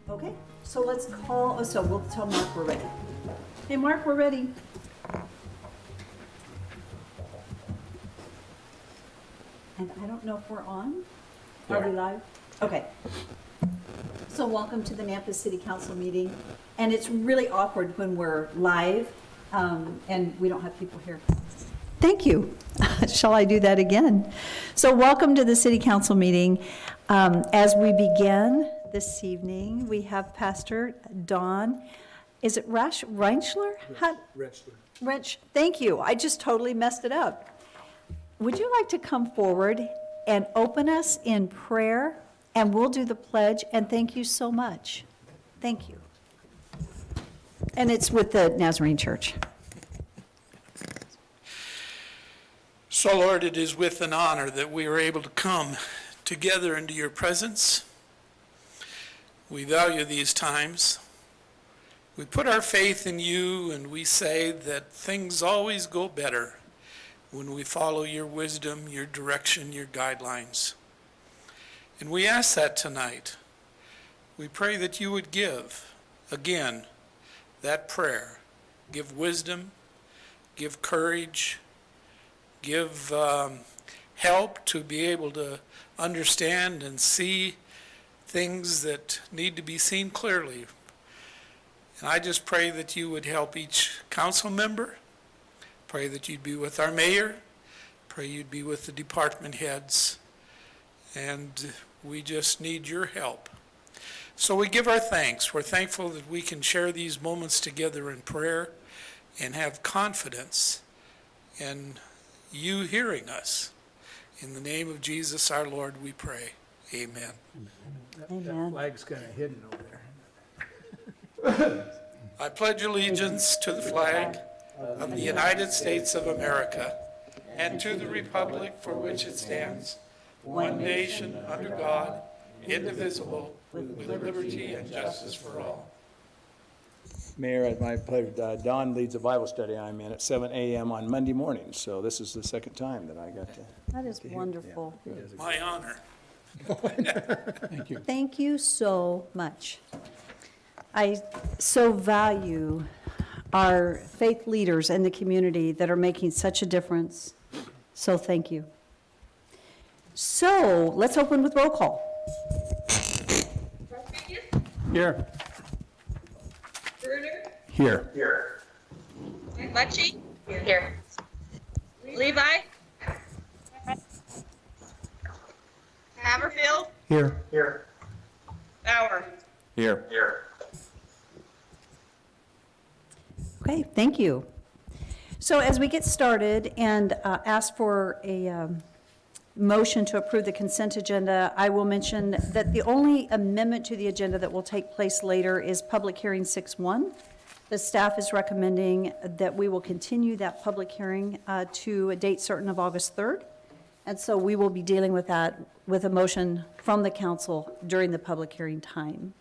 Okay, so let's call, so we'll tell Mark we're ready. Hey, Mark, we're ready. And I don't know if we're on. Are we live? Okay. So welcome to the Nampa City Council meeting. And it's really awkward when we're live and we don't have people here. Thank you. Shall I do that again? So welcome to the City Council meeting. As we begin this evening, we have Pastor Don. Is it Reinschler? Wrench. Thank you. I just totally messed it up. Would you like to come forward and open us in prayer? And we'll do the pledge. And thank you so much. Thank you. And it's with the Nazarene Church. So, Lord, it is with an honor that we are able to come together into your presence. We value these times. We put our faith in you, and we say that things always go better when we follow your wisdom, your direction, your guidelines. And we ask that tonight. We pray that you would give, again, that prayer. Give wisdom, give courage, give help to be able to understand and see things that need to be seen clearly. And I just pray that you would help each council member. Pray that you'd be with our mayor. Pray you'd be with the department heads. And we just need your help. So we give our thanks. We're thankful that we can share these moments together in prayer and have confidence in you hearing us. In the name of Jesus our Lord we pray. Amen. Amen. Flag's kind of hidden over there. I pledge allegiance to the flag of the United States of America and to the republic for which it stands, one nation under God, indivisible, with liberty and justice for all. Mayor, it's my pleasure. Don leads a Bible study I'm in at 7 a.m. on Monday morning, so this is the second time that I got to. That is wonderful. My honor. Thank you. Thank you so much. I so value our faith leaders in the community that are making such a difference. So thank you. So let's open with roll call. Here. Bruner? Here. Mucci? Here. Levi? Haverfield? Here. Bauer? Here. Okay, thank you. So as we get started and ask for a motion to approve the consent agenda, I will mention that the only amendment to the agenda that will take place later is public hearing 6-1. The staff is recommending that we will continue that public hearing to a date certain of August 3rd. And so we will be dealing with that with a motion from the council during the public hearing time.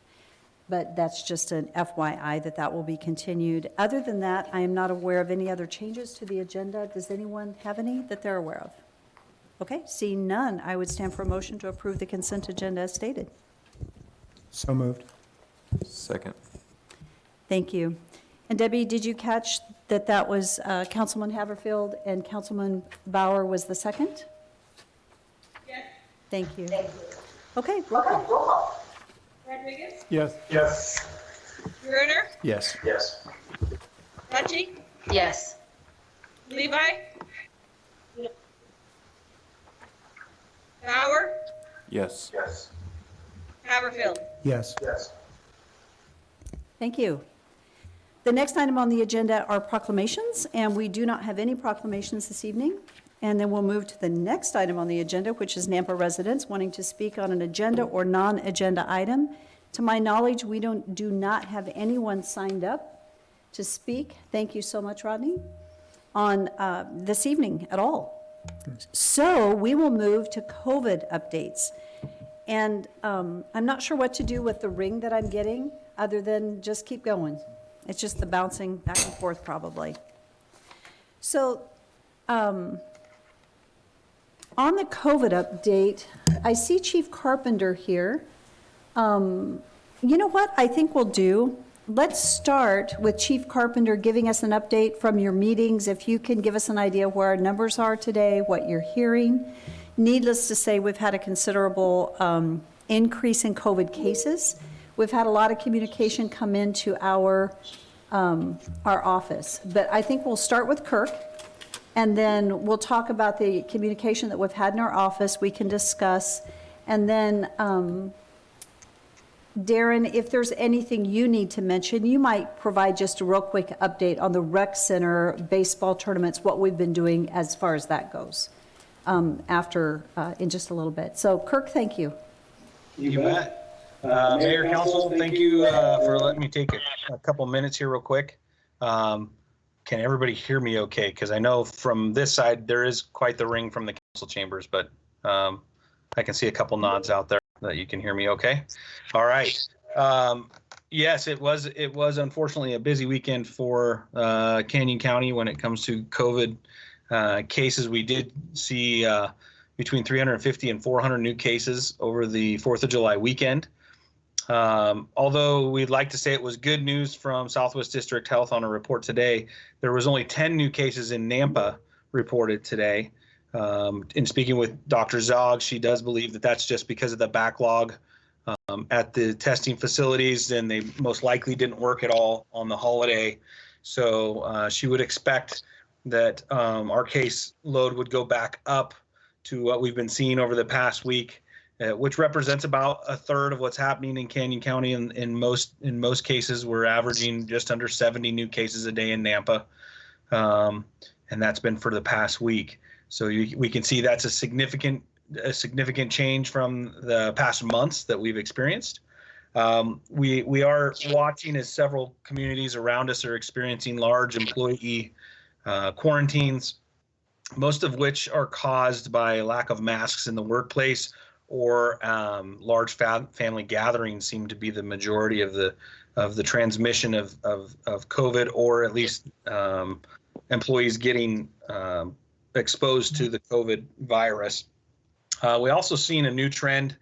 But that's just an FYI that that will be continued. Other than that, I am not aware of any other changes to the agenda. Does anyone have any that they're aware of? Okay, seeing none, I would stand for a motion to approve the consent agenda as stated. So moved. Second. Thank you. And Debbie, did you catch that that was Councilman Haverfield and Councilman Bauer was the second? Yes. Thank you. Okay, roll call. Rodriguez? Yes. Bruner? Yes. Mucci? Yes. Levi? Bauer? Yes. Haverfield? Yes. Thank you. The next item on the agenda are proclamations, and we do not have any proclamations this evening. And then we'll move to the next item on the agenda, which is Nampa residents wanting to speak on an agenda or non-agenda item. To my knowledge, we do not have anyone signed up to speak. Thank you so much, Rodney, on this evening at all. So we will move to COVID updates. And I'm not sure what to do with the ring that I'm getting, other than just keep going. It's just the bouncing back and forth, probably. So, on the COVID update, I see Chief Carpenter here. You know what I think we'll do? Let's start with Chief Carpenter giving us an update from your meetings. If you can give us an idea where our numbers are today, what you're hearing. Needless to say, we've had a considerable increase in COVID cases. We've had a lot of communication come into our office. But I think we'll start with Kirk, and then we'll talk about the communication that we've had in our office. We can discuss. And then Darren, if there's anything you need to mention, you might provide just a real quick update on the rec center baseball tournaments, what we've been doing as far as that goes, in just a little bit. So Kirk, thank you. You bet. Mayor, Council, thank you for letting me take a couple minutes here real quick. Can everybody hear me okay? Because I know from this side, there is quite the ring from the council chambers, but I can see a couple nods out there that you can hear me okay. All right. Yes, it was unfortunately a busy weekend for Canyon County when it comes to COVID cases. We did see between 350 and 400 new cases over the 4th of July weekend. Although we'd like to say it was good news from Southwest District Health on a report today, there was only 10 new cases in Nampa reported today. In speaking with Dr. Zog, she does believe that that's just because of the backlog at the testing facilities, and they most likely didn't work at all on the holiday. So she would expect that our case load would go back up to what we've been seeing over the past week, which represents about a third of what's happening in Canyon County. In most cases, we're averaging just under 70 new cases a day in Nampa, and that's been for the past week. So we can see that's a significant change from the past months that we've experienced. We are watching as several communities around us are experiencing large employee quarantines, most of which are caused by a lack of masks in the workplace, or large family gatherings seem to be the majority of the transmission of COVID, or at least employees getting exposed to the COVID virus. We also seen a new trend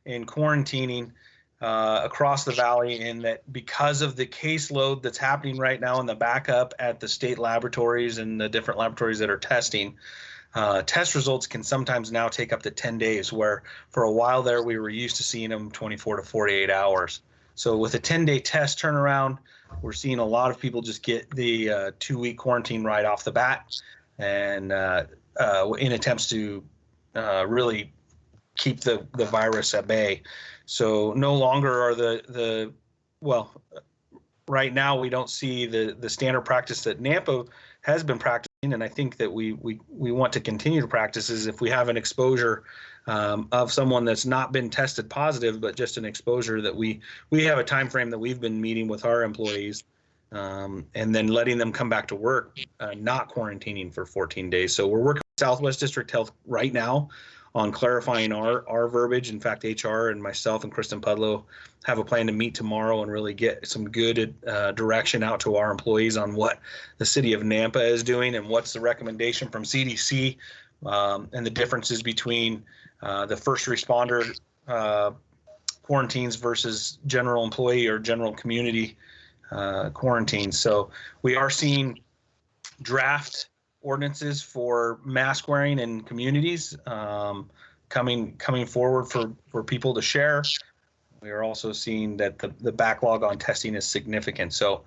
in quarantining across the valley, in that because of the caseload that's happening right now in the backup at the state laboratories and the different laboratories that are testing, test results can sometimes now take up to 10 days, where for a while there we were used to seeing them 24 to 48 hours. So with a 10-day test turnaround, we're seeing a lot of people just get the 2-week quarantine right off the bat, and in attempts to really keep the virus at bay. So no longer are right now we don't see the standard practice that Nampa has been practicing, and I think that we want to continue to practice, is if we have an exposure of someone that's not been tested positive, but just an exposure, that we have a time frame that we've been meeting with our employees, and then letting them come back to work, not quarantining for 14 days. So we're working with Southwest District Health right now on clarifying our verbiage. In fact, HR and myself and Kristen Pudlow have a plan to meet tomorrow and really get some good direction out to our employees on what the city of Nampa is doing and what's the recommendation from CDC, and the differences between the first responder quarantines versus general employee or general community quarantines. So we are seeing draft ordinances for mask wearing in communities coming forward for people to share. We are also seeing that the backlog on testing is significant. So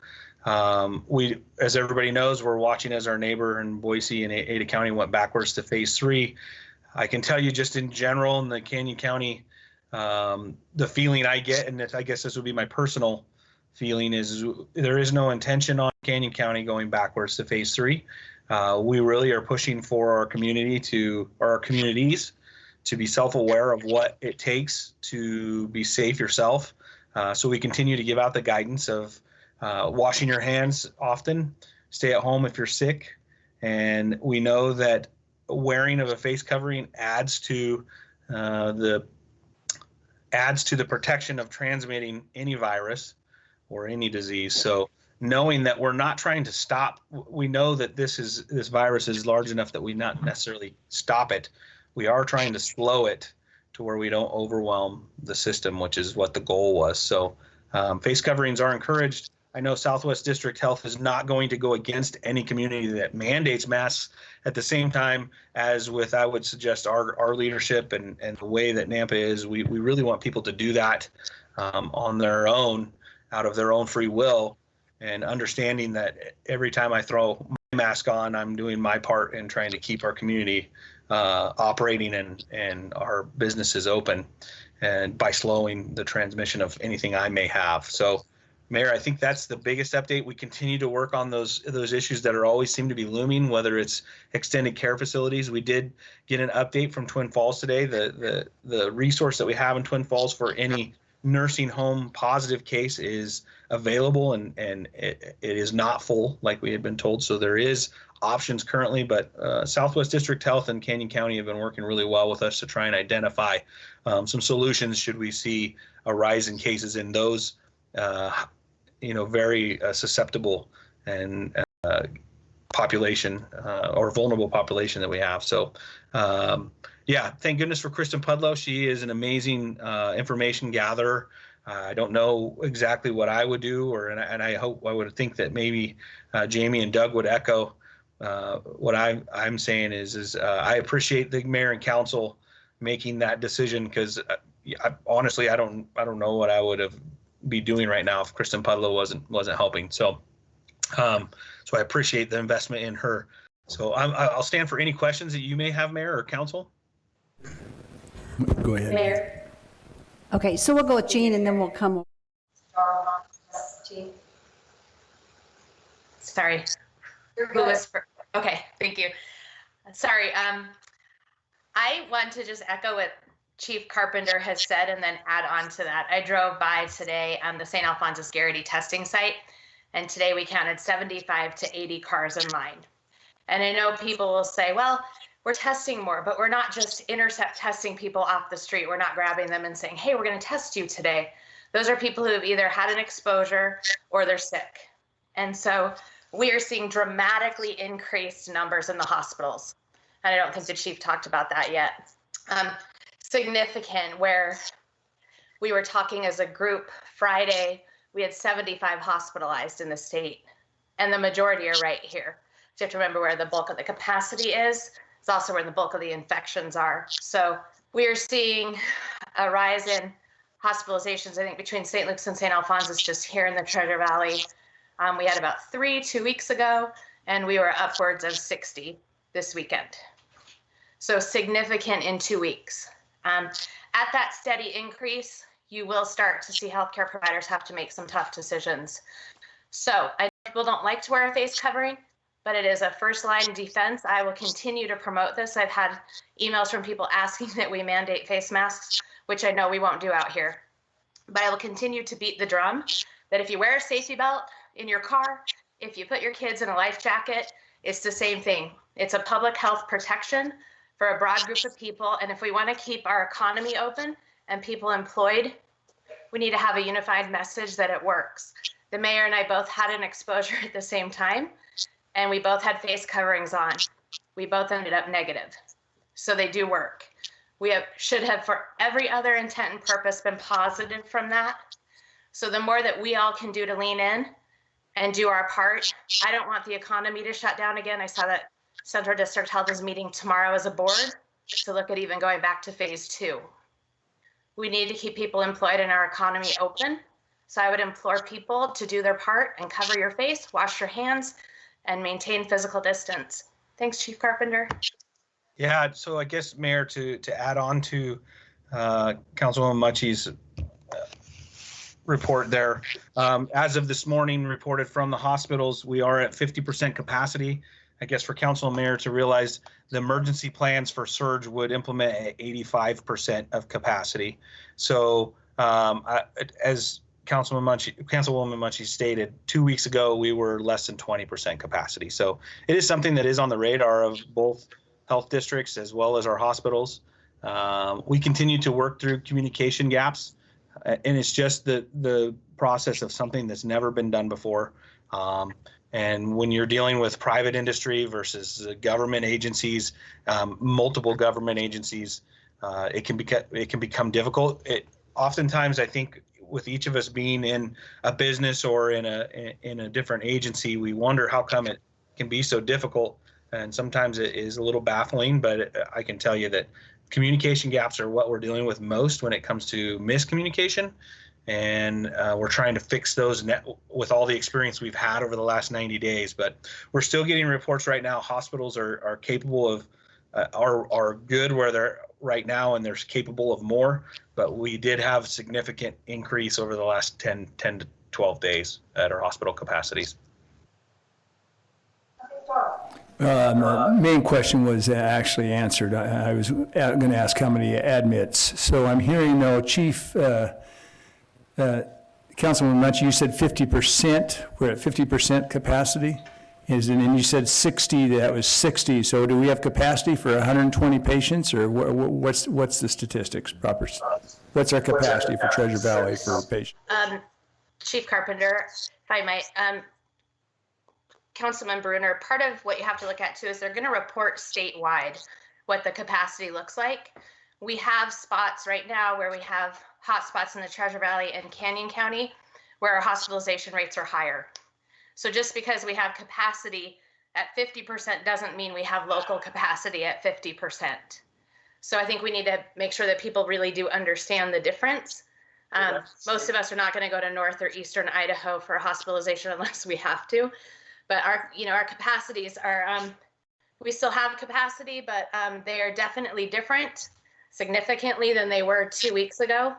as everybody knows, we're watching as our neighbor in Boise and Ada County went backwards to phase 3. I can tell you just in general in the Canyon County, the feeling I get, and I guess this would be my personal feeling, is there is no intention on Canyon County going backwards to phase 3. We really are pushing for our communities to be self-aware of what it takes to be safe yourself. So we continue to give out the guidance of washing your hands often, stay at home if you're sick. And we know that wearing of a face covering adds to the protection of transmitting any virus or any disease. So knowing that we're not trying to stop, we know that this virus is large enough that we not necessarily stop it. We are trying to slow it to where we don't overwhelm the system, which is what the goal was. So Face coverings are encouraged. I know Southwest District Health is not going to go against any community that mandates masks. At the same time, as with, I would suggest, our leadership and the way that NAMPA is, we really want people to do that on their own, out of their own free will, and understanding that every time I throw my mask on, I'm doing my part in trying to keep our community operating and our businesses open, and by slowing the transmission of anything I may have. So, Mayor, I think that's the biggest update. We continue to work on those issues that are always seem to be looming, whether it's extended care facilities. We did get an update from Twin Falls today. The resource that we have in Twin Falls for any nursing home positive case is available, and it is not full like we had been told. So there is options currently, but Southwest District Health and Canyon County have been working really well with us to try and identify some solutions should we see a rise in cases in those very susceptible and population or vulnerable population that we have. So thank goodness for Kristen Pudlow. She is an amazing information gatherer. I don't know exactly what I would do, and I would think that maybe Jamie and Doug would echo what I'm saying is I appreciate the mayor and council making that decision, because honestly I don't know what I would have be doing right now if Kristen Pudlow wasn't helping. So so I appreciate the investment in her. So I'll stand for any questions that you may have, Mayor or Council. Go ahead. Mayor. Okay, so we'll go with Jean and then we'll come. Sorry. Who was okay, thank you. Sorry. I want to just echo what Chief Carpenter has said and then add on to that. I drove by today on the St. Alphonsus Garrity testing site, and today we counted 75 to 80 cars in line. And I know people will say, well, we're testing more, but we're not just intercept testing people off the street. We're not grabbing them and saying, hey, we're going to test you today. Those are people who have either had an exposure or they're sick. And so we are seeing dramatically increased numbers in the hospitals. And I don't think the chief talked about that yet. Significant, where we were talking as a group Friday, we had 75 hospitalized in the state, and the majority are right here. So you have to remember where the bulk of the capacity is. It's also where the bulk of the infections are. So we are seeing a rise in hospitalizations, I think, between St. Luke's and St. Alphonsus just here in the Treasure Valley. We had about 3 2 weeks ago, and we were upwards of 60 this weekend. So significant in 2 weeks. At that steady increase, you will start to see healthcare providers have to make some tough decisions. So I know people don't like to wear a face covering, but it is a first line defense. I will continue to promote this. I've had emails from people asking that we mandate face masks, which I know we won't do out here. But I will continue to beat the drum that if you wear a safety belt in your car, if you put your kids in a life jacket, it's the same thing. It's a public health protection for a broad group of people. And if we want to keep our economy open and people employed, we need to have a unified message that it works. The mayor and I both had an exposure at the same time, and we both had face coverings on. We both ended up negative. So they do work. We should have, for every other intent and purpose, been positive from that. So the more that we all can do to lean in and do our part, I don't want the economy to shut down again. I saw that Central District Health is meeting tomorrow as a board to look at even going back to phase 2. We need to keep people employed and our economy open. So I would implore people to do their part and cover your face, wash your hands, and maintain physical distance. Thanks, Chief Carpenter. Yeah, so I guess, Mayor, to add on to Councilwoman Mucci's report there, as of this morning, reported from the hospitals, we are at 50% capacity. I guess for council and mayor to realize the emergency plans for surge would implement at 85% of capacity. So as Councilwoman Mucci stated, 2 weeks ago, we were less than 20% capacity. So it is something that is on the radar of both health districts as well as our hospitals. We continue to work through communication gaps, and it's just the process of something that's never been done before. And when you're dealing with private industry versus government agencies, multiple government agencies, it can become difficult. Oftentimes, I think with each of us being in a business or in a different agency, we wonder how come it can be so difficult. And sometimes it is a little baffling, but I can tell you that communication gaps are what we're dealing with most when it comes to miscommunication. And we're trying to fix those with all the experience we've had over the last 90 days. But we're still getting reports right now. Hospitals are capable of, are good where they're right now, and they're capable of more. But we did have significant increase over the last 10 to 12 days at our hospital capacities. The main question was actually answered. I was going to ask how many admits. So I'm hearing, though, Chief, Councilman Munch, you said 50%, we're at 50% capacity? And you said 60, that was 60. So do we have capacity for 120 patients, or what's the statistics, proper? What's our capacity for Treasure Valley for patients? Chief Carpenter, if I might, Councilman Bruner, part of what you have to look at too is they're going to report statewide what the capacity looks like. We have spots right now where we have hot spots in the Treasure Valley and Canyon County where our hospitalization rates are higher. So just because we have capacity at 50% doesn't mean we have local capacity at 50%. So I think we need to make sure that people really do understand the difference. Most of us are not going to go to North or Eastern Idaho for a hospitalization unless we have to. But our capacities are, we still have capacity, but they are definitely different significantly than they were 2 weeks ago.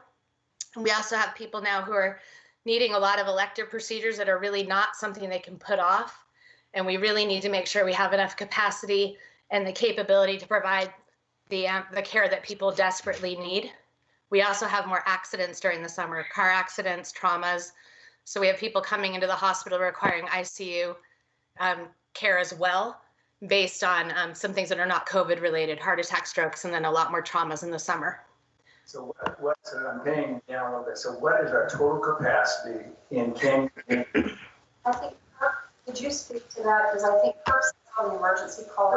And we also have people now who are needing a lot of elective procedures that are really not something they can put off. And we really need to make sure we have enough capacity and the capability to provide the care that people desperately need. We also have more accidents during the summer, car accidents, traumas. So we have people coming into the hospital requiring ICU care as well, based on some things that are not COVID related, heart attack, strokes, and then a lot more traumas in the summer. So I'm paying down a little bit. So what is our total capacity in Canyon? I think, could you speak to that? Because I think first on the emergency calls,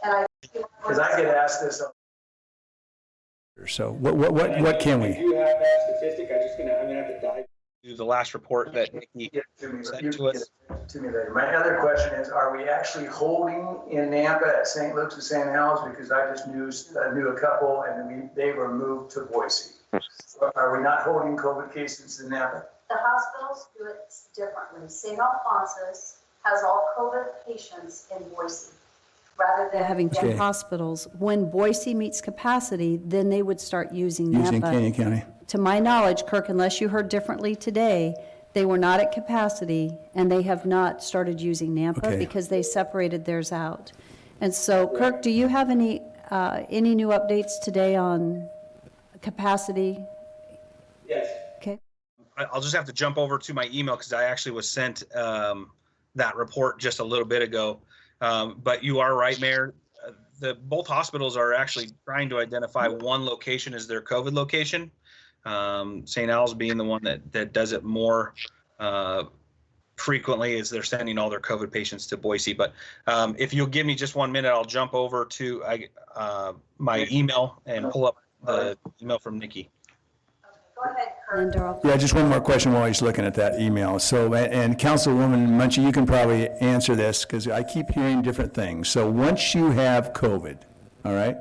right. And because I get asked this. So what can we? Do you have that statistic? I'm gonna have to dive. The last report that Nikki sent to us. To me later. My other question is, are we actually holding in Nampa at St. Luke's and St. Helens? Because I just knew a couple, and they were moved to Boise. So are we not holding COVID cases in Nampa? The hospitals do it differently. St. Alphonsus has all COVID patients in Boise, rather than Having two hospitals. When Boise meets capacity, then they would start using Nampa. Using Canyon County. To my knowledge, Kirk, unless you heard differently today, they were not at capacity, and they have not started using Nampa because they separated theirs out. And so, Kirk, do you have any new updates today on capacity? Yes. Okay. I'll just have to jump over to my email because I actually was sent that report just a little bit ago. But you are right, Mayor. Both hospitals are actually trying to identify one location as their COVID location. St. Al's being the one that does it more frequently, as they're sending all their COVID patients to Boise. But if you'll give me just 1 minute, I'll jump over to my email and pull up the email from Nikki. Go ahead, Kurt. Yeah, just one more question while he's looking at that email. So, and Councilwoman Munchie, you can probably answer this because I keep hearing different things. So once you have COVID, all right,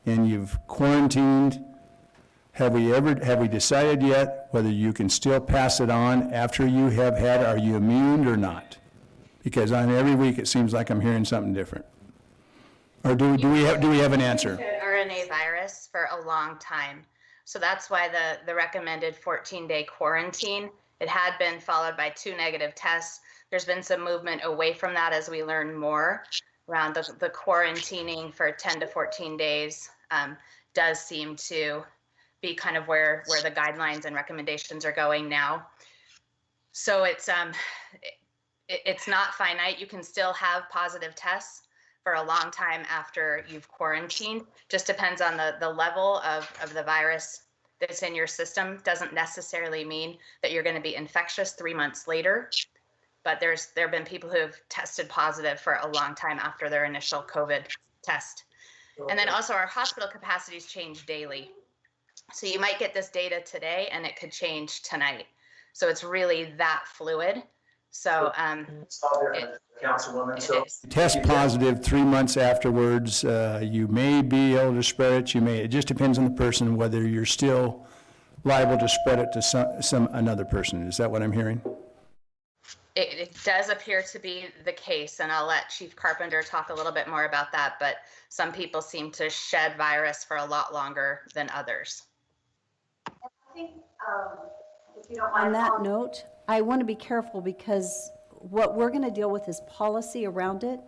and you've quarantined, have we decided yet whether you can still pass it on after you have had, are you immune or not? Because on every week it seems like I'm hearing something different. Or do we have an answer? RNA virus for a long time. So that's why the recommended 14-day quarantine, it had been followed by 2 negative tests. There's been some movement away from that as we learn more around the quarantining for 10 to 14 days does seem to be kind of where the guidelines and recommendations are going now. So it's not finite. You can still have positive tests for a long time after you've quarantined. Just depends on the level of the virus that's in your system. Doesn't necessarily mean that you're going to be infectious 3 months later, but there have been people who have tested positive for a long time after their initial COVID test. And then also our hospital capacities change daily. So you might get this data today and it could change tonight. So it's really that fluid. So Councilwoman, it is. Test positive 3 months afterwards, you may be able to spread it, it just depends on the person, whether you're still liable to spread it to another person. Is that what I'm hearing? It does appear to be the case, and I'll let Chief Carpenter talk a little bit more about that, but some people seem to shed virus for a lot longer than others. I think, if you don't On mind. that note, I want to be careful because what we're going to deal with is policy around it.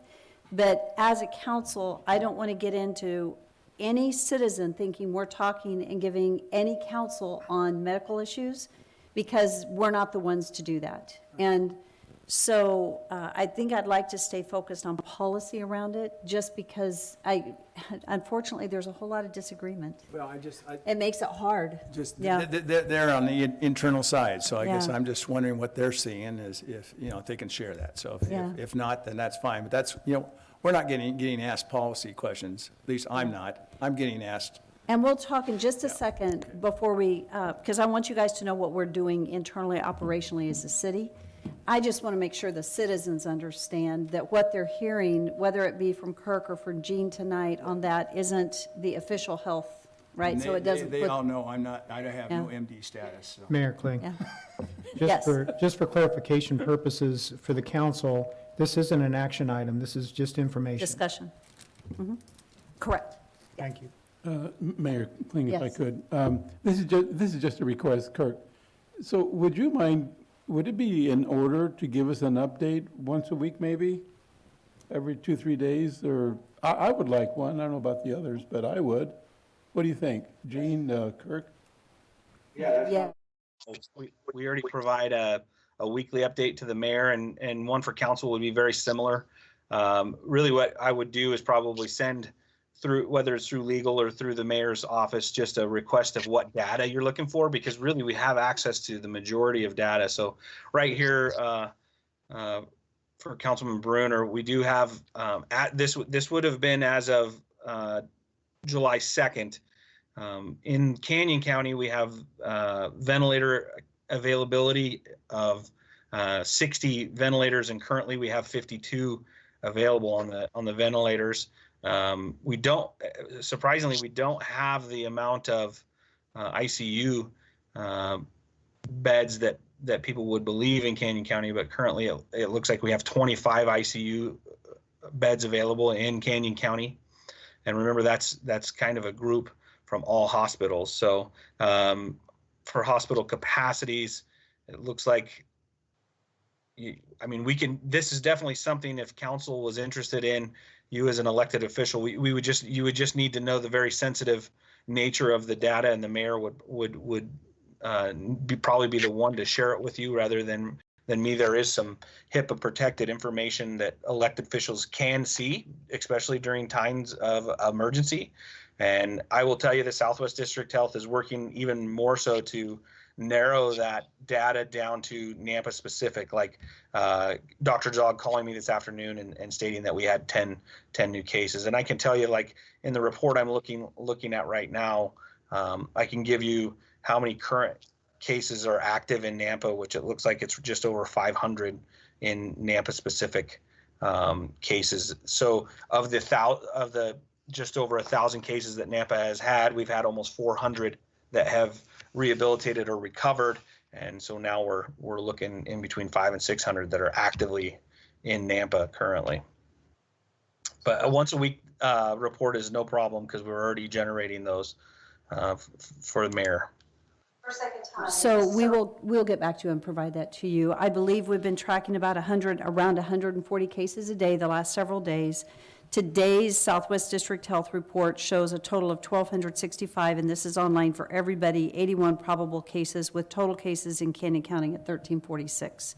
But as a council, I don't want to get into any citizen thinking we're talking and giving any counsel on medical issues, because we're not the ones to do that. And so I think I'd like to stay focused on policy around it, just because unfortunately, there's a whole lot of disagreement. Well, It makes it hard. Yeah. They're on the internal side, so I guess Yeah. I'm just wondering what they're seeing is if they can share that. So Yeah. if not, then that's fine. But that's, we're not getting asked policy questions. At least I'm not. I'm getting asked. And we'll talk in just a second before we, because I want you guys to know what we're doing internally, operationally as a city. I just want to make sure the citizens understand that what they're hearing, whether it be from Kirk or from Jean tonight on that, isn't the official health, right? So it doesn't. They put- all know I have no Yeah. MD status, so. Mayor Kling, Yeah. just Yes. just for clarification purposes for the council, this isn't an action item, this is just information. Discussion. Mhm. Correct. Thank you. Mayor Kling, if I Yes. could. This is just a request, Kirk. So would it be in order to give us an update once a week, maybe? Every 2-3 days? Or, I would like one. I don't know about the others, but I would. What do you think? Gene, Kirk? Yeah. We already provide a weekly update to the mayor, and one for council would be very similar. Really what I would do is probably send through, whether it's through legal or through the mayor's office, just a request of what data you're looking for, because really we have access to the majority of data. So right here, for Councilman Bruner, we do have, this would have been as of July 2nd. In Canyon County, we have ventilator availability of 60 ventilators, and currently we have 52 available on the ventilators. We don't, surprisingly, we don't have the amount of ICU beds that people would believe in Canyon County, but currently it looks like we have 25 ICU beds available in Canyon County. And remember, that's kind of a group from all hospitals. So for hospital capacities, it looks like, this is definitely something, if council was interested in, you as an elected official, you would just need to know the very sensitive nature of the data, and the mayor would probably be the one to share it with you rather than me. There is some HIPAA protected information that elected officials can see, especially during times of emergency. And I will tell you, the Southwest District Health is working even more so to narrow that data down to Nampa specific, like Dr. Zog calling me this afternoon and stating that we had 10 new cases. And I can tell you, like in the report I'm looking at right now, I can give you how many current cases are active in Nampa, which it looks like it's just over 500 in Nampa specific cases. So of the just over 1,000 cases that Nampa has had, we've had almost 400 that have rehabilitated or recovered, and so now we're looking in between 500 and 600 that are actively in Nampa currently. But a once a week report is no problem, because we're already generating those for the mayor. For a second time. So we'll get back to you and provide that to you. I believe we've been tracking around 140 cases a day the last several days. Today's Southwest District Health report shows a total of 1,265, and this is online for everybody, 81 probable cases, with total cases in Canyon County at 1,346.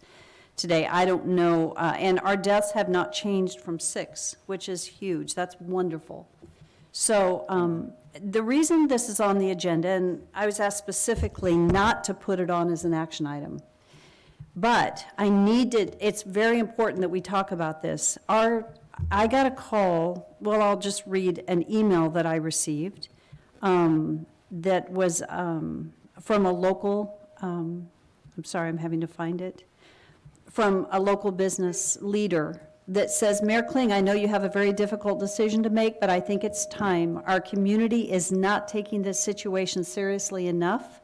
Today, I don't know, and our deaths have not changed from 6, which is huge. That's wonderful. So the reason this is on the agenda, and I was asked specifically not to put it on as an action item, but it's very important that we talk about this. I got a call, well, I'll just read an email that I received. that was from a local, I'm sorry, I'm having to find it, from a local business leader that says, Mayor Kling, I know you have a very difficult decision to make, but I think it's time. Our community is not taking this situation seriously enough.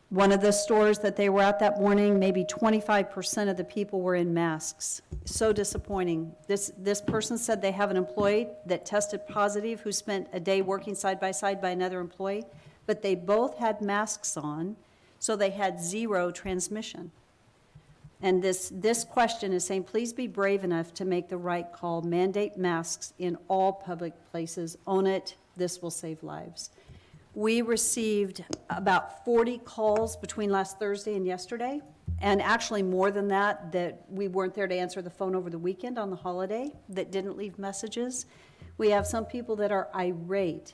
One of the stores that they were at that morning, maybe 25% of the people were in masks. So disappointing. This person said they have an employee that tested positive who spent a day working side by side by another employee, but they both had masks on, so they had 0 transmission. And this question is saying, please be brave enough to make the right call. Mandate masks in all public places. Own it. This will save lives. We received about 40 calls between last Thursday and yesterday, and actually more than that, that we weren't there to answer the phone over the weekend on the holiday, that didn't leave messages. We have some people that are irate.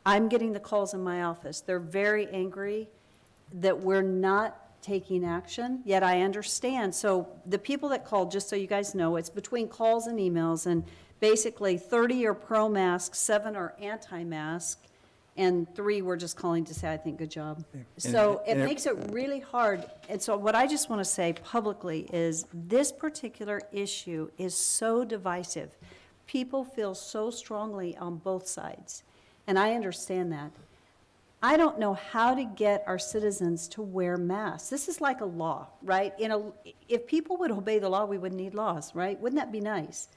I'm getting the calls in my office. They're very angry that we're not taking action, yet I understand. So the people that called, just so you guys know, it's between calls and emails, and basically 30 are pro-mask, 7 are anti-mask, and 3 were just calling to say, I think, good job. So it makes it really hard. And so what I just want to say publicly is this particular issue is so divisive. People feel so strongly on both sides, and I understand that. I don't know how to get our citizens to wear masks. This is like a law, right? If people would obey the law, we wouldn't need laws, right? Wouldn't that be nice?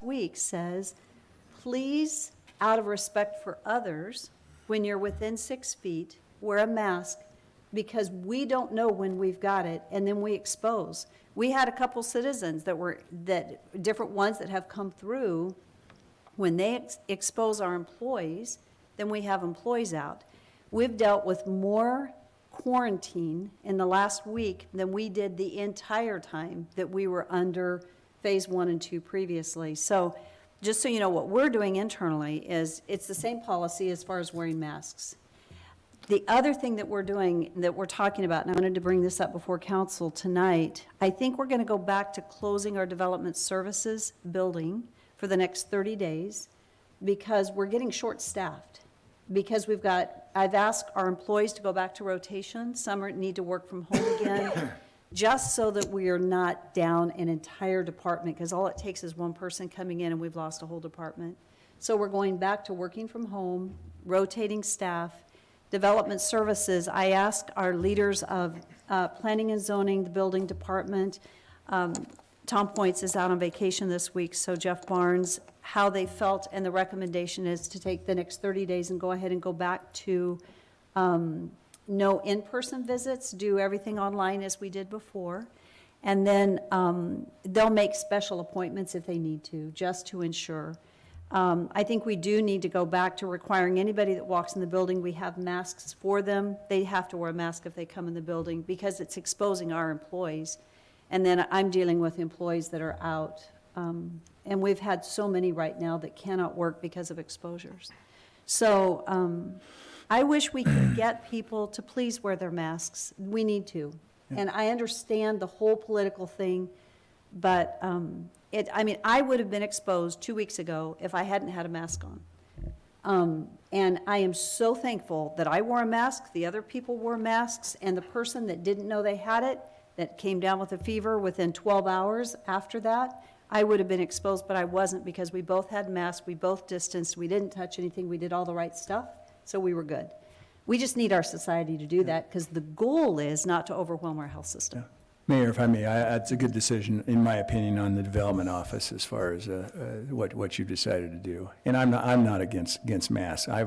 Week says, please, out of respect for others, when you're within 6 feet, wear a mask, because we don't know when we've got it, and then we expose. We had a couple citizens that different ones that have come through. When they expose our employees, then we have employees out. We've dealt with more quarantine in the last week than we did the entire time that we were under phase 1 and 2 previously. So just so you know, what we're doing internally is it's the same policy as far as wearing masks. The other thing that we're doing, that we're talking about, and I wanted to bring this up before council tonight, I think we're going to go back to closing our development services building for the next 30 days, because we're getting short-staffed. Because I've asked our employees to go back to rotation. Some need to work from home again, just so that we are not down an entire department, because all it takes is one person coming in and we've lost a whole department. So we're going back to working from home, rotating staff. Development services, I asked our leaders of planning and zoning, the building department, Tom Points is out on vacation this week, so Jeff Barnes, how they felt, and the recommendation is to take the next 30 days and go ahead and go back to no in-person visits, do everything online as we did before, and then they'll make special appointments if they need to, just to ensure. I think we do need to go back to requiring anybody that walks in the building, we have masks for them. They have to wear a mask if they come in the building, because it's exposing our employees. And then I'm dealing with employees that are out. And we've had so many right now that cannot work because of exposures. So I wish we could get people to please wear their masks. We need to. Yeah. And I understand the whole political thing, but I would have been exposed 2 weeks ago if I hadn't had a mask on. And I am so thankful that I wore a mask, the other people wore masks, and the person that didn't know they had it, that came down with a fever within 12 hours after that, I would have been exposed, but I wasn't, because we both had masks, we both distanced, we didn't touch anything, we did all the right stuff, so we were good. We just need our society to do that, because the goal is not to overwhelm our health system. Yeah. Mayor, if I may, that's a good decision, in my opinion, on the development office as far as what you've decided to do. And I'm not against masks. I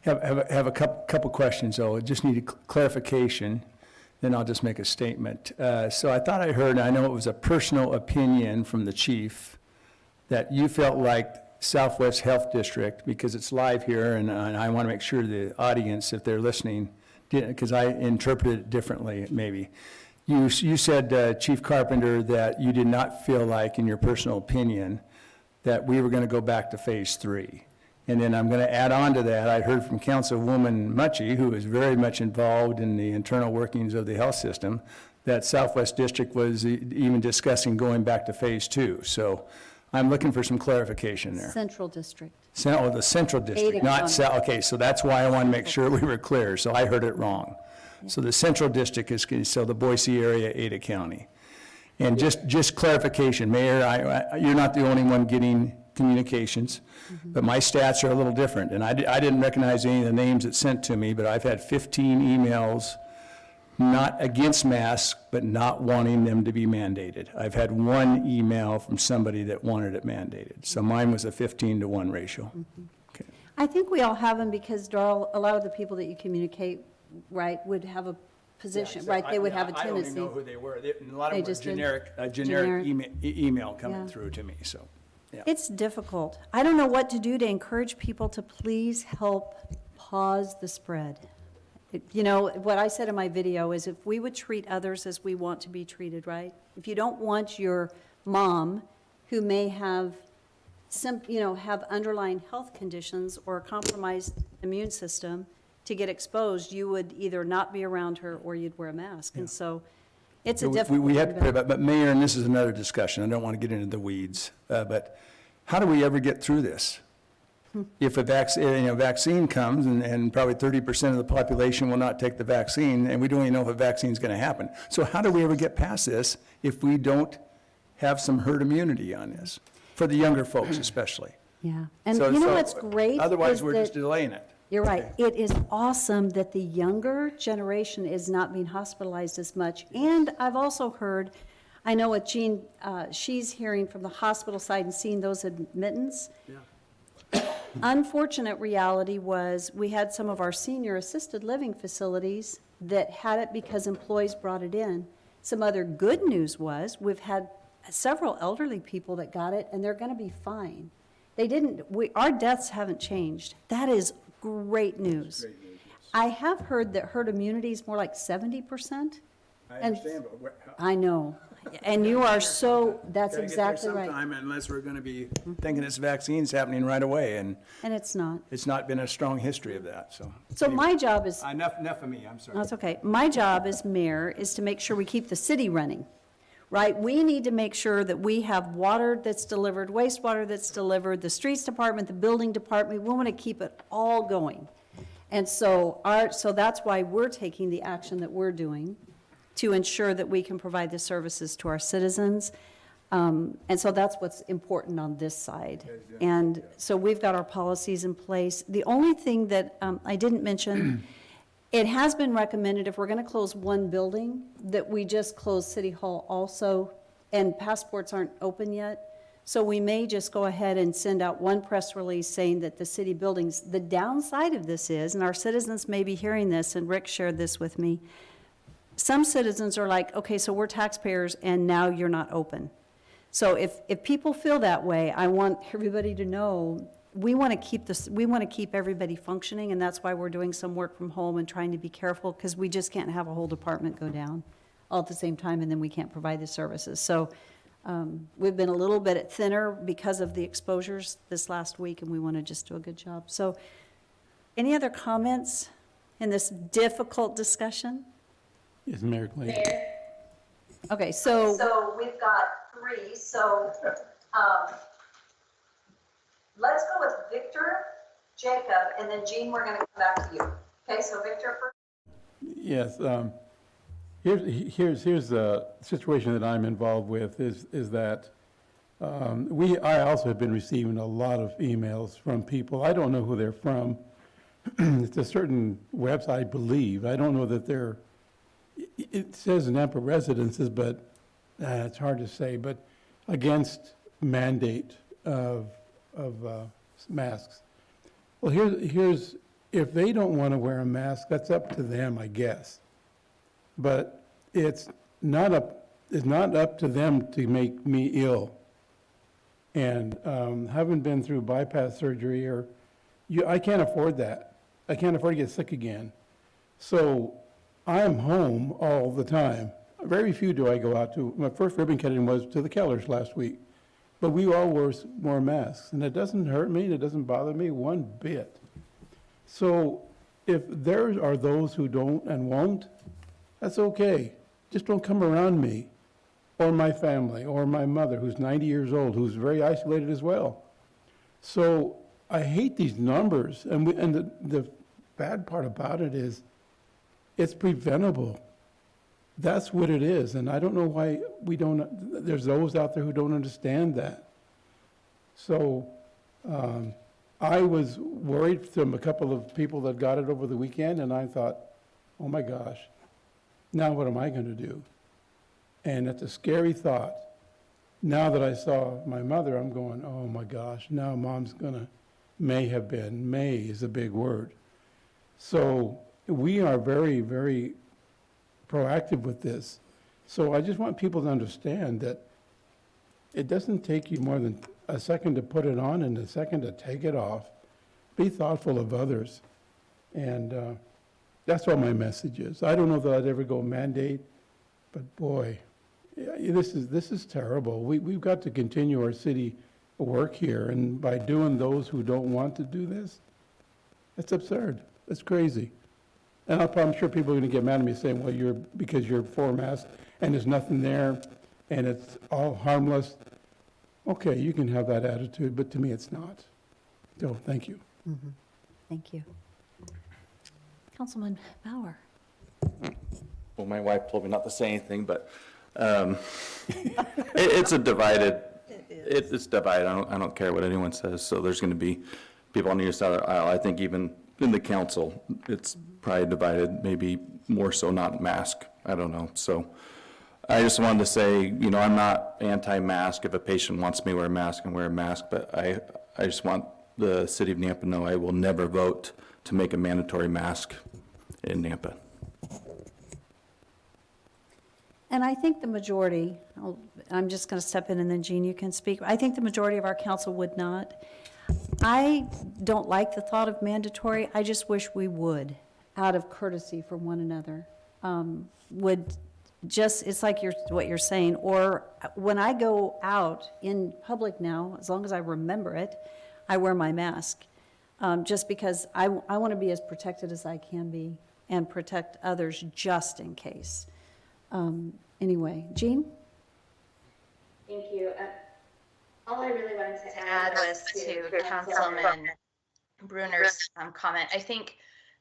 have a couple questions, though. I just need a clarification. Then I'll just make a statement. So I thought I heard, I know it was a personal opinion from the chief, that you felt like Southwest Health District, because it's live here, and I want to make sure the audience, if they're listening, because I interpreted it differently, maybe. You said, Chief Carpenter, that you did not feel like, in your personal opinion, that we were going to go back to phase 3. And then I'm going to add on to that, I heard from Councilwoman Mucci, who is very much involved in the internal workings of the health system, that Southwest District was even discussing going back to phase 2. So I'm looking for some clarification there. Central District. The Central District, Ada not County. South, okay, so that's why I want to make sure we were clear, so I heard it wrong. So the Central District is, so the Boise area, Ada County. And just clarification, Mayor, you're not the only one getting communications, but my stats are a little different, and I didn't recognize any of the names that sent to me, but I've had 15 emails not against masks, but not wanting them to be mandated. I've had one email from somebody that wanted it mandated, so mine was a 15-to-1 ratio. Okay. I think we all have them because, Darrell, a lot of the people that you communicate, right, would have a position, right? They would have a I don't even tendency. know who they were. A lot They of them just were did- generic generic. email coming Yeah. through to me, so, yeah. It's difficult. I don't know what to do to encourage people to please help pause the spread. You know, what I said in my video is if we would treat others as we want to be treated, right? If you don't want your mom, who may have have underlying health conditions or a compromised immune system, to get exposed, you would either not be around her or you'd wear a mask. And so it's a difficult. We have to thing, put it, but Mayor, and this is another discussion, I don't want to get into the weeds, but how do we ever get through this? If a vaccine comes and probably 30% of the population will not take the vaccine, and we don't even know if a vaccine is going to happen. So how do we ever get past this if we don't have some herd immunity on this? For the younger folks especially. Yeah. And So- you know so what's great? Otherwise, is we're that- just delaying it. You're right. It is awesome that the younger generation is not being hospitalized as much. And I've also heard, I know with Jean, she's hearing from the hospital side and seeing those admittance. Unfortunate reality was we had some of our senior assisted living facilities that had it because employees brought it in. Some other good news was we've had several elderly people that got it and they're going to be fine. Our deaths haven't changed. That is great news. I have heard that herd immunity is more like 70%. I And- understand, but I know. And you are so, that's gotta get there exactly right. sometime unless we're going to be thinking this vaccine's happening right away, and And it's not. it's not been a strong history of that, so. So my job is, Enough of me, I'm sorry. that's okay. My job as mayor is to make sure we keep the city running, right? We need to make sure that we have water that's delivered, wastewater that's delivered, the streets department, the building department. We want to keep it all going. And so so that's why we're taking the action that we're doing to ensure that we can provide the services to our citizens. And so that's what's important on this side. And so we've got our policies in place. The only thing that I didn't mention, it has been recommended if we're going to close one building, that we just close City Hall also, and passports aren't open yet. So we may just go ahead and send out one press release saying that the city buildings, the downside of this is, and our citizens may be hearing this, and Rick shared this with me, some citizens are like, okay, so we're taxpayers and now you're not open. So if people feel that way, I want everybody to know, we want to keep everybody functioning, and that's why we're doing some work from home and trying to be careful, because we just can't have a whole department go down all at the same time, and then we can't provide the services. So we've been a little bit thinner because of the exposures this last week, and we want to just do a good job. So any other comments in this difficult discussion? Yes, Mayor Clay. Mayor, Okay, so, So we've got 3, so, let's go with Victor, Jacob, and then Jean, we're gonna come back to you. Okay, so Victor first. Yes, here's the situation that I'm involved with is that I also have been receiving a lot of emails from people. I don't know who they're from. It's a certain website, I believe. I don't know that they're, it says Nampa residences, but it's hard to say, but against mandate of masks. Well, here's, if they don't want to wear a mask, that's up to them, I guess. But it's not up to them to make me ill. And having been through bypass surgery, I can't afford that. I can't afford to get sick again. So I'm home all the time. Very few do I go out to. My first ribbon cutting was to the Kellers last week. But we all wore masks, and it doesn't hurt me, it doesn't bother me one bit. So if there are those who don't and won't, that's okay. Just don't come around me. or my family, or my mother, who's 90 years old, who's very isolated as well. So I hate these numbers, and the bad part about it is it's preventable. That's what it is, and I don't know why there's those out there who don't understand that. So I was worried from a couple of people that got it over the weekend, and I thought, oh my gosh, now what am I going to do? And it's a scary thought. Now that I saw my mother, I'm going, oh my gosh, now mom's may is a big word. So we are very, very proactive with this. So I just want people to understand that it doesn't take you more than a second to put it on and a second to take it off. Be thoughtful of others. And that's what my message is. I don't know that I'd ever go mandate, but boy, this is terrible. We've got to continue our city work here, and by doing those who don't want to do this, it's absurd. It's crazy. And I'm sure people are going to get mad at me saying, well, because you're for masks and there's nothing there and it's all harmless. Okay, you can have that attitude, but to me it's not. So, thank you. Thank you. Councilman Bauer. Well, my wife told me not to say anything, but it's a divided, it's divided. I don't care what anyone says. So there's going to be people on either side of the aisle. I think even in the council, it's probably divided, maybe more so not mask. I don't know. So I just wanted to say, I'm not anti-mask. If a patient wants me to wear a mask, and wear a mask. But I just want the city of Nampa to know I will never vote to make a mandatory mask in Nampa. And I think the majority, I'm just going to step in and then Jean, you can speak. I think the majority of our council would not. I don't like the thought of mandatory. I just wish we would, out of courtesy for one another. It's like what you're saying, or when I go out in public now, as long as I remember it, I wear my mask, just because I want to be as protected as I can be and protect others just in case. Anyway, Jean? Thank you. All I really wanted to add was to Councilman Bruner's comment. I think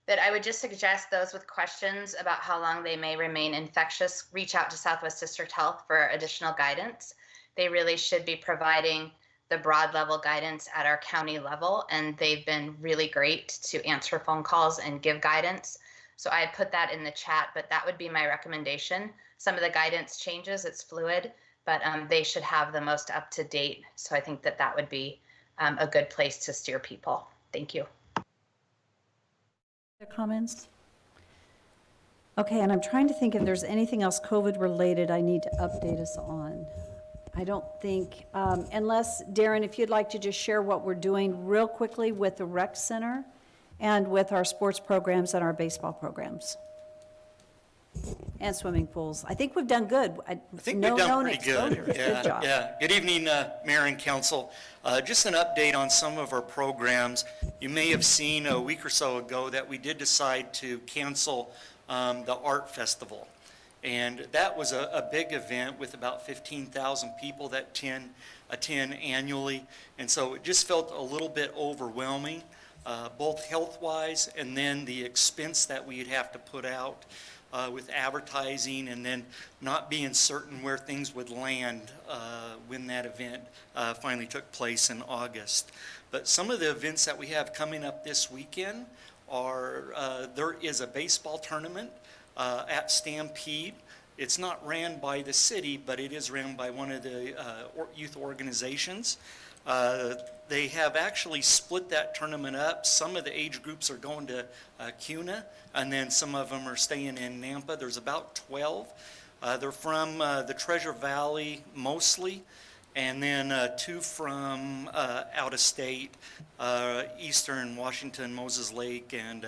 that I would just suggest those with questions about how long they may remain infectious reach out to Southwest District Health for additional guidance. They really should be providing the broad level guidance at our county level, and they've been really great to answer phone calls and give guidance. So I put that in the chat, but that would be my recommendation. Some of the guidance changes, it's fluid, but they should have the most up to date. So I think that would be a good place to steer people. Thank you. Other comments? Okay, and I'm trying to think if there's anything else COVID related I need to update us on. I don't think, unless, Darren, if you'd like to just share what we're doing real quickly with the rec center and with our sports programs and our baseball programs. And swimming pools. I think we've done good. I think we've done pretty good. Good job. Yeah. Good evening, Mayor and Council. Just an update on some of our programs. You may have seen a week or so ago that we did decide to cancel the art festival. And that was a big event with about 15,000 people that attend annually. And so it just felt a little bit overwhelming, both health-wise and then the expense that we'd have to put out with advertising, and then not being certain where things would land when that event finally took place in August. But some of the events that we have coming up this weekend are, there is a baseball tournament at Stampede. It's not ran by the city, but it is ran by one of the youth organizations. They have actually split that tournament up. Some of the age groups are going to Cuna, and then some of them are staying in Nampa. There's about 12. They're from the Treasure Valley mostly, and then 2 from out of state, Eastern Washington, Moses Lake, and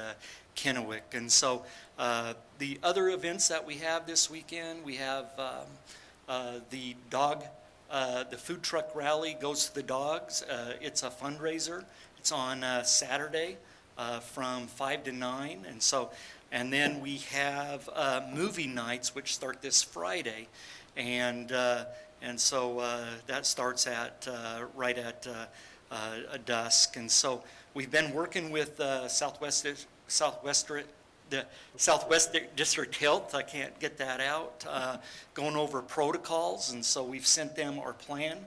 Kennewick. And so the other events that we have this weekend, we have the food truck rally goes to the dogs. It's a fundraiser. It's on Saturday from 5 to 9. And then we have movie nights, which start this Friday. And so that starts at right at dusk. And so we've been working with the Southwest District Health, I can't get that out, going over protocols, and so we've sent them our plan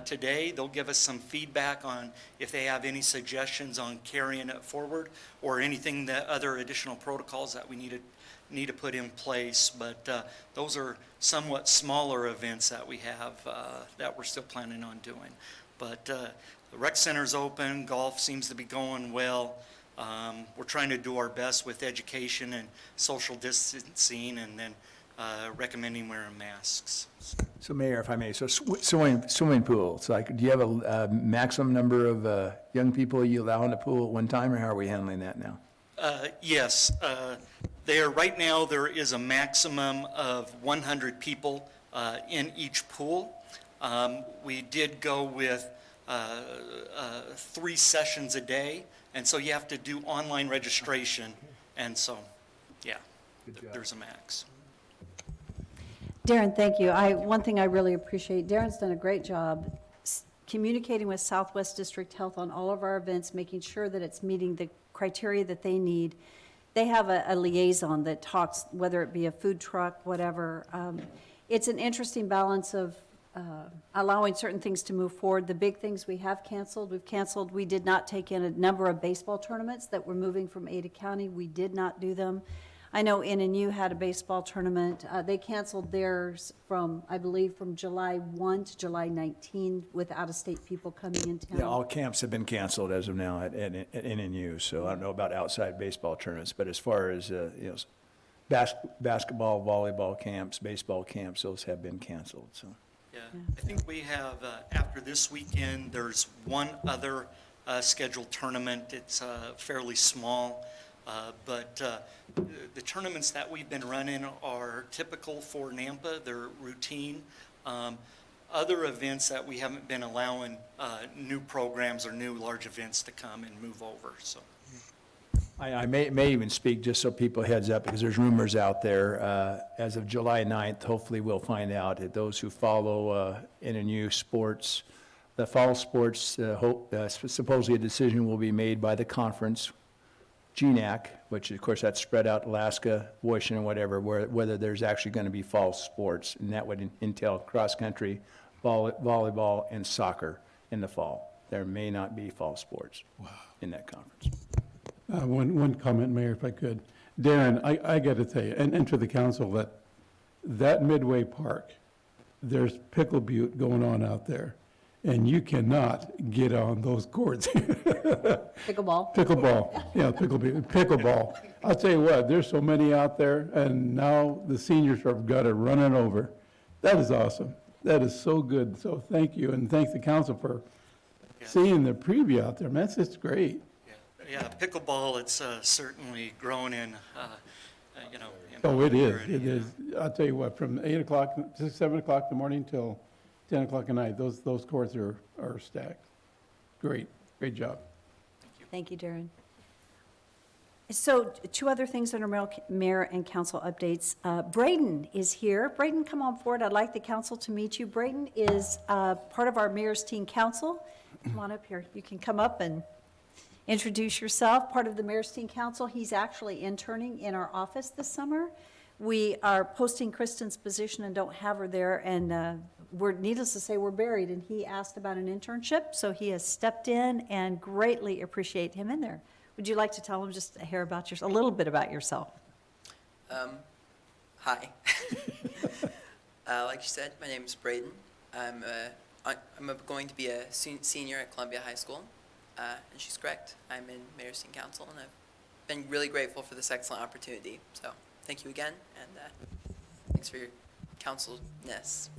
today. They'll give us some feedback on if they have any suggestions on carrying it forward or anything that other additional protocols that we need to put in place. But those are somewhat smaller events that we have that we're still planning on doing. But the rec center's open, golf seems to be going well. We're trying to do our best with education and social distancing, and then recommending wearing masks. So Mayor, if I may, so swimming pools, like, do you have a maximum number of young people you allow in the pool at one time, or how are we handling that now? Yes, right now there is a maximum of 100 people in each pool. We did go with 3 sessions a day, and so you have to do online registration, and so, yeah, there's a max. Darren, thank you. One thing I really appreciate, Darren's done a great job communicating with Southwest District Health on all of our events, making sure that it's meeting the criteria that they need. They have a liaison that talks, whether it be a food truck, whatever. It's an interesting balance of allowing certain things to move forward. The big things we have canceled, we did not take in a number of baseball tournaments that were moving from Ada County. We did not do them. I know NNU had a baseball tournament. They canceled theirs from, I believe, from July 1 to July 19 with out-of-state people coming in town. Yeah, all camps have been canceled as of now at NNU, so I don't know about outside baseball tournaments, but as far as, basketball, volleyball camps, baseball camps, those have been canceled, so. Yeah, I think we have, after this weekend, there's one other scheduled tournament. It's fairly small, but the tournaments that we've been running are typical for Nampa. They're routine. Other events that we haven't been allowing new programs or new large events to come and move over, so. I may even speak, just so people heads up, because there's rumors out there, as of July 9th, hopefully we'll find out that those who follow NNU sports, the fall sports, supposedly a decision will be made by the conference, GNAC, which of course that's spread out Alaska, Washington, whatever, whether there's actually going to be fall sports, and that would entail cross-country, volleyball, and soccer in the fall. There may not be fall sports in that conference. One comment, Mayor, if I could. Darren, I got to tell you, and to the council, that Midway Park, there's pickle butte going on out there, and you cannot get on those courts. Pickleball. Pickleball, yeah, pickleball. I'll tell you what, there's so many out there, and now the seniors have got it running over. That is awesome. That is so good. So thank you, and thank the council for seeing the preview out there. Man, that's just great. Yeah, pickleball, it's certainly grown in, Oh, it is, popularity, it yeah. is. I'll tell you what, from 8 o'clock, 7 o'clock in the morning till 10 o'clock at night, those courts are stacked. Great job. Thank you, Darren. So 2 other things under mayor and council updates. Braden is here. Braden, come on forward. I'd like the council to meet you. Braden is part of our mayor's teen council. Come on up here. You can come up and introduce yourself. Part of the mayor's teen council. He's actually interning in our office this summer. We are posting Kristen's position and don't have her there, and needless to say, we're buried, and he asked about an internship, so he has stepped in and greatly appreciate him in there. Would you like to tell him just a little bit about yourself? Hi. Like you said, my name is Braden. I'm going to be a senior at Columbia High School, and she's correct. I'm in Mayor's Teen Council, and I've been really grateful for this excellent opportunity. So thank you again, and thanks for your counselness.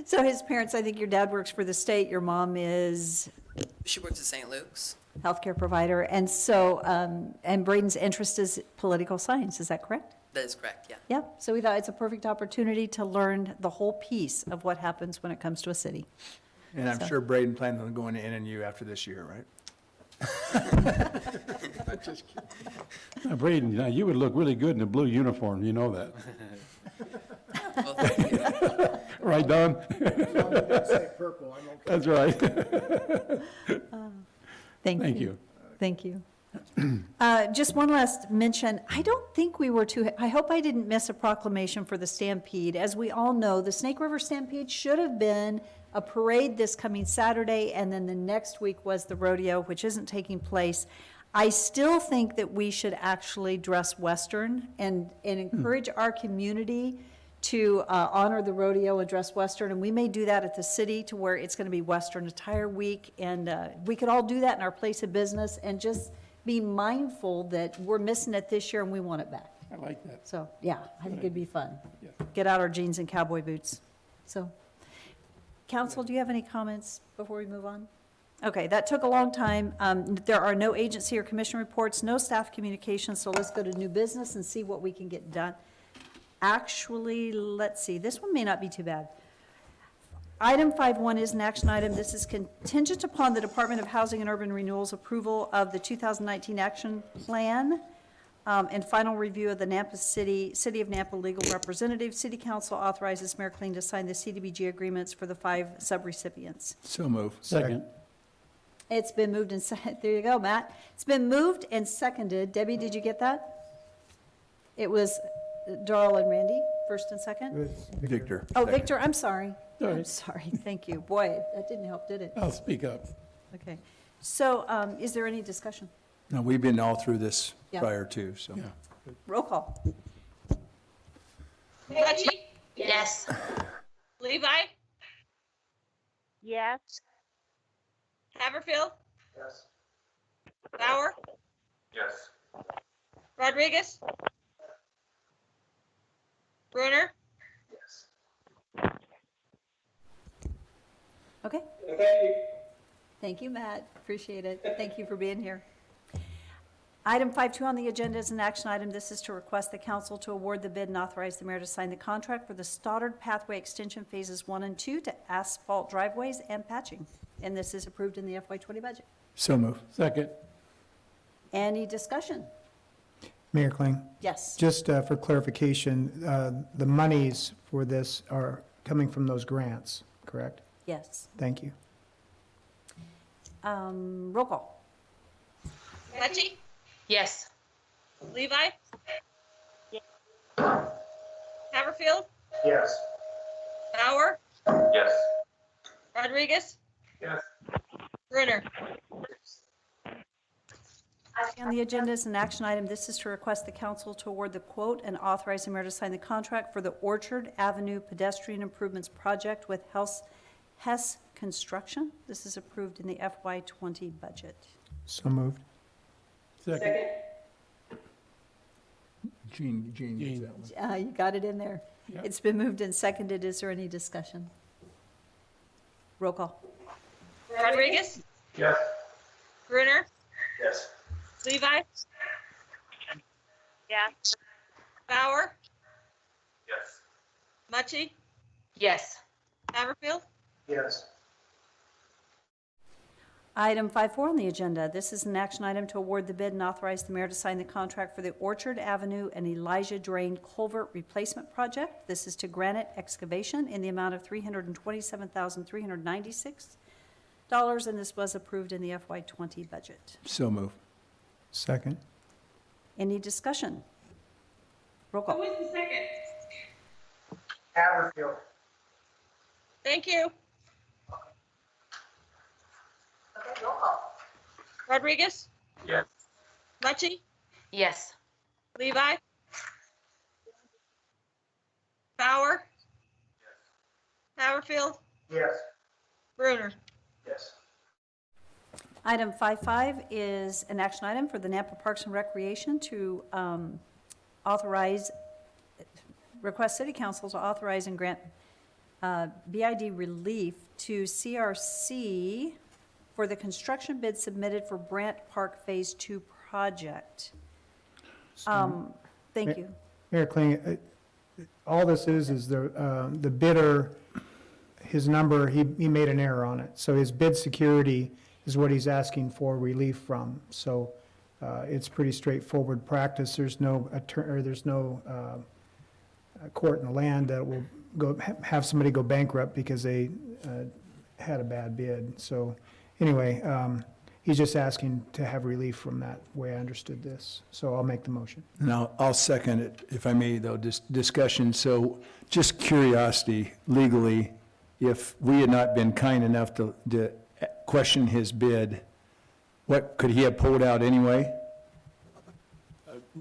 So his parents, I think your dad works for the state, your mom is? She works at St. Luke's. Healthcare provider, and so, and Braden's interest is political science, is that correct? That is correct, yeah. Yep, so we thought it's a perfect opportunity to learn the whole piece of what happens when it comes to a city. And I'm So- sure Braden plans on going to NNU after this year, right? Just kidding. Now, Braden, you would look really good in a blue uniform, you know that. Well, thank you. Right, Don? Purple, I'm okay. That's right. Thank Thank you. you. Thank you. Just one last mention. I don't think we were too, I hope I didn't miss a proclamation for the Stampede. As we all know, the Snake River Stampede should have been a parade this coming Saturday, and then the next week was the rodeo, which isn't taking place. I still think that we should actually dress Western and encourage our community to honor the rodeo and dress Western, and we may do that at the city to where it's going to be Western Attire Week, and we could all do that in our place of business and just be mindful that we're missing it this year and we want it back. I like that. So, yeah, I think it'd be fun. Yeah. Get out our jeans and cowboy boots. So, council, do you have any comments before we move on? Okay, that took a long time. There are no agency or commission reports, no staff communications, so let's go to new business and see what we can get done. Actually, let's see, this one may not be too bad. Item 5.1 is an action item. This is contingent upon the Department of Housing and Urban Renewal's approval of the 2019 action plan and final review of the City of Nampa legal representative. City Council authorizes Mayor Kling to sign the CDBG agreements for the 5 subrecipients. So move. Second. It's been moved and there you go, Matt. It's been moved and seconded. Debbie, did you get that? It was Darrell and Randy, first and second? Victor. Oh, Victor, I'm sorry. All I'm right. sorry, thank you. Boy, that didn't help, did it? I'll speak up. Okay. So, is there any discussion? No, we've been all through this Yeah. prior to, so. Yeah. Roll call. Mucci, Yes. Levi, Yes. Haverfield, Yes. Bauer, Yes. Rodriguez, Brunner, Yes. Okay. Thank you. Thank you, Matt. Appreciate it. Thank you for being here. Item 5.2 on the agenda is an action item. This is to request the council to award the bid and authorize the mayor to sign the contract for the Stoddard Pathway Extension Phases 1 and 2 to asphalt driveways and patching. And this is approved in the FY20 budget. So move. Second. Any discussion? Mayor Kling, Yes. just for clarification, the monies for this are coming from those grants, correct? Yes. Thank you. Roll call. Mucci, Yes. Levi, Haverfield, Yes. Bauer, Yes. Rodriguez, Yes. Brunner. On the agenda is an action item. This is to request the council to award the quote and authorize the mayor to sign the contract for the Orchard Avenue Pedestrian Improvements Project with Hess Construction. This is approved in the FY20 budget. So moved. Second. Gene gets that one. You got it in there. Yeah. It's been moved and seconded. Is there any discussion? Roll call. Rodriguez, Yes. Brunner, Yes. Levi, Yes. Bauer, Yes. Mucci, Yes. Haverfield, Yes. Item 5.4 on the agenda. This is an action item to award the bid and authorize the mayor to sign the contract for the Orchard Avenue and Elijah Drain Culvert Replacement Project. This is to Granite Excavation in the amount of $327,396, and this was approved in the FY20 budget. So move. Second. Any discussion? Roll Who call. was the second? Haverfield. Thank you. Okay, roll call. Rodriguez, Yes. Mucci, Yes. Levi, Bauer, Haverfield, Yes. Brunner. Yes. Item 5.5 is an action item for the Nampa Parks and Recreation to request City Council to authorize and grant BID relief to CRC for the construction bid submitted for Brant Park Phase 2 project. Thank you. Mayor Kling, all this is the bidder, his number, he made an error on it. So his bid security is what he's asking for relief from. So it's pretty straightforward practice. There's no court in the land that will have somebody go bankrupt because they had a bad bid. So anyway, he's just asking to have relief from that, way I understood this. So I'll make the motion. And I'll second it, if I may, though, discussion. So just curiosity, legally, if we had not been kind enough to question his bid, what, could he have pulled out anyway?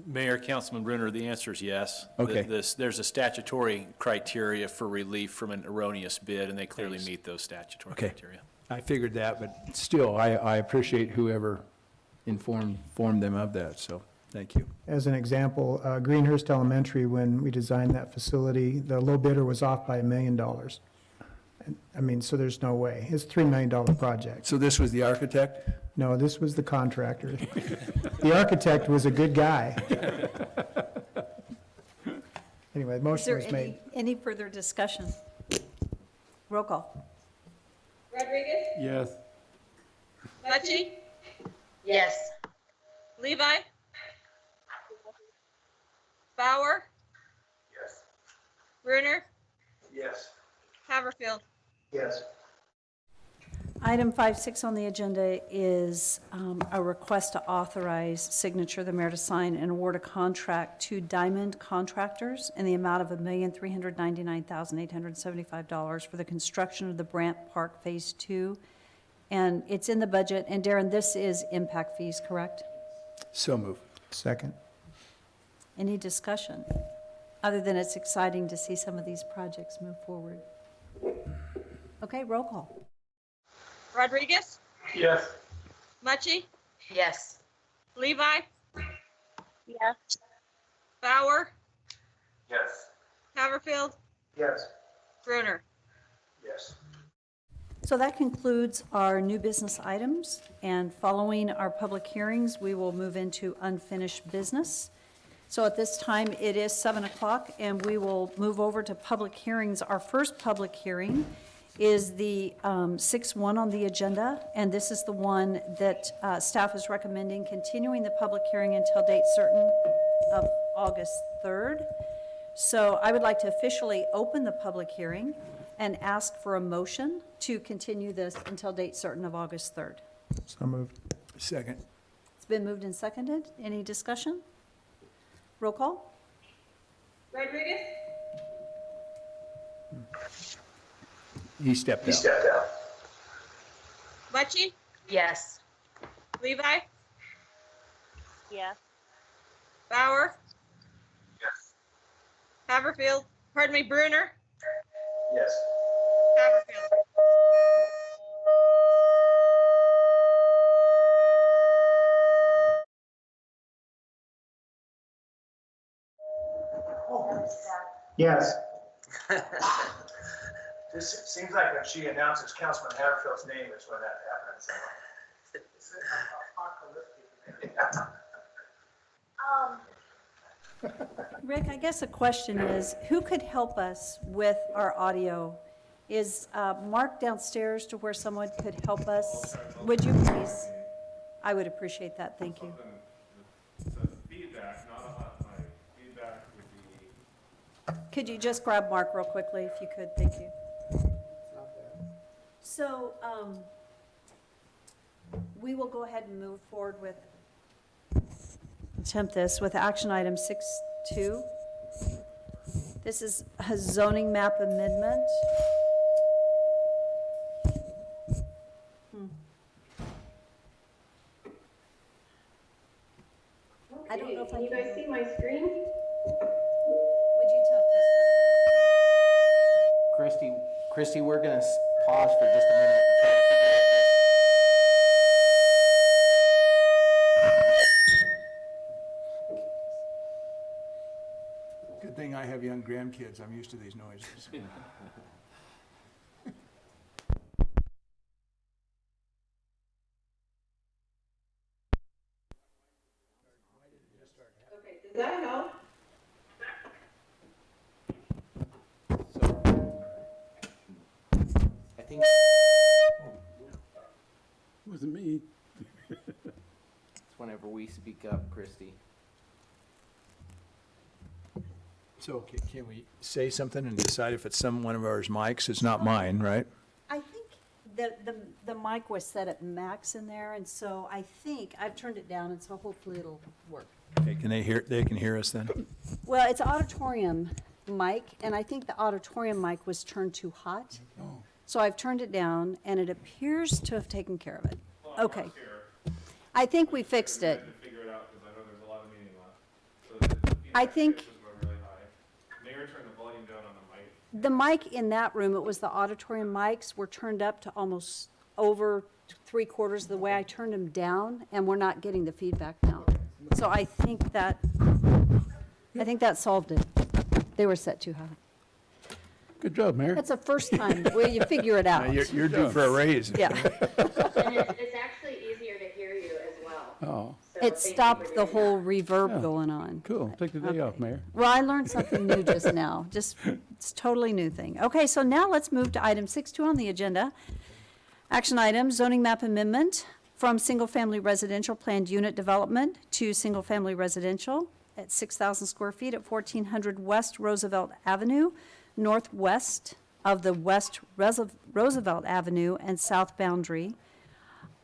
Mayor, Councilman Brunner, the answer is yes. Okay. There's a statutory criteria for relief from an erroneous bid, and they clearly meet those statutory Okay. criteria. I figured that, but still, I appreciate whoever informed them of that, so, thank you. As an example, Greenhurst Elementary, when we designed that facility, the low bidder was off by $1 million. I mean, so there's no way. It's a $3 million project. So this was the architect? No, this was the contractor. The architect was a good guy. Anyway, the Is motion there was made. any further discussion? Roll call. Rodriguez, Yes. Mucci, Yes. Levi, Bauer, Yes. Brunner, Yes. Haverfield. Yes. Item 5.6 on the agenda is a request to authorize signature of the mayor to sign and award a contract to Diamond Contractors in the amount of $1,399,875 for the construction of the Brant Park Phase 2. And it's in the budget. And Darren, this is impact fees, correct? So moved. Second. Any discussion? Other than it's exciting to see some of these projects move forward. Okay, roll call. Rodriguez, Yes. Mucci, Yes. Levi, Yes. Bauer, Yes. Haverfield, Yes. Brunner. Yes. So that concludes our new business items, and following our public hearings, we will move into unfinished business. So at this time, it is 7 o'clock, and we will move over to public hearings. Our first public hearing is the 6-1 on the agenda, and this is the one that staff is recommending continuing the public hearing until date certain of August 3rd. So I would like to officially open the public hearing and ask for a motion to continue this until date certain of August 3rd. So moved. Second. It's been moved and seconded. Any discussion? Roll call? Rodriguez, He stepped out. stepped out. Mucci, Yes. Levi, Yes. Bauer, Yes. Haverfield, pardon me, Brunner, Yes. Haverfield. Yes. This seems like when she announces Councilman Haverfield's name is when that happens. Rick, I guess the question is, who could help us with our audio? Is Mark downstairs to where someone could help us? Would you please? I would appreciate that, thank you. Feedback, not a lot, my feedback would be. Could you just grab Mark real quickly, if you could, thank you. So, we will go ahead and move forward with, attempt this, with action item 6.2. This is a zoning map amendment. I don't know if I can. You guys see my screen? Would you tell Kristen? Christy, we're gonna pause for just a minute and try to figure out this. Good thing I have young grandkids. I'm used to these noises. Does that help? I think Wasn't me. it's whenever we speak up, Christy. So can we say something and decide if it's one of ours mics? It's not mine, right? I think the mic was set at max in there, and so I think I've turned it down, and so hopefully it'll work. Okay, they can hear us then? Well, it's auditorium mic, and I think the auditorium mic was turned too hot. So I've turned it down, and it appears to have taken care of it. Okay. I think we fixed it. Figure it out, because I know there's a lot of meeting left. So I think really high. Mayor, turn the volume down on the mic. the mic in that room, it was the auditorium mics, were turned up to almost over 3/4 of the way. I turned them down, and we're not getting the feedback now. So I think that solved it. They were set too high. Good job, Mayor. That's the first time where you figure it out. You're due for a raise. Yeah. And it's actually easier to hear you as well. Oh, So It thank you stopped for the doing whole that. reverb going on. cool. Take the day off, Mayor. Well, I learned something new just now. It's a totally new thing. Okay, so now let's move to item 6.2 on the agenda. Action item, zoning map amendment from single-family residential planned unit development to single-family residential at 6,000 square feet at 1400 West Roosevelt Avenue, northwest of the West Roosevelt Avenue and south boundary.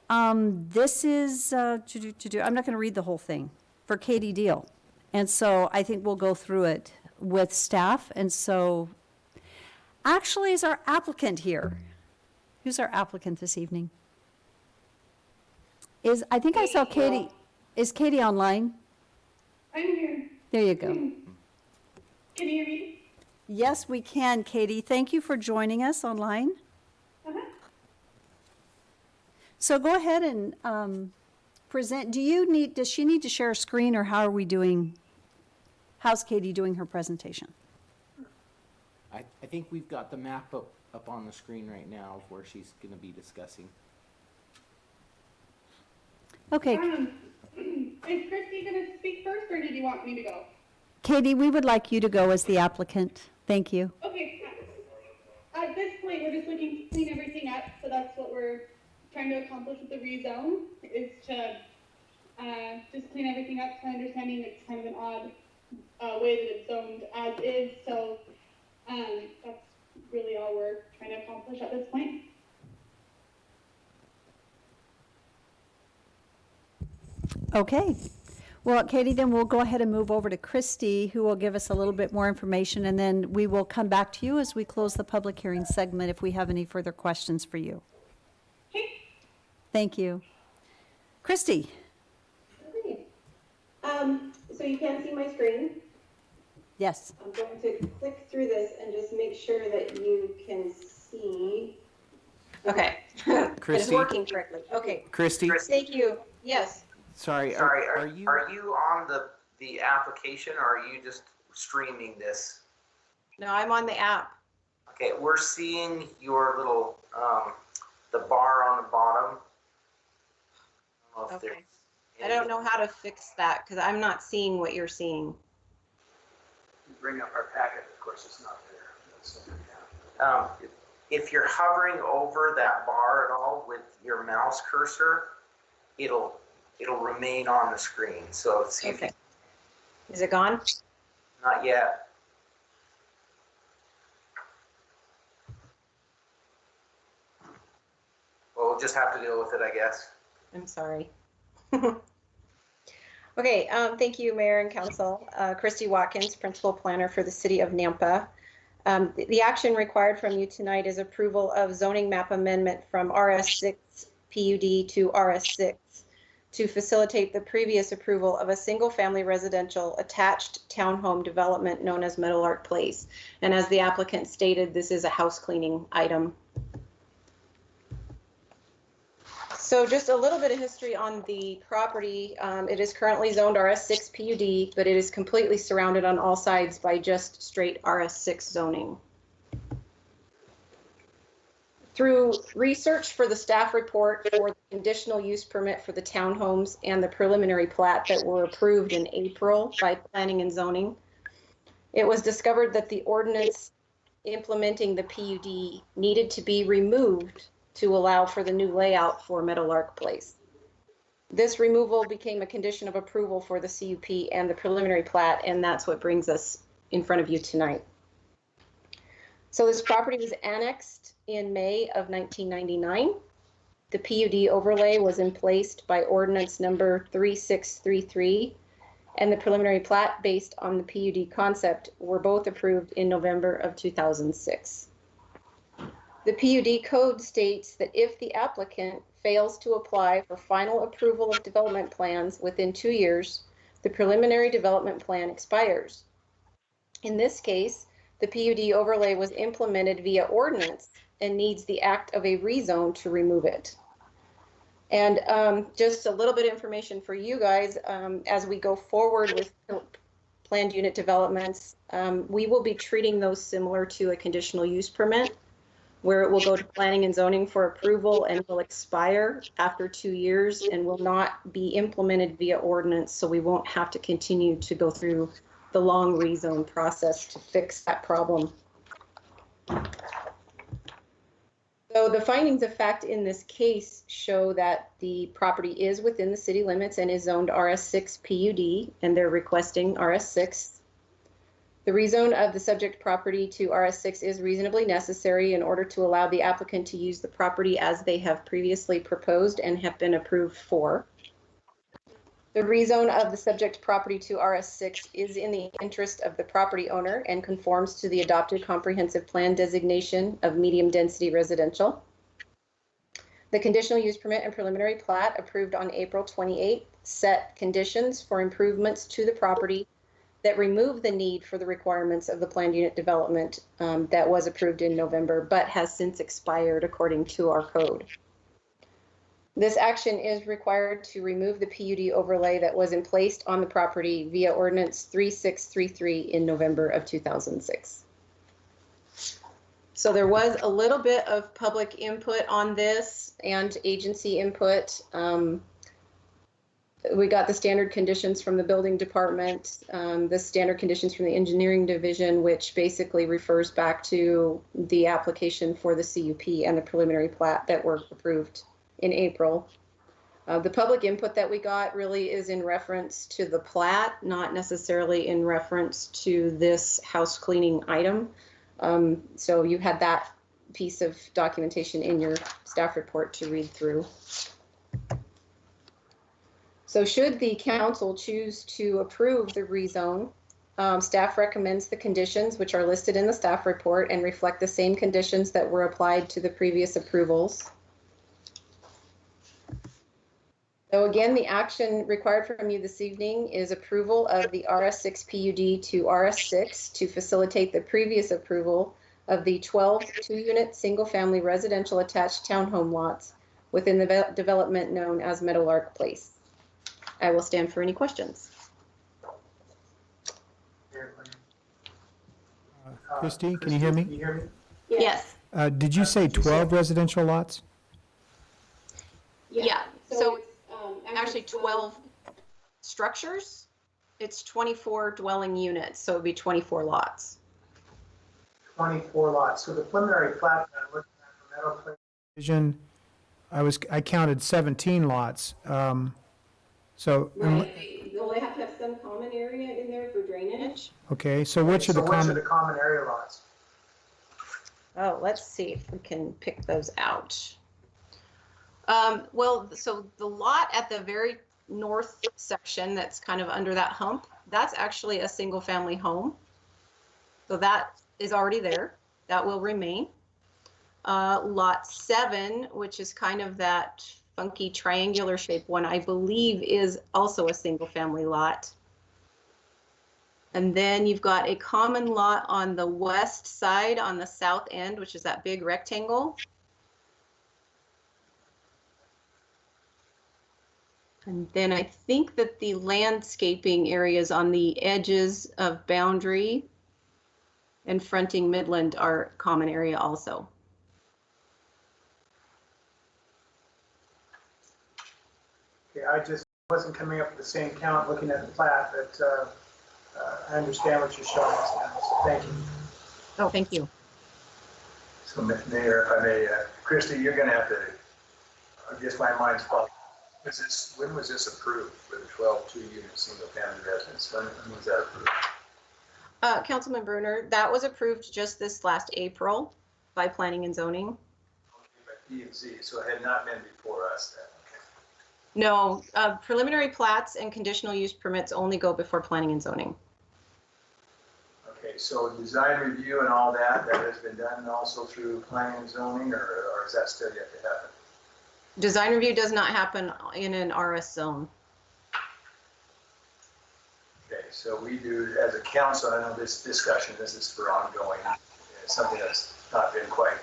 This is, I'm not going to read the whole thing, for Katie Deal. And so I think we'll go through it with staff. And so, actually, is our applicant here? Who's our applicant this evening? I think I saw Katie. Is Katie online? I'm here. There you go. Can you hear me? Yes, we can, Katie. Thank you for joining us online. So go ahead and present. Does she need to share a screen, or how are we doing? How's Katie doing her presentation? I think we've got the map up on the screen right now of where she's gonna be discussing. Okay, Is Christy gonna speak first, or did you want me to go? Katie, we would like you to go as the applicant. Thank you. Okay. At this point, we're just looking to clean everything up, so that's what we're trying to accomplish with the rezone, is to just clean everything up. To my understanding, it's kind of an odd way that it's zoned as is, so that's really all we're trying to accomplish at this point. Okay. Well, Katie, then we'll go ahead and move over to Christy, who will give us a little bit more information, and then we will come back to you as we close the public hearing segment if we have any further questions for you. Okay. Thank you. Christy? Okay. So you can see my screen. Yes. I'm going to click through this and just make sure that you can see. Okay. It's Christy? working correctly. Okay. Christy, Thank you. Yes. sorry, are you? Are you on the application, or are you just streaming this? No, I'm on the app. Okay, we're seeing your little, the bar on the bottom. I don't know if Okay. there's I don't know how to fix that because I'm not seeing what you're seeing. Bring up our packet, of course, it's not there. If you're hovering over that bar at all with your mouse cursor, it'll remain on the screen. So see if Okay. Is it gone? not yet. Well, we'll just have to deal with it, I guess. I'm sorry. Okay, thank you, Mayor and Council. Christy Watkins, Principal Planner for the City of Nampa. The action required from you tonight is approval of zoning map amendment from RS6 PUD to RS6 to facilitate the previous approval of a single-family residential attached townhome development known as Meadowlark Place. And as the applicant stated, this is a house cleaning item. So just a little bit of history on the property. It is currently zoned RS6 PUD, but it is completely surrounded on all sides by just straight RS6 zoning. Through research for the staff report for the conditional use permit for the townhomes and the preliminary plat that were approved in April by Planning and Zoning, it was discovered that the ordinance implementing the PUD needed to be removed to allow for the new layout for Meadowlark Place. This removal became a condition of approval for the CUP and the preliminary plat, and that's what brings us in front of you tonight. So this property was annexed in May of 1999. The PUD overlay was in place by ordinance number 3633, and the preliminary plat based on the PUD concept were both approved in November of 2006. The PUD code states that if the applicant fails to apply for final approval of development plans within 2 years, the preliminary development plan expires. In this case, the PUD overlay was implemented via ordinance and needs the act of a rezone to remove it. And just a little bit of information for you guys, as we go forward with planned unit developments, we will be treating those similar to a conditional use permit, where it will go to planning and zoning for approval and will expire after 2 years and will not be implemented via ordinance, so we won't have to continue to go through the long rezone process to fix that problem. So the findings of fact in this case show that the property is within the city limits and is zoned RS6 PUD, and they're requesting RS6. The rezone of the subject property to RS6 is reasonably necessary in order to allow the applicant to use the property as they have previously proposed and have been approved for. The rezone of the subject property to RS6 is in the interest of the property owner and conforms to the adopted comprehensive plan designation of medium density residential. The conditional use permit and preliminary plat approved on April 28 set conditions for improvements to the property that remove the need for the requirements of the planned unit development that was approved in November, but has since expired according to our code. This action is required to remove the PUD overlay that was in place on the property via ordinance 3633 in November of 2006. So there was a little bit of public input on this and agency input. We got the standard conditions from the building department, the standard conditions from the engineering division, which basically refers back to the application for the CUP and the preliminary plat that were approved in April. The public input that we got really is in reference to the plat, not necessarily in reference to this house cleaning item. So you had that piece of documentation in your staff report to read through. So should the council choose to approve the rezone, staff recommends the conditions which are listed in the staff report and reflect the same conditions that were applied to the previous approvals. So again, the action required from you this evening is approval of the RS6 PUD to RS6 to facilitate the previous approval of the 12 two-unit single-family residential attached townhome lots within the development known as Meadowlark Place. I will stand for any questions. Christie, can you hear me? Yes. Did you say 12 residential lots? Yeah. So actually 12 structures. It's 24 dwelling units, so it'd be 24 lots. 24 lots. So the preliminary plat that I'm looking at for Meadow Place. Vision, I counted 17 lots. So, Well, they have to have some common area in there for drainage. okay, so which are the Which are common? the common area lots? Oh, let's see if we can pick those out. Well, so the lot at the very north section that's kind of under that hump, that's actually a single family home. So that is already there. That will remain. Lot 7, which is kind of that funky triangular shaped one, I believe is also a single family lot. And then you've got a common lot on the west side on the south end, which is that big rectangle. And then I think that the landscaping areas on the edges of Boundary and fronting Midland are common area also. Okay, I just wasn't coming up with the same count looking at the plat, but I understand what you're showing us now, so thank you. Oh, thank you. So Mayor, if I may, Christie, you're gonna have to, I guess my mind's fogged. When was this approved for the 12 two-unit single-family residence? When was that approved? Councilman Bruner, that was approved just this last April by Planning and Zoning. By P&Z, so it had not been before us then. No, preliminary plats and conditional use permits only go before Planning and Zoning. Okay, so design review and all that, that has been done also through planning and zoning, or is that still yet to happen? Design review does not happen in an RS zone. Okay, so we do, as a council, I know this discussion, this is for ongoing, it's something that's not been quite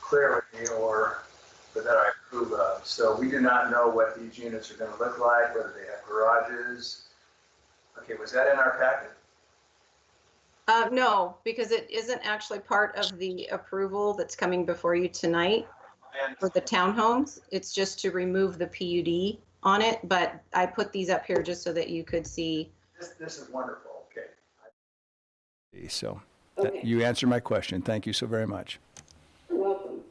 clear with me or that I approve of. So we do not know what these units are going to look like, whether they have garages. Okay, was that in our packet? No, because it isn't actually part of the approval that's coming before you tonight for the townhomes. It's just to remove the PUD on it, but I put these up here just so that you could see. This is wonderful, okay. So Okay. you answered my question. Thank you so very much. You're welcome.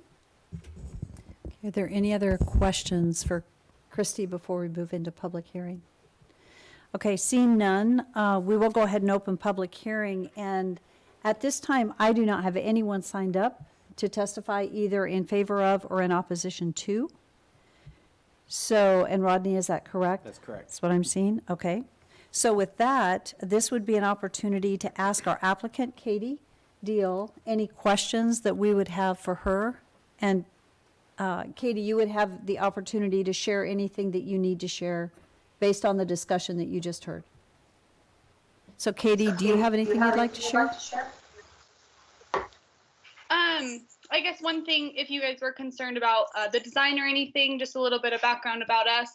Are there any other questions for Christy before we move into public hearing? Okay, seeing none, we will go ahead and open public hearing. And at this time, I do not have anyone signed up to testify either in favor of or in opposition to. So, and Rodney, is that correct? That's correct. That's what I'm seeing? Okay. So with that, this would be an opportunity to ask our applicant, Katie Deal, any questions that we would have for her. And Katie, you would have the opportunity to share anything that you need to share based on the discussion that you just heard. So Katie, do you have anything you'd like to share? I guess one thing, if you guys were concerned about the design or anything, just a little bit of background about us.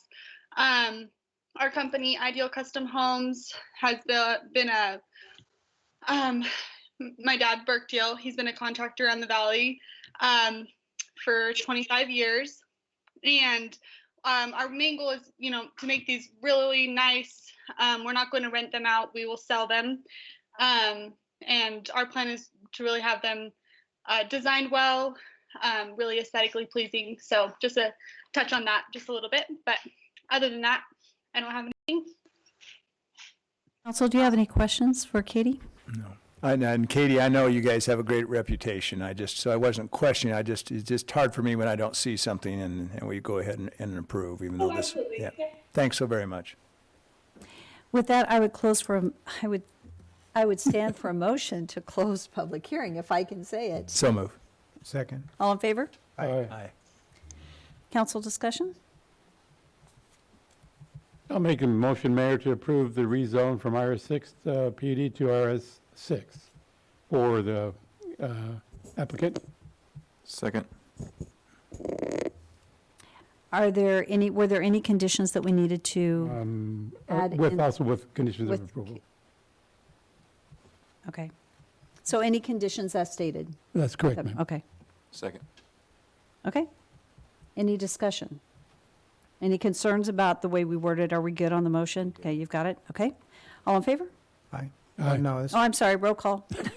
Our company, Ideal Custom Homes, has been a, my dad, Burke Deal, he's been a contractor on the Valley for 25 years. And our main goal is, to make these really nice. We're not going to rent them out. We will sell them. And our plan is to really have them designed well, really aesthetically pleasing. So just a touch on that just a little bit. But other than that, I don't have anything. Council, do you have any questions for Katie? No. And Katie, I know you guys have a great reputation. So I wasn't questioning. It's just hard for me when I don't see something and we go ahead and approve, even though this. Absolutely. Yeah. Thanks so very much. With that, I would stand for a motion to close public hearing, if I can say it. So move. Second. All in favor? Aye. Council discussion? I'll make a motion, Mayor, to approve the rezone from RS6 PUD to RS6 for the applicant. Second. Were there any conditions that we needed to add in? Also with conditions of with- approval. Okay. So any conditions as stated? That's correct, ma'am. Okay. Second. Okay. Any discussion? Any concerns about the way we worded? Are we good on the motion? Okay, you've got it? Okay. All in favor? Aye. Aye. No, this, Oh, I'm sorry, roll call. Didn't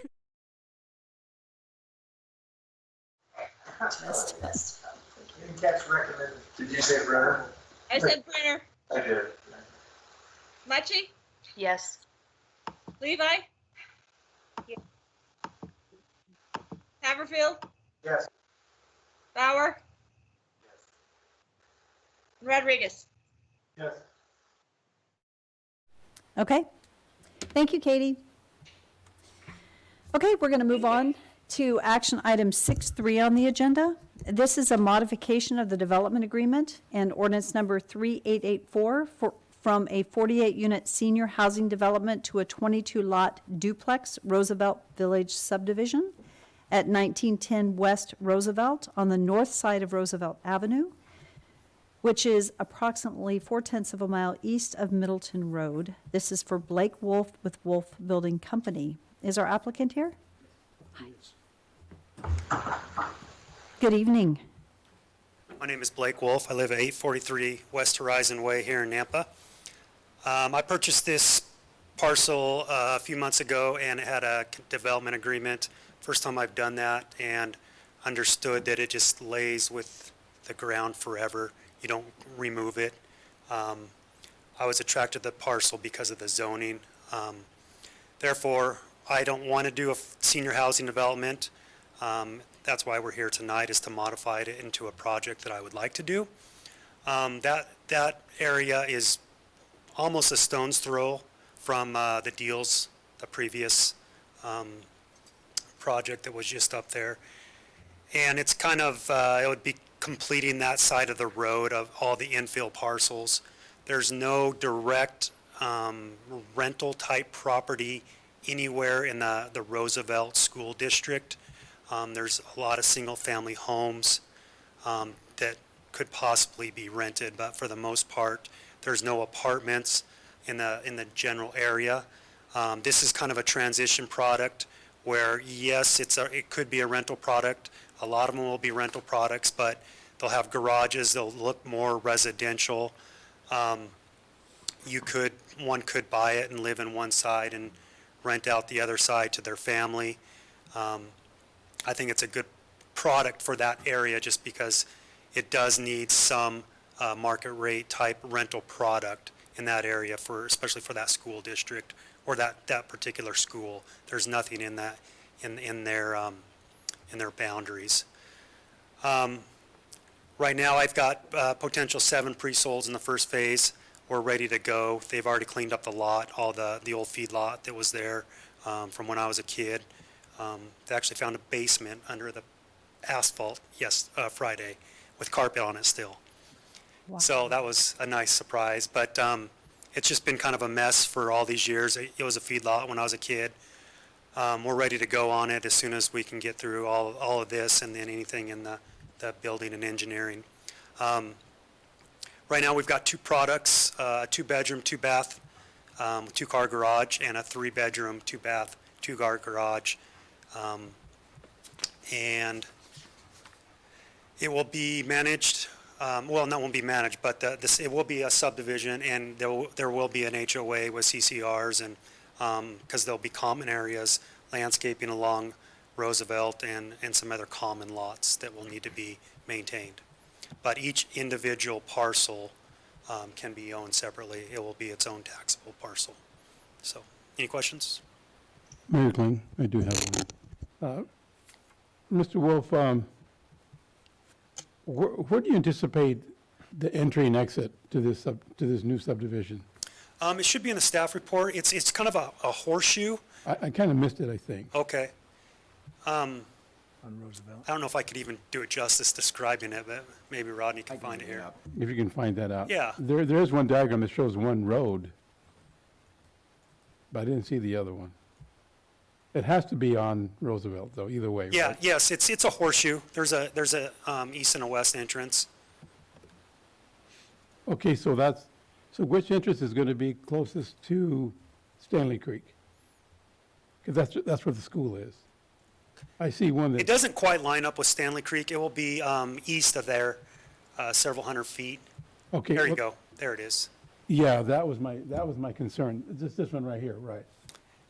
catch recommended. Did you say Brenner? I said Brenner. I did. Mucci? Yes. Levi? Haverfield? Yes. Bauer? Rodriguez? Yes. Okay. Thank you, Katie. Okay, we're going to move on to action item 6.3 on the agenda. This is a modification of the development agreement and ordinance number 3884 from a 48-unit senior housing development to a 22-lot duplex Roosevelt Village subdivision at 1910 West Roosevelt on the north side of Roosevelt Avenue, which is approximately 0.4 of a mile east of Middleton Road. This is for Blake Wolf with Wolf Building Company. Is our applicant here? Good evening. My name is Blake Wolf. I live at 843 West Horizon Way here in Nampa. I purchased this parcel a few months ago, and it had a development agreement. First time I've done that, and understood that it just lays with the ground forever. You don't remove it. I was attracted to the parcel because of the zoning. Therefore, I don't want to do a senior housing development. That's why we're here tonight, is to modify it into a project that I would like to do. That area is almost a stone's throw from the deals, the previous project that was just up there. And it's kind of, it would be completing that side of the road of all the infill parcels. There's no direct rental type property anywhere in the Roosevelt School District. There's a lot of single family homes that could possibly be rented, but for the most part, there's no apartments in the general area. This is kind of a transition product where, yes, it could be a rental product. A lot of them will be rental products, but they'll have garages. They'll look more residential. One could buy it and live in one side and rent out the other side to their family. I think it's a good product for that area just because it does need some market rate type rental product in that area, especially for that school district or that particular school. There's nothing in that in their boundaries. Right now, I've got potential 7 pre-solds in the first phase. We're ready to go. They've already cleaned up the lot, all the old feed lot that was there from when I was a kid. They actually found a basement under the asphalt Friday with carpet on it still. Wow. So that was a nice surprise, but it's just been kind of a mess for all these years. It was a feed lot when I was a kid. We're ready to go on it as soon as we can get through all of this and then anything in the building and engineering. Right now we've got 2 products, a 2-bedroom, 2-bath, 2-car garage, and a 3-bedroom, 2-bath, 2-car garage. And it will be managed, well, not won't be managed, but it will be a subdivision, and there will be an HOA with CCRs, and because there'll be common areas, landscaping along Roosevelt and some other common lots that will need to be maintained. But each individual parcel can be owned separately. It will be its own taxable parcel. So, any questions? Mayor Kling, I do have one. Mr. Wolf, where do you anticipate the entry and exit to this new subdivision? It should be in the staff report. It's kind of a horseshoe. I kind of missed it, I think. Okay. On Roosevelt. I don't know if I could even do it justice describing it, but maybe Rodney can find it here. If you can find that out. Yeah. There is one diagram that shows one road, but I didn't see the other one. It has to be on Roosevelt, though, either way, Yeah, right? yes, it's a horseshoe. There's a east and a west entrance. Okay, so which entrance is going to be closest to Stanley Creek? Because that's where the school is. I see one that. It doesn't quite line up with Stanley Creek. It will be east of there, several hundred feet. Okay. There you well, go. There it is. Yeah, that was my concern. This one right here, right?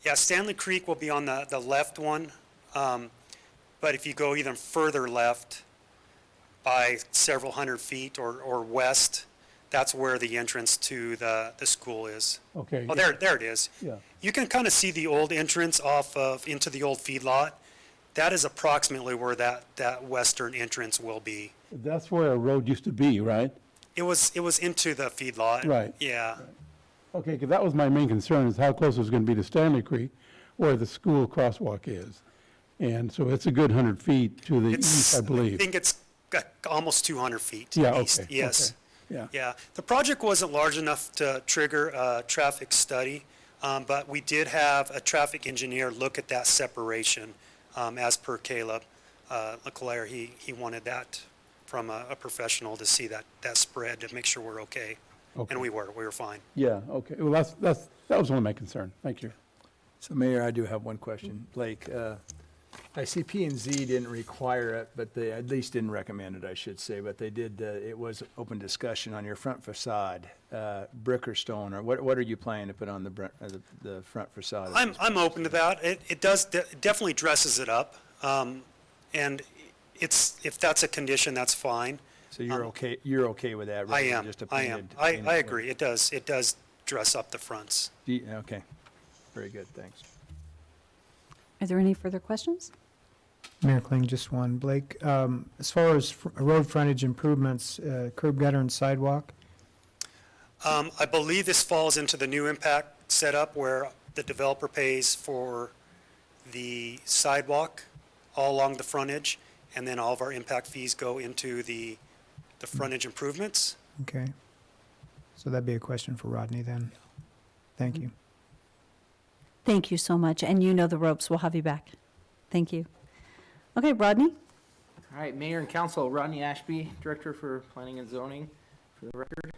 Yeah, Stanley Creek will be on the left one, but if you go even further left by several hundred feet or west, that's where the entrance to the school is. Okay. Oh, there it is. Yeah. You can kind of see the old entrance into the old feedlot. That is approximately where that western entrance will be. That's where a road used to be, right? It was into the feedlot. Right. Yeah. Okay, because that was my main concern, is how close it was going to be to Stanley Creek, where the school crosswalk is. And so it's a good 100 feet to the east, I believe. I think it's got almost 200 feet to Yeah, the east. okay, Yes. okay, yeah. Yeah. The project wasn't large enough to trigger a traffic study, but we did have a traffic engineer look at that separation, as per Caleb Leclerc. He wanted that from a professional to see that spread to make sure we're okay. Okay. And we were fine. Yeah, okay. Well, that was one of my concerns. Thank you. So Mayor, I do have one question. Blake, I see P&Z didn't require it, but they at least didn't recommend it, I should say, but they did, it was open discussion on your front facade, brick or stone, or what are you planning to put on the front facade? I'm open to that. It does, it definitely dresses it up. And if that's a condition, that's fine. So you're okay with that? I rather than am, just a I am. painted- I agree. It does dress up the fronts. Okay, very good, thanks. Are there any further questions? Mayor Kling, just one. Blake, as far as road frontage improvements, curb gutter and sidewalk, I believe this falls into the new impact setup where the developer pays for the sidewalk all along the frontage, and then all of our impact fees go into the frontage improvements. okay. So that'd be a question for Rodney then. Thank you. Thank you so much, and you know the ropes. We'll have you back. Thank you. Okay, Rodney? All right, Mayor and Council, Rodney Ashby, Director for Planning and Zoning, for the record.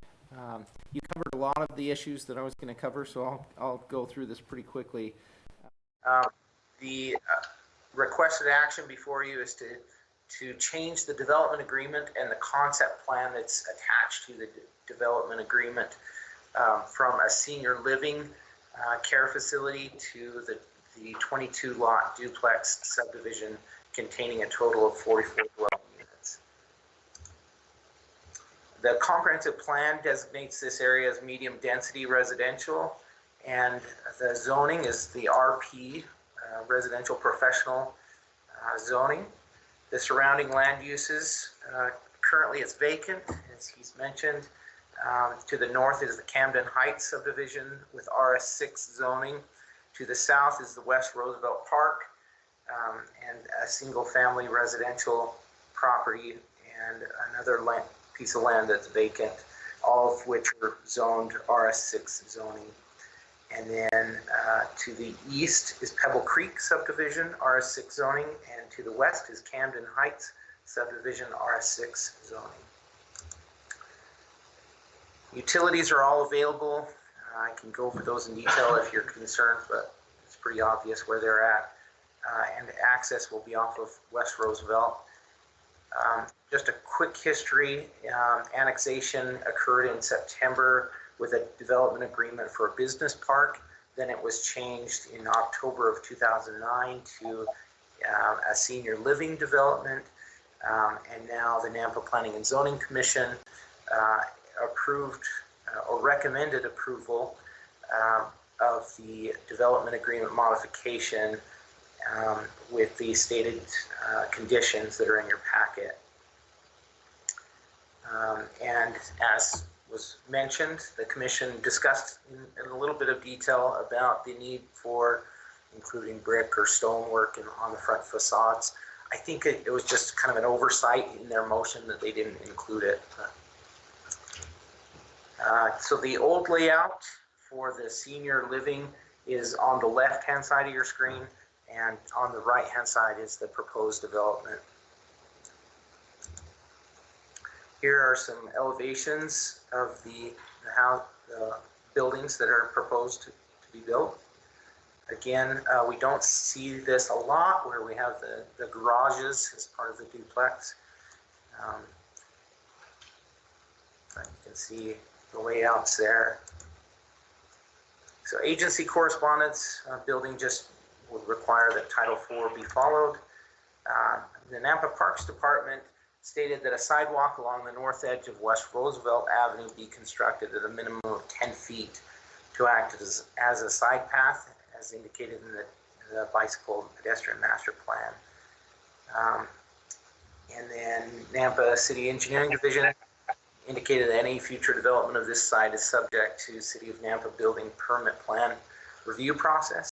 You covered a lot of the issues that I was going to cover, so I'll go through this pretty quickly. The requested action before you is to change the development agreement and the concept plan that's attached to the development agreement from a senior living care facility to the 22 lot duplex subdivision containing a total of 44 dwelling units. The comprehensive plan designates this area as medium density residential, and the zoning is the RP, residential professional zoning. The surrounding land uses, currently it's vacant, as he's mentioned. To the north is the Camden Heights subdivision with RS6 zoning. To the south is the West Roosevelt Park and a single family residential property and another piece of land that's vacant, all of which are zoned RS6 zoning. And then to the east is Pebble Creek subdivision, RS6 zoning, and to the west is Camden Heights subdivision, RS6 zoning. Utilities are all available. I can go over those in detail if you're concerned, but it's pretty obvious where they're at. And access will be off of West Roosevelt. Just a quick history, annexation occurred in September with a development agreement for a business park. Then it was changed in October of 2009 to a senior living development. And now the Nampa Planning and Zoning Commission approved or recommended approval of the development agreement modification with the stated conditions that are in your packet. And as was mentioned, the commission discussed in a little bit of detail about the need for including brick or stonework on the front facades. I think it was just kind of an oversight in their motion that they didn't include it. So the old layout for the senior living is on the left-hand side of your screen, and on the right-hand side is the proposed development. Here are some elevations of the buildings that are proposed to be built. Again, we don't see this a lot where we have the garages as part of the duplex. You can see the layouts there. So agency correspondence, building just would require that Title IV be followed. The Nampa Parks Department stated that a sidewalk along the north edge of West Roosevelt Avenue be constructed at a minimum of 10 feet to act as a side path, as indicated in the bicycle and pedestrian master plan. And then Nampa City Engineering Division indicated that any future development of this site is subject to City of Nampa building permit plan review process.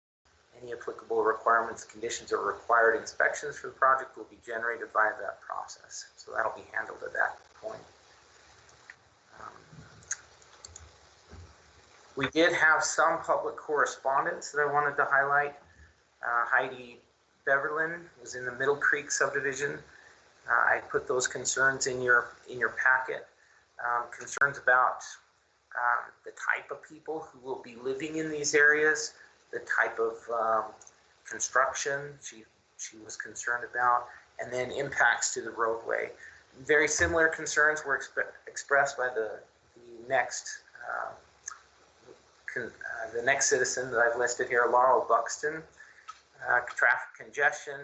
Any applicable requirements, conditions, or required inspections for the project will be generated via that process. So that'll be handled at that point. We did have some public correspondence that I wanted to highlight. Heidi Beverlin was in the Middle Creek subdivision. I put those concerns in your packet. Concerns about the type of people who will be living in these areas, the type of construction she was concerned about, and then impacts to the roadway. Very similar concerns were expressed by the next citizen that I've listed here, Laurel Buxton. Traffic congestion,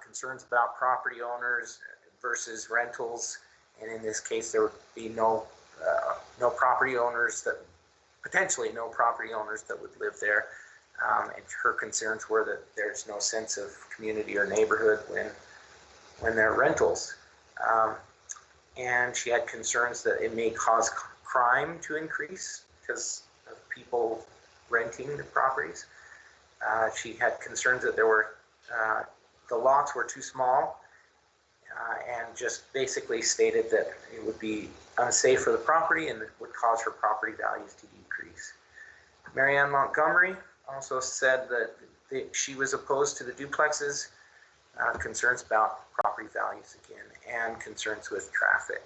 concerns about property owners versus rentals, and in this case there would be no property owners that potentially no property owners that would live there. And her concerns were that there's no sense of community or neighborhood when there are rentals. And she had concerns that it may cause crime to increase because of people renting the properties. She had concerns that the lots were too small, and just basically stated that it would be unsafe for the property and it would cause her property values to decrease. Marianne Montgomery also said that she was opposed to the duplexes, concerns about property values again, and concerns with traffic.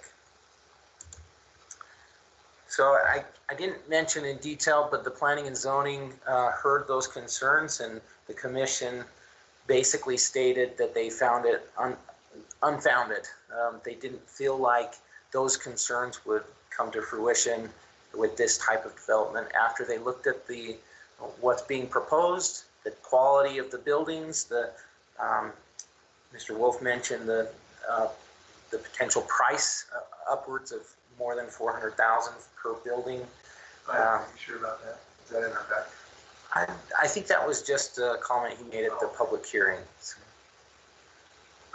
So I didn't mention in detail, but the planning and zoning heard those concerns, and the commission basically stated that they found it unfounded. They didn't feel like those concerns would come to fruition with this type of development after they looked at what's being proposed, the quality of the buildings. Mr. Wolf mentioned the potential price upwards of more than $400,000 per building. Are you sure about that? Is that in our back? I think that was just a comment he made at the public hearing. So,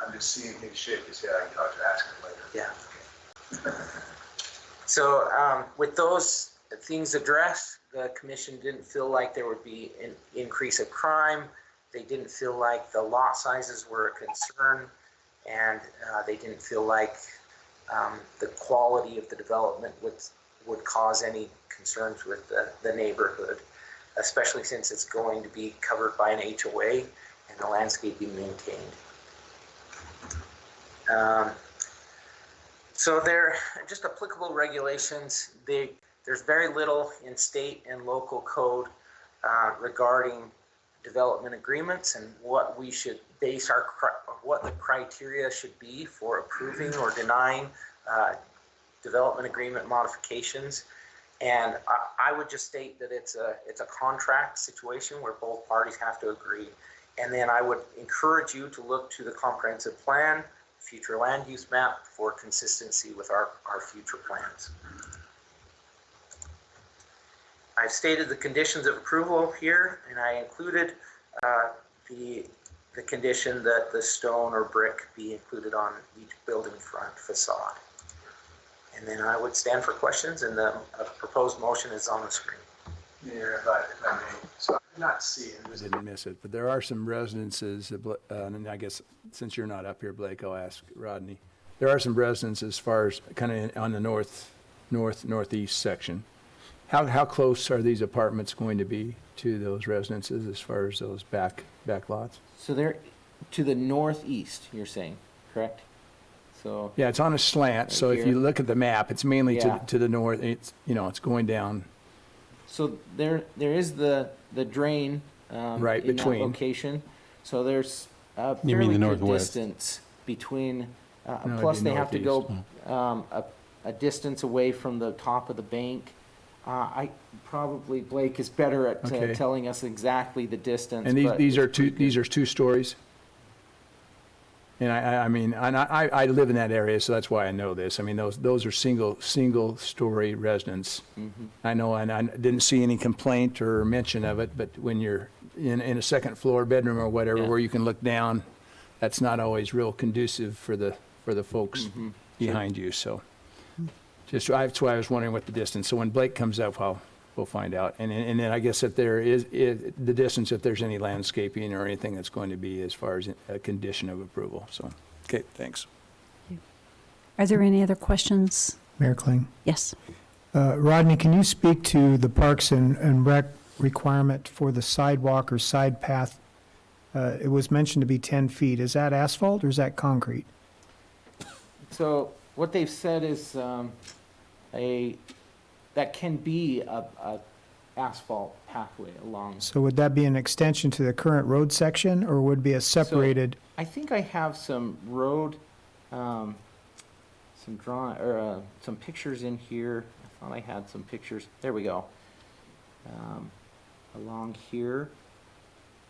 I'm just seeing him shake his head. I can ask him later. yeah. So with those things addressed, the commission didn't feel like there would be an increase of crime. They didn't feel like the lot sizes were a concern, and they didn't feel like the quality of the development would cause any concerns with the neighborhood, especially since it's going to be covered by an HOA and the landscape being maintained. So they're just applicable regulations. There's very little in state and local code regarding development agreements and what we should base what the criteria should be for approving or denying development agreement modifications. And I would just state that it's a contract situation where both parties have to agree. And then I would encourage you to look to the comprehensive plan, future land use map for consistency with our future plans. I've stated the conditions of approval here, and I included the condition that the stone or brick be included on each building front facade. And then I would stand for questions, and the proposed motion is on the screen. Yeah, if I may. So I did not see it. I didn't miss it, but there are some residences, and I guess since you're not up here, Blake, I'll ask Rodney. There are some residences as far as kind of on the northeast section. How close are these apartments going to be to those residences as far as those back lots? So they're to the northeast, you're saying, correct? So. Yeah, it's on a slant, so if you look at the map, it's mainly Yeah. to the north. It's it's going down. So there is the drain Right in between. that location. So there's a You mean fairly the good northwest? distance between. it'd Plus, be they have to go northeast. a distance away from the top of the bank. Blake is better at Okay. telling us exactly the distance. And but these are it's pretty good. 2 stories? And I mean, I live in that area, so that's why I know this. I mean, those are single-story residents. Mm-hmm. I know, and I didn't see any complaint or mention of it, but when you're in a second floor bedroom or whatever, Yeah. where you can look down, that's not always real conducive for the folks Mm-hmm. behind you, so. That's why I was wondering what the distance, so when Blake comes up, we'll find out. And then I guess if there is the distance, if there's any landscaping or anything that's going to be as far as a condition of approval, so, okay, thanks. Are there any other questions? Mayor Kling. Yes. Rodney, can you speak to the Parks and Rec requirement for the sidewalk or side path? It was mentioned to be 10 feet. Is that asphalt or is that concrete? So what they've said is that can be a asphalt pathway along. So would that be an extension to the current road section, or would it be a separated? I think I have some road, some pictures in here. I thought I had some pictures. There we go. Along here.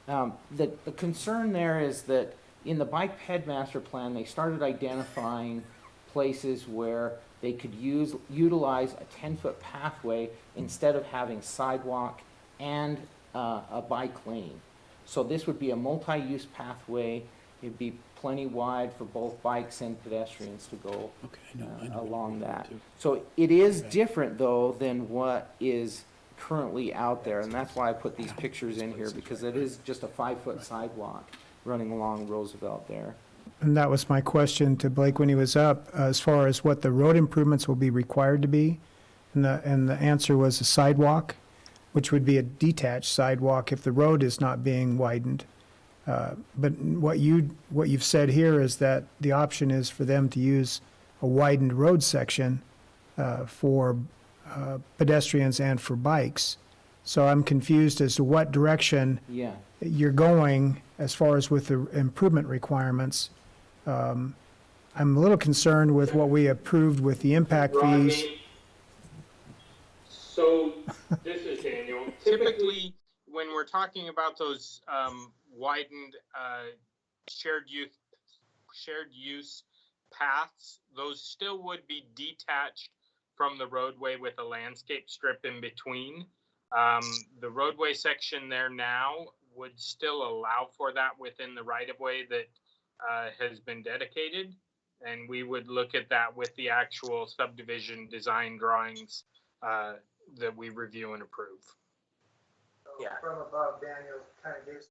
The concern there is that in the bike ped master plan, they started identifying places where they could utilize a 10-foot pathway instead of having sidewalk and a bike lane. So this would be a multi-use pathway. It'd be plenty wide for both bikes and pedestrians to go along that. So it is different, though, than what is currently out there, and that's why I put these pictures in here, because it is just a 5-foot sidewalk running along Roosevelt there. And that was my question to Blake when he was up, as far as what the road improvements will be required to be. And the answer was a sidewalk, which would be a detached sidewalk if the road is not being widened. But what you've said here is that the option is for them to use a widened road section for pedestrians and for bikes. So I'm confused as to what direction Yeah. you're going as far as with the improvement requirements. I'm a little concerned with what we approved with the impact fees. So, this is Daniel. Typically, when we're talking about those widened shared use paths, those still would be detached from the roadway with a landscape strip in between. The roadway section there now would still allow for that within the right-of-way that has been dedicated. And we would look at that with the actual subdivision design drawings that we review and approve. Yeah. From above, Daniel kind of gives.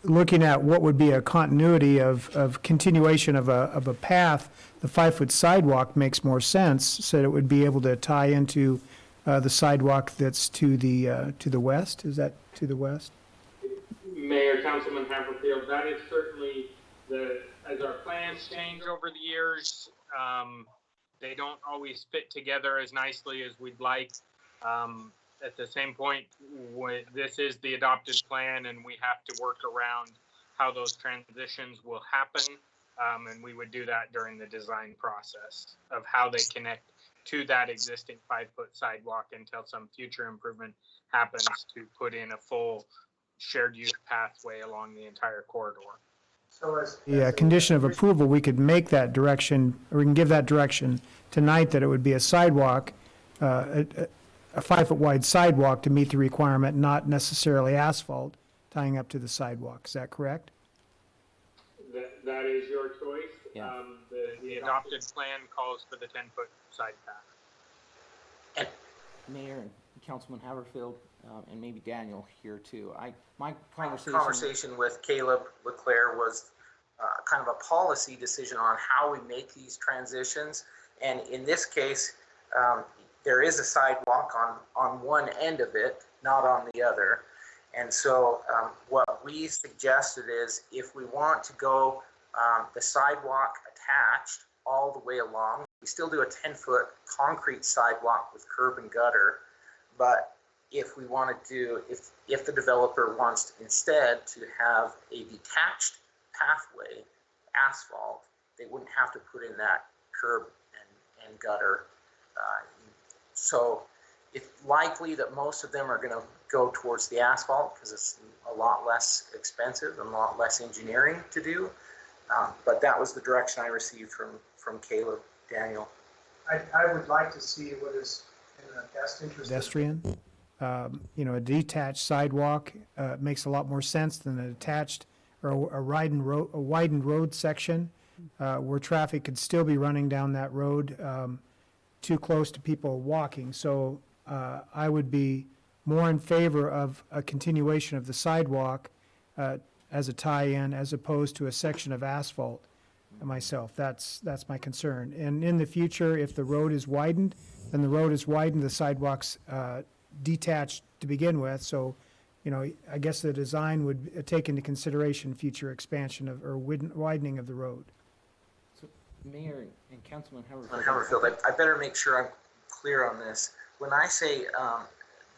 Looking at what would be a continuity of continuation of a path, the 5-foot sidewalk makes more sense, so that it would be able to tie into the sidewalk that's to the west. Is that to the west? Mayor, Councilman Haverfield, that is certainly as our plans change over the years, they don't always fit together as nicely as we'd like. At the same point, this is the adopted plan, and we have to work around how those transitions will happen. And we would do that during the design process of how they connect to that existing 5-foot sidewalk until some future improvement happens to put in a full shared use pathway along the entire corridor. So as The condition of approval, we could make that direction, or we can give that direction tonight, that it would be a sidewalk, a 5-foot wide sidewalk to meet the requirement, not necessarily asphalt tying up to the sidewalk. Is that correct? That is your choice. Yeah. The adopted plan calls for the 10-foot side path. Mayor and Councilman Haverfield, and maybe Daniel here too. My Conversation with Caleb Leclerc was kind of a policy decision on how we make these transitions. And in this case, there is a sidewalk on one end of it, not on the other. And so what we suggested is if we want to go the sidewalk attached all the way along, we still do a 10-foot concrete sidewalk with curb and gutter. But if we want to do, if the developer wants instead to have a detached pathway, asphalt, they wouldn't have to put in that curb and gutter. So it's likely that most of them are going to go towards the asphalt because it's a lot less expensive and a lot less engineering to do. But that was the direction I received from Caleb, Daniel. I would like to see what is in the best interest. Pedestrian. A detached sidewalk makes a lot more sense than an attached or a widened road section where traffic could still be running down that road too close to people walking. So I would be more in favor of a continuation of the sidewalk as a tie-in as opposed to a section of asphalt myself. That's my concern. And in the future, if the road is widened, then the road is widened, the sidewalk's detached to begin with. So, I guess the design would take into consideration future expansion or widening of the road. So, Mayor and Councilman Haverfield, I better make sure I'm clear on this. When I say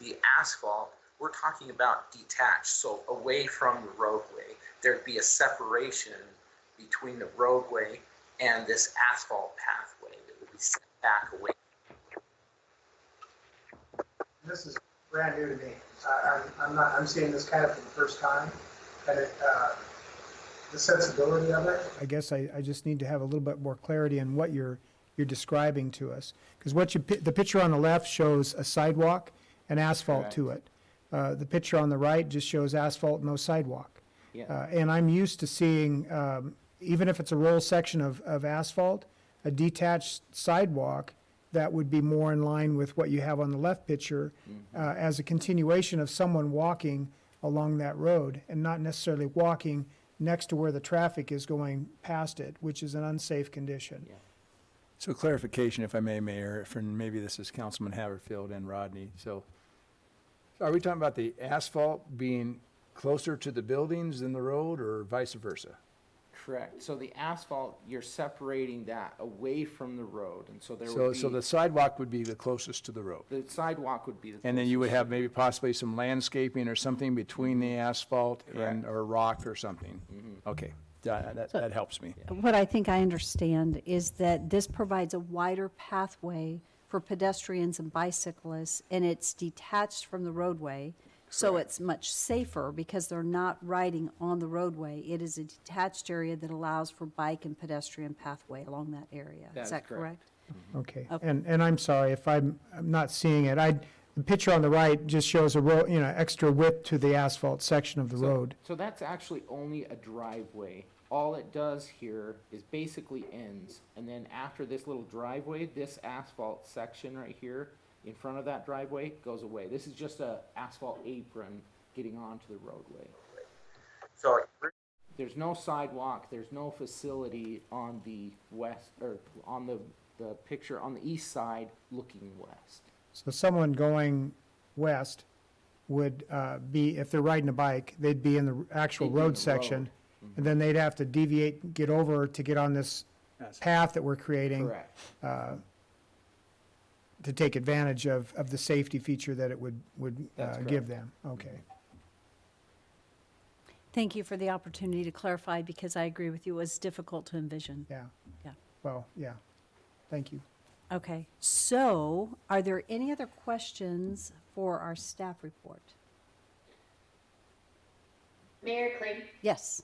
the asphalt, we're talking about detached, so away from the roadway. There'd be a separation between the roadway and this asphalt pathway that would be set back away. This is brand new to me. I'm seeing this kind of for the first time, and the sensibility of it. I guess I just need to have a little bit more clarity on what you're describing to us. Because the picture on the left shows a sidewalk and asphalt to it. The picture on the right just shows asphalt, no sidewalk. Yeah. And I'm used to seeing, even if it's a roll section of asphalt, a detached sidewalk that would be more in line with what you have on the left picture, as a continuation of someone walking along that road and not necessarily walking next to where the traffic is going past it, which is an unsafe condition. Yeah. So clarification, if I may, Mayor, for maybe this is Councilman Haverfield and Rodney. So are we talking about the asphalt being closer to the buildings than the road, or vice versa? Correct. So the asphalt, you're separating that away from the road, and so there So, would so be, the sidewalk would be the closest to the road. the sidewalk would be the. And then you would closest. have maybe possibly some landscaping or something between the asphalt and, or rock or something. Okay, that helps me. What I think I understand is that this provides a wider pathway for pedestrians and bicyclists, and it's detached from the roadway. So it's much safer because they're not riding on the roadway. It is a detached area that allows for bike and pedestrian pathway along that area. That Is is that correct. correct? Okay, Okay. and I'm sorry if I'm not seeing it. The picture on the right just shows a road, extra width to the asphalt section of the road. So that's actually only a driveway. All it does here is basically ends, and then after this little driveway, this asphalt section right here in front of that driveway goes away. This is just a asphalt apron getting onto the roadway. So There's no sidewalk, there's no facility on the west, or on the picture on the east side looking west. So someone going west would be, if they're riding a bike, they'd be in the actual They'd be in road the section. road. And then they'd have to deviate, get over to get on this path that we're creating. Correct. To take advantage of the safety feature that it would That's give correct. them. Okay. Thank you for the opportunity to clarify, because I agree with you, it was difficult to envision. Yeah. Yeah. Well, yeah. Thank you. Okay, so are there any other questions for our staff report? Mayor Kling. Yes.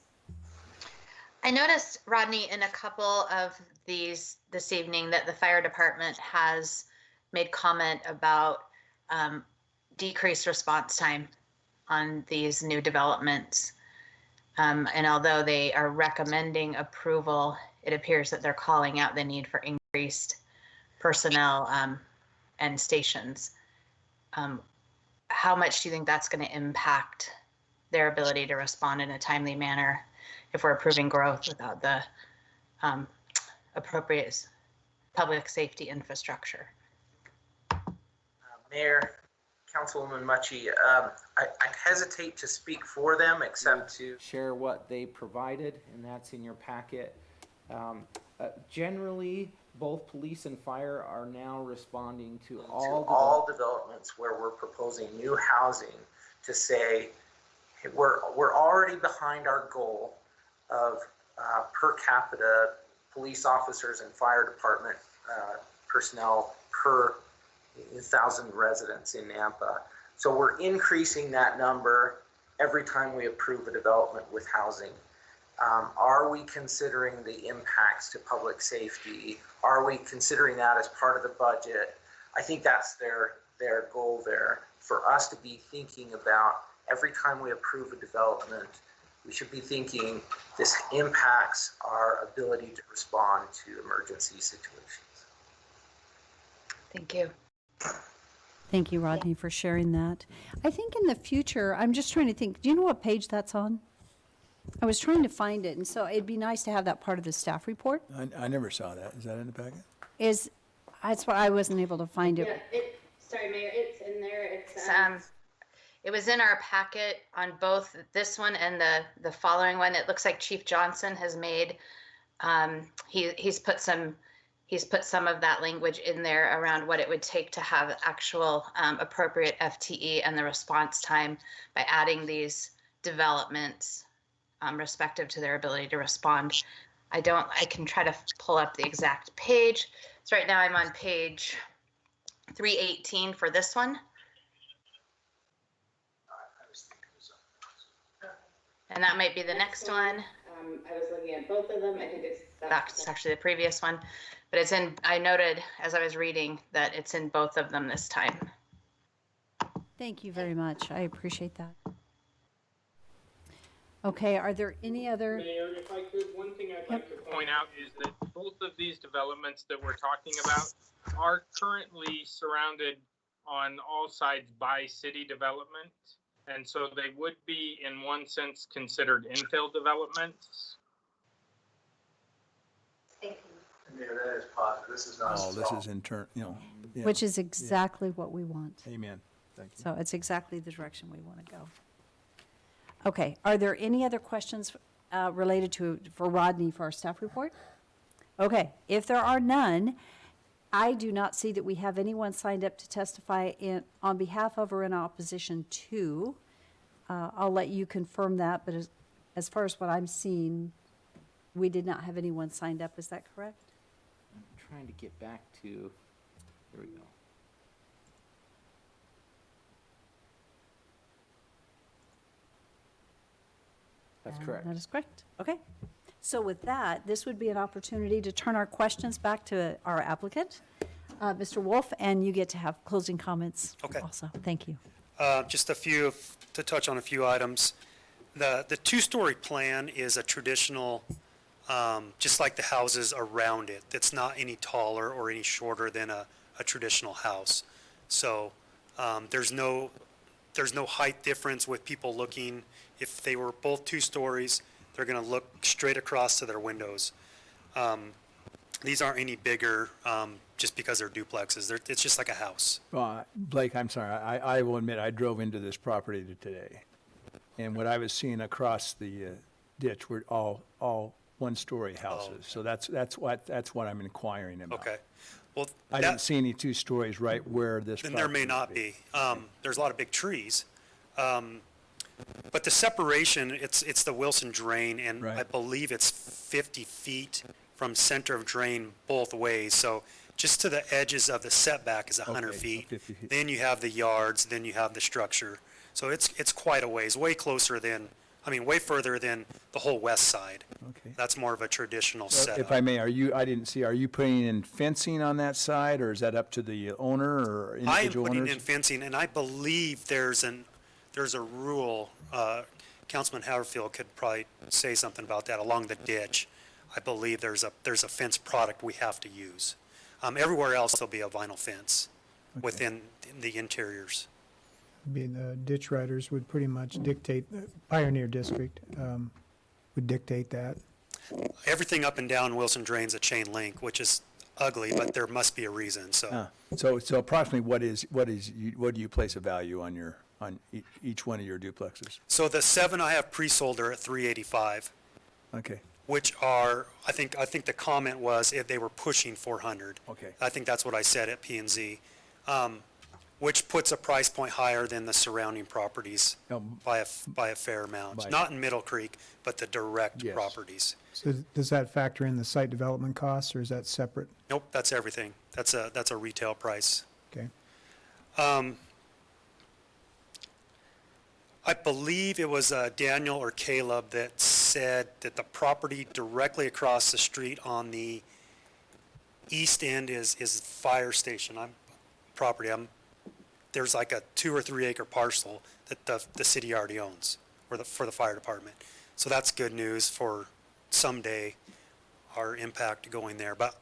I noticed, Rodney, in a couple of these this evening that the fire department has made comment about decreased response time on these new developments. And although they are recommending approval, it appears that they're calling out the need for increased personnel and stations. How much do you think that's going to impact their ability to respond in a timely manner if we're approving growth without the appropriate public safety infrastructure? Mayor, Councilwoman Mucci, I hesitate to speak for them except to share what they provided, and that's in your packet. Generally, both police and fire are now responding to all developments where we're proposing new housing to say, hey, we're already behind our goal of per capita police officers and fire department personnel per 1,000 residents in Nampa. So we're increasing that number every time we approve a development with housing. Are we considering the impacts to public safety? Are we considering that as part of the budget? I think that's their goal there, for us to be thinking about every time we approve a development, we should be thinking this impacts our ability to respond to emergency situations. Thank you. Thank you, Rodney, for sharing that. I think in the future, I'm just trying to think, do you know what page that's on? I was trying to find it, and so it'd be nice to have that part of the staff report. I never saw that. Is that in the packet? That's why I wasn't able to find it. Sorry, Mayor, it's in there. It was in our packet on both this one and the following one. It looks like Chief Johnson has made, he's put some of that language in there around what it would take to have actual appropriate FTE and the response time by adding these developments respective to their ability to respond. I can try to pull up the exact page. So right now I'm on page 318 for this one. And that might be the next one. I was looking at both of them. I think That's actually the previous one. But I noted as I was reading that it's in both of them this time. Thank you very much. I appreciate that. Okay, are there any other? Mayor, if I could, one thing I'd like to point out is that both of these developments that we're talking about are currently surrounded on all sides by city development. And so they would be, in one sense, considered infill developments. Thank you. Mayor, that is positive. This is not. Oh, this is yeah. Which is exactly what we want. Amen. Thank you. So it's exactly the direction we want to go. Okay, are there any other questions related for Rodney for our staff report? Okay, if there are none, I do not see that we have anyone signed up to testify on behalf of or in opposition to. I'll let you confirm that, but as far as what I'm seeing, we did not have anyone signed up. Is that correct? I'm trying to get back to, here we go. That's correct. That is correct. Okay. So with that, this would be an opportunity to turn our questions back to our applicant, Mr. Wolf, and you get to have closing comments also. Thank you. Just a few, to touch on a few items. The two-story plan is a traditional, just like the houses around it. It's not any taller or any shorter than a traditional house. So there's no height difference with people looking. If they were both 2 stories, they're going to look straight across to their windows. These aren't any bigger just because they're duplexes. It's just like a house. Blake, I'm sorry, I will admit, I drove into this property today, and what I was seeing across the ditch were all one-story houses. So that's what I'm inquiring about. Okay. Well, I didn't see any 2 stories right where this then property there may not be. There's a lot of big trees. But the separation, it's the Wilson Drain, and I believe it's 50 feet from center of drain both ways. So just to the edges of the setback is 100 feet. 50 feet. Then you have the yards, then you have the structure. So it's quite a ways, way closer than, way further than the whole west side. Okay. That's more of a traditional So setup. if I may, are you putting in fencing on that side, or is that up to the owner or individual I am putting owners? in fencing, and I believe there's a rule, Councilman Haverfield could probably say something about that, along the ditch. I believe there's a fence product we have to use. Everywhere else, there'll be a vinyl fence within the interiors. The ditch riders would pretty much dictate, the Pioneer District would dictate that. Everything up and down Wilson Drain's a chain link, which is ugly, but there must be a reason, so. So approximately what do you place a value on each one of your duplexes? So the 7 I have pre-sold are at $385. Okay. Which are, I think the comment was if they were pushing 400. Okay. I think that's what I said at P&Z, which puts a price point higher than the surrounding properties by a fair amount. Not in Middle Creek, but the direct properties. So does that factor in the site development costs, or is that separate? Nope, that's everything. That's a retail price. Okay. I believe it was Daniel or Caleb that said that the property directly across the street on the east end is fire station. There's like a 2 or 3 acre parcel that the city already owns, for the fire department. So that's good news for someday our impact going there. But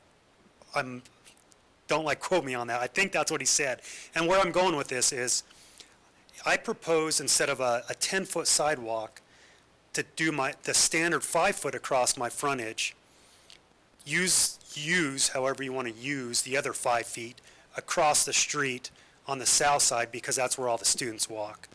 don't quote me on that. I think that's what he said. And where I'm going with this is, I propose instead of a 10-foot sidewalk to do the standard 5-foot across my frontage, use however you want to use the other 5 feet across the street on the south side, because that's where all the students walk.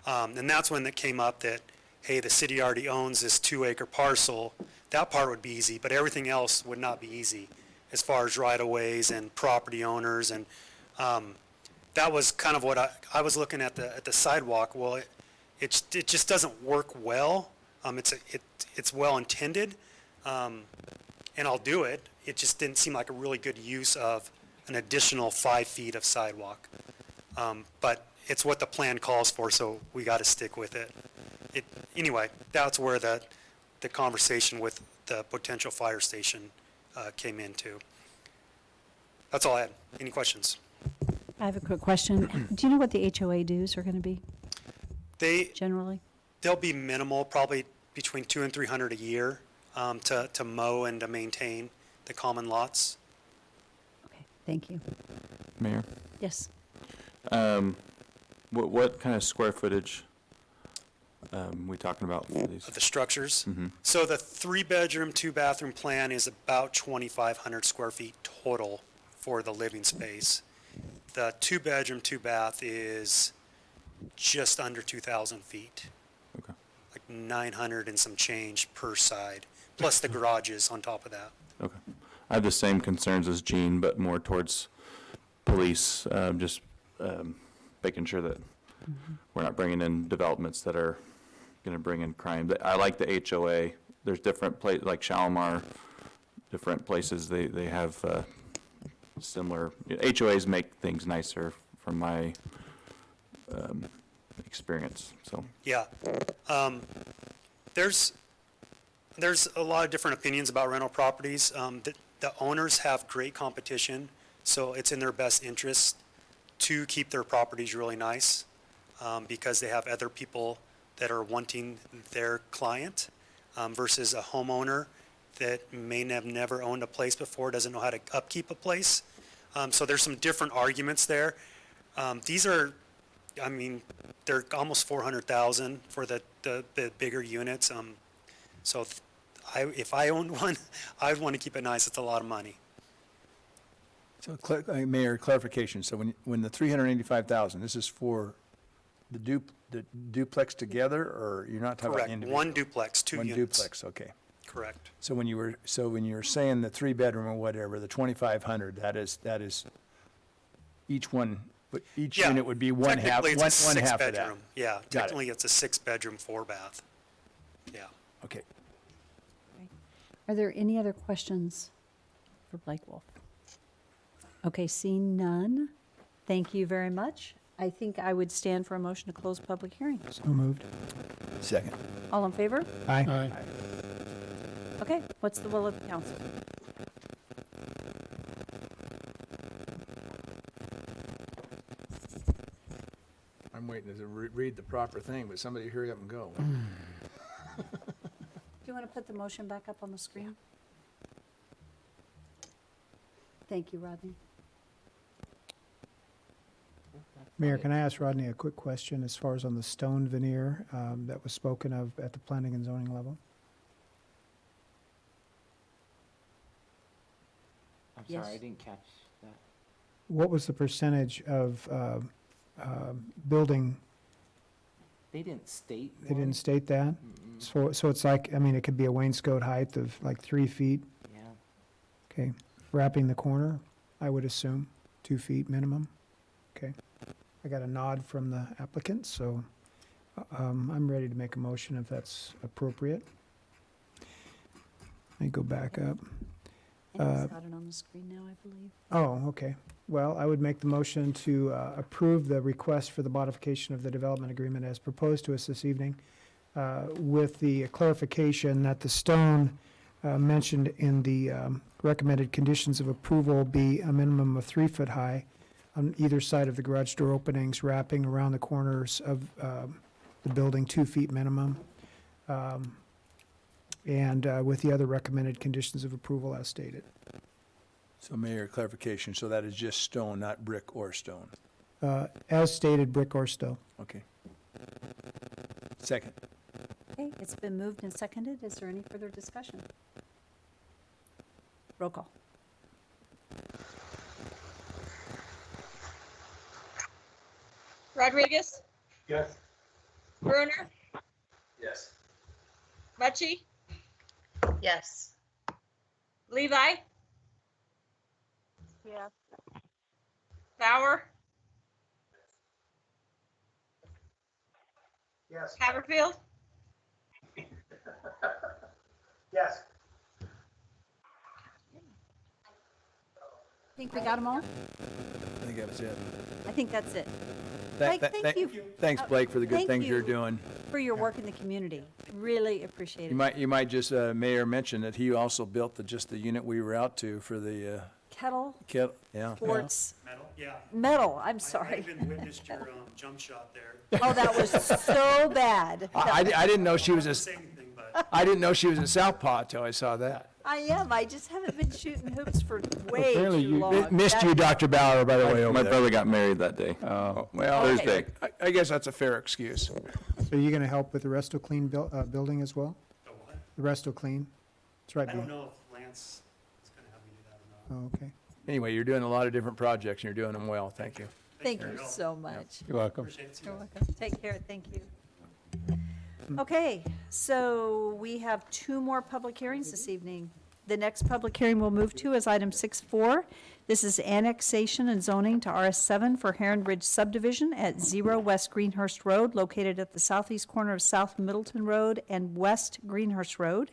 And that's when it came up that, hey, the city already owns this 2 acre parcel. That part would be easy, but everything else would not be easy as far as right-of-ways and property owners. And that was kind of what I was looking at the sidewalk. Well, it just doesn't work well. It's well intended, and I'll do it. It just didn't seem like a really good use of an additional 5 feet of sidewalk. But it's what the plan calls for, so we got to stick with it. Anyway, that's where the conversation with the potential fire station came into. That's all I had. Any questions? I have a quick question. Do you know what the HOA dues are going to be generally? They'll be minimal, probably between $200 and $300 a year, to mow and to maintain the common lots. Thank you. Mayor? Yes. What kind of square footage we talking about for these? The structures. Mhm. So the 3-bedroom, 2-bathroom plan is about 2,500 square feet total for the living space. The 2-bedroom, 2-bath is just under 2,000 feet. Okay. Like 900 and some change per side, plus the garages on top of that. Okay. I have the same concerns as Gene, but more towards police, just making sure that we're not bringing in developments that are going to bring in crime. But I like the HOA. There's different places, like Shalimar, different places, they have similar, HOAs make things nicer from my experience, so. Yeah. There's a lot of different opinions about rental properties. The owners have great competition, so it's in their best interest to keep their properties really nice, because they have other people that are wanting their client, versus a homeowner that may have never owned a place before, doesn't know how to upkeep a place. So there's some different arguments there. These are, I mean, they're almost 400,000 for the bigger units. So if I owned one, I'd want to keep it nice. It's a lot of money. So, Mayor, clarification, so when the 385,000, this is for the duplex together, or you're not talking about Correct. individual? One duplex, 2 units. One duplex, okay. Correct. So when you were saying the 3-bedroom or whatever, the 2,500, that is each one, but each Yeah. unit would be one half, Technically, it's a one half of that. 6-bedroom. Yeah, Got it. technically, it's a 6-bedroom, 4-bath. Yeah. Okay. Are there any other questions for Blake Wolf? Okay, seeing none, thank you very much. I think I would stand for a motion to close public hearing. So moved. Second. All in favor? Aye. Okay, what's the will of the council? I'm waiting to read the proper thing, but somebody hurry up and go. Do you want to put the motion back up on the screen? Thank you, Rodney. Mayor, can I ask Rodney a quick question as far as on the stone veneer that was spoken of at the planning and zoning level? I'm Yes. sorry, I didn't catch that. What was the percentage of building, They didn't state they didn't one? state that? So it's like, I mean, it could be a wainscot height of like 3 feet, Yeah. okay? Wrapping the corner, I would assume, 2 feet minimum, okay? I got a nod from the applicant, so I'm ready to make a motion if that's appropriate. Let me go back up. And it's got it on the screen now, I believe. Oh, okay. Well, I would make the motion to approve the request for the modification of the development agreement as proposed to us this evening, with the clarification that the stone mentioned in the recommended conditions of approval be a minimum of 3 foot high on either side of the garage door openings, wrapping around the corners of the building, 2 feet minimum, and with the other recommended conditions of approval as stated. So Mayor, clarification, so that is just stone, not brick or stone? As stated, brick or stone. Okay. Second. Okay, it's been moved and seconded. Is there any further discussion? Roll call. Rodriguez, Yes. Bruner, Yes. Mucci, Yes. Levi. Yes. Bauer, Yes. Haverfield, Yes. Think we got them all? I think that was it. I think that's it. Blake, thank you. Thanks, Blake, for the good Thank things you're you doing. For your work in the community. Really appreciate it. You might just, Mayor, mention that he also built just the unit we were out to for the kettle? Yeah. Quartz, Metal, yeah. metal, I'm I sorry. even witnessed your jump shot there. Oh, that was so bad. I didn't know she was Don't a, say anything, but I didn't know she was a southwah till I saw that. I am, I just haven't been shooting hoops for way Apparently too you long. Missed you, Dr. Bauer, by the way, over My there. brother got married that day. Oh, well, Thursday. I guess that's a fair excuse. So you're gonna help with the Resto Clean building as well? the what? The Resto Clean? That's right. I don't Dan. know if Lance is gonna have me do that or not. Oh, okay. Anyway, you're doing a lot of different projects, and you're doing them well. Thank you. Thank you so much. You're welcome. Appreciate it. You're welcome. Take care, thank you. Okay, so we have 2 more public hearings this evening. The next public hearing we'll move to is item 6.4. This is annexation and zoning to RS7 for Heron Ridge subdivision at 0 West Greenhurst Road, located at the southeast corner of South Middleton Road and West Greenhurst Road.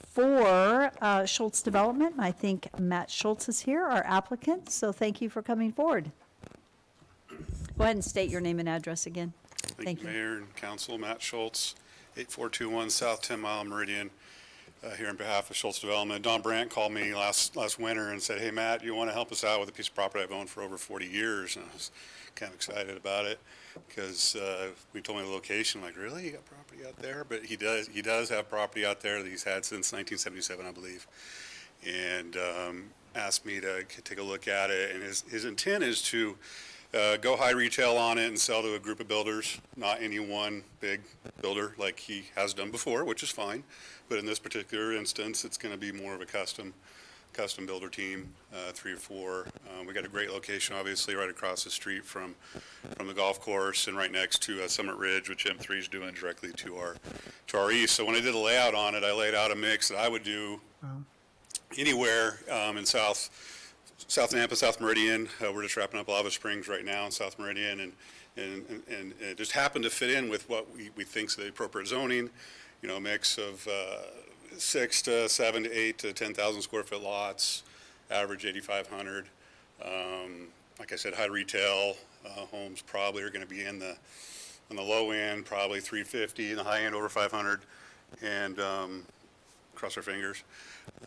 For Schultz Development, I think Matt Schultz is here, our applicant, so thank you for coming forward. Go ahead and state your name and address again. Thank you. Mayor and Council, Matt Schultz, 8421 South 10 Mile Meridian, here on behalf of Schultz Development. Don Brandt called me last winter and said, hey, Matt, you want to help us out with a piece of property I've owned for over 40 years? And I was kind of excited about it because we told me the location, like, really? You got property out there? But he does have property out there that he's had since 1977, I believe, and asked me to take a look at it. And his intent is to go high retail on it and sell to a group of builders, not any one big builder like he has done before, which is fine. But in this particular instance, it's going to be more of a custom builder team, 3 or 4. We got a great location, obviously, right across the street from the golf course and right next to Summit Ridge, which M3 is doing directly to our east. So when I did a layout on it, I laid out a mix that I would do anywhere in South Nampa, South Meridian. We're just wrapping up Lava Springs right now in South Meridian, and it just happened to fit in with what we think is the appropriate zoning. You know, a mix of 6 to 7 to 8 to 10,000 square foot lots, average 8,500. Like I said, high retail homes probably are going to be on the low end, probably 350, and the high end over 500. And cross our fingers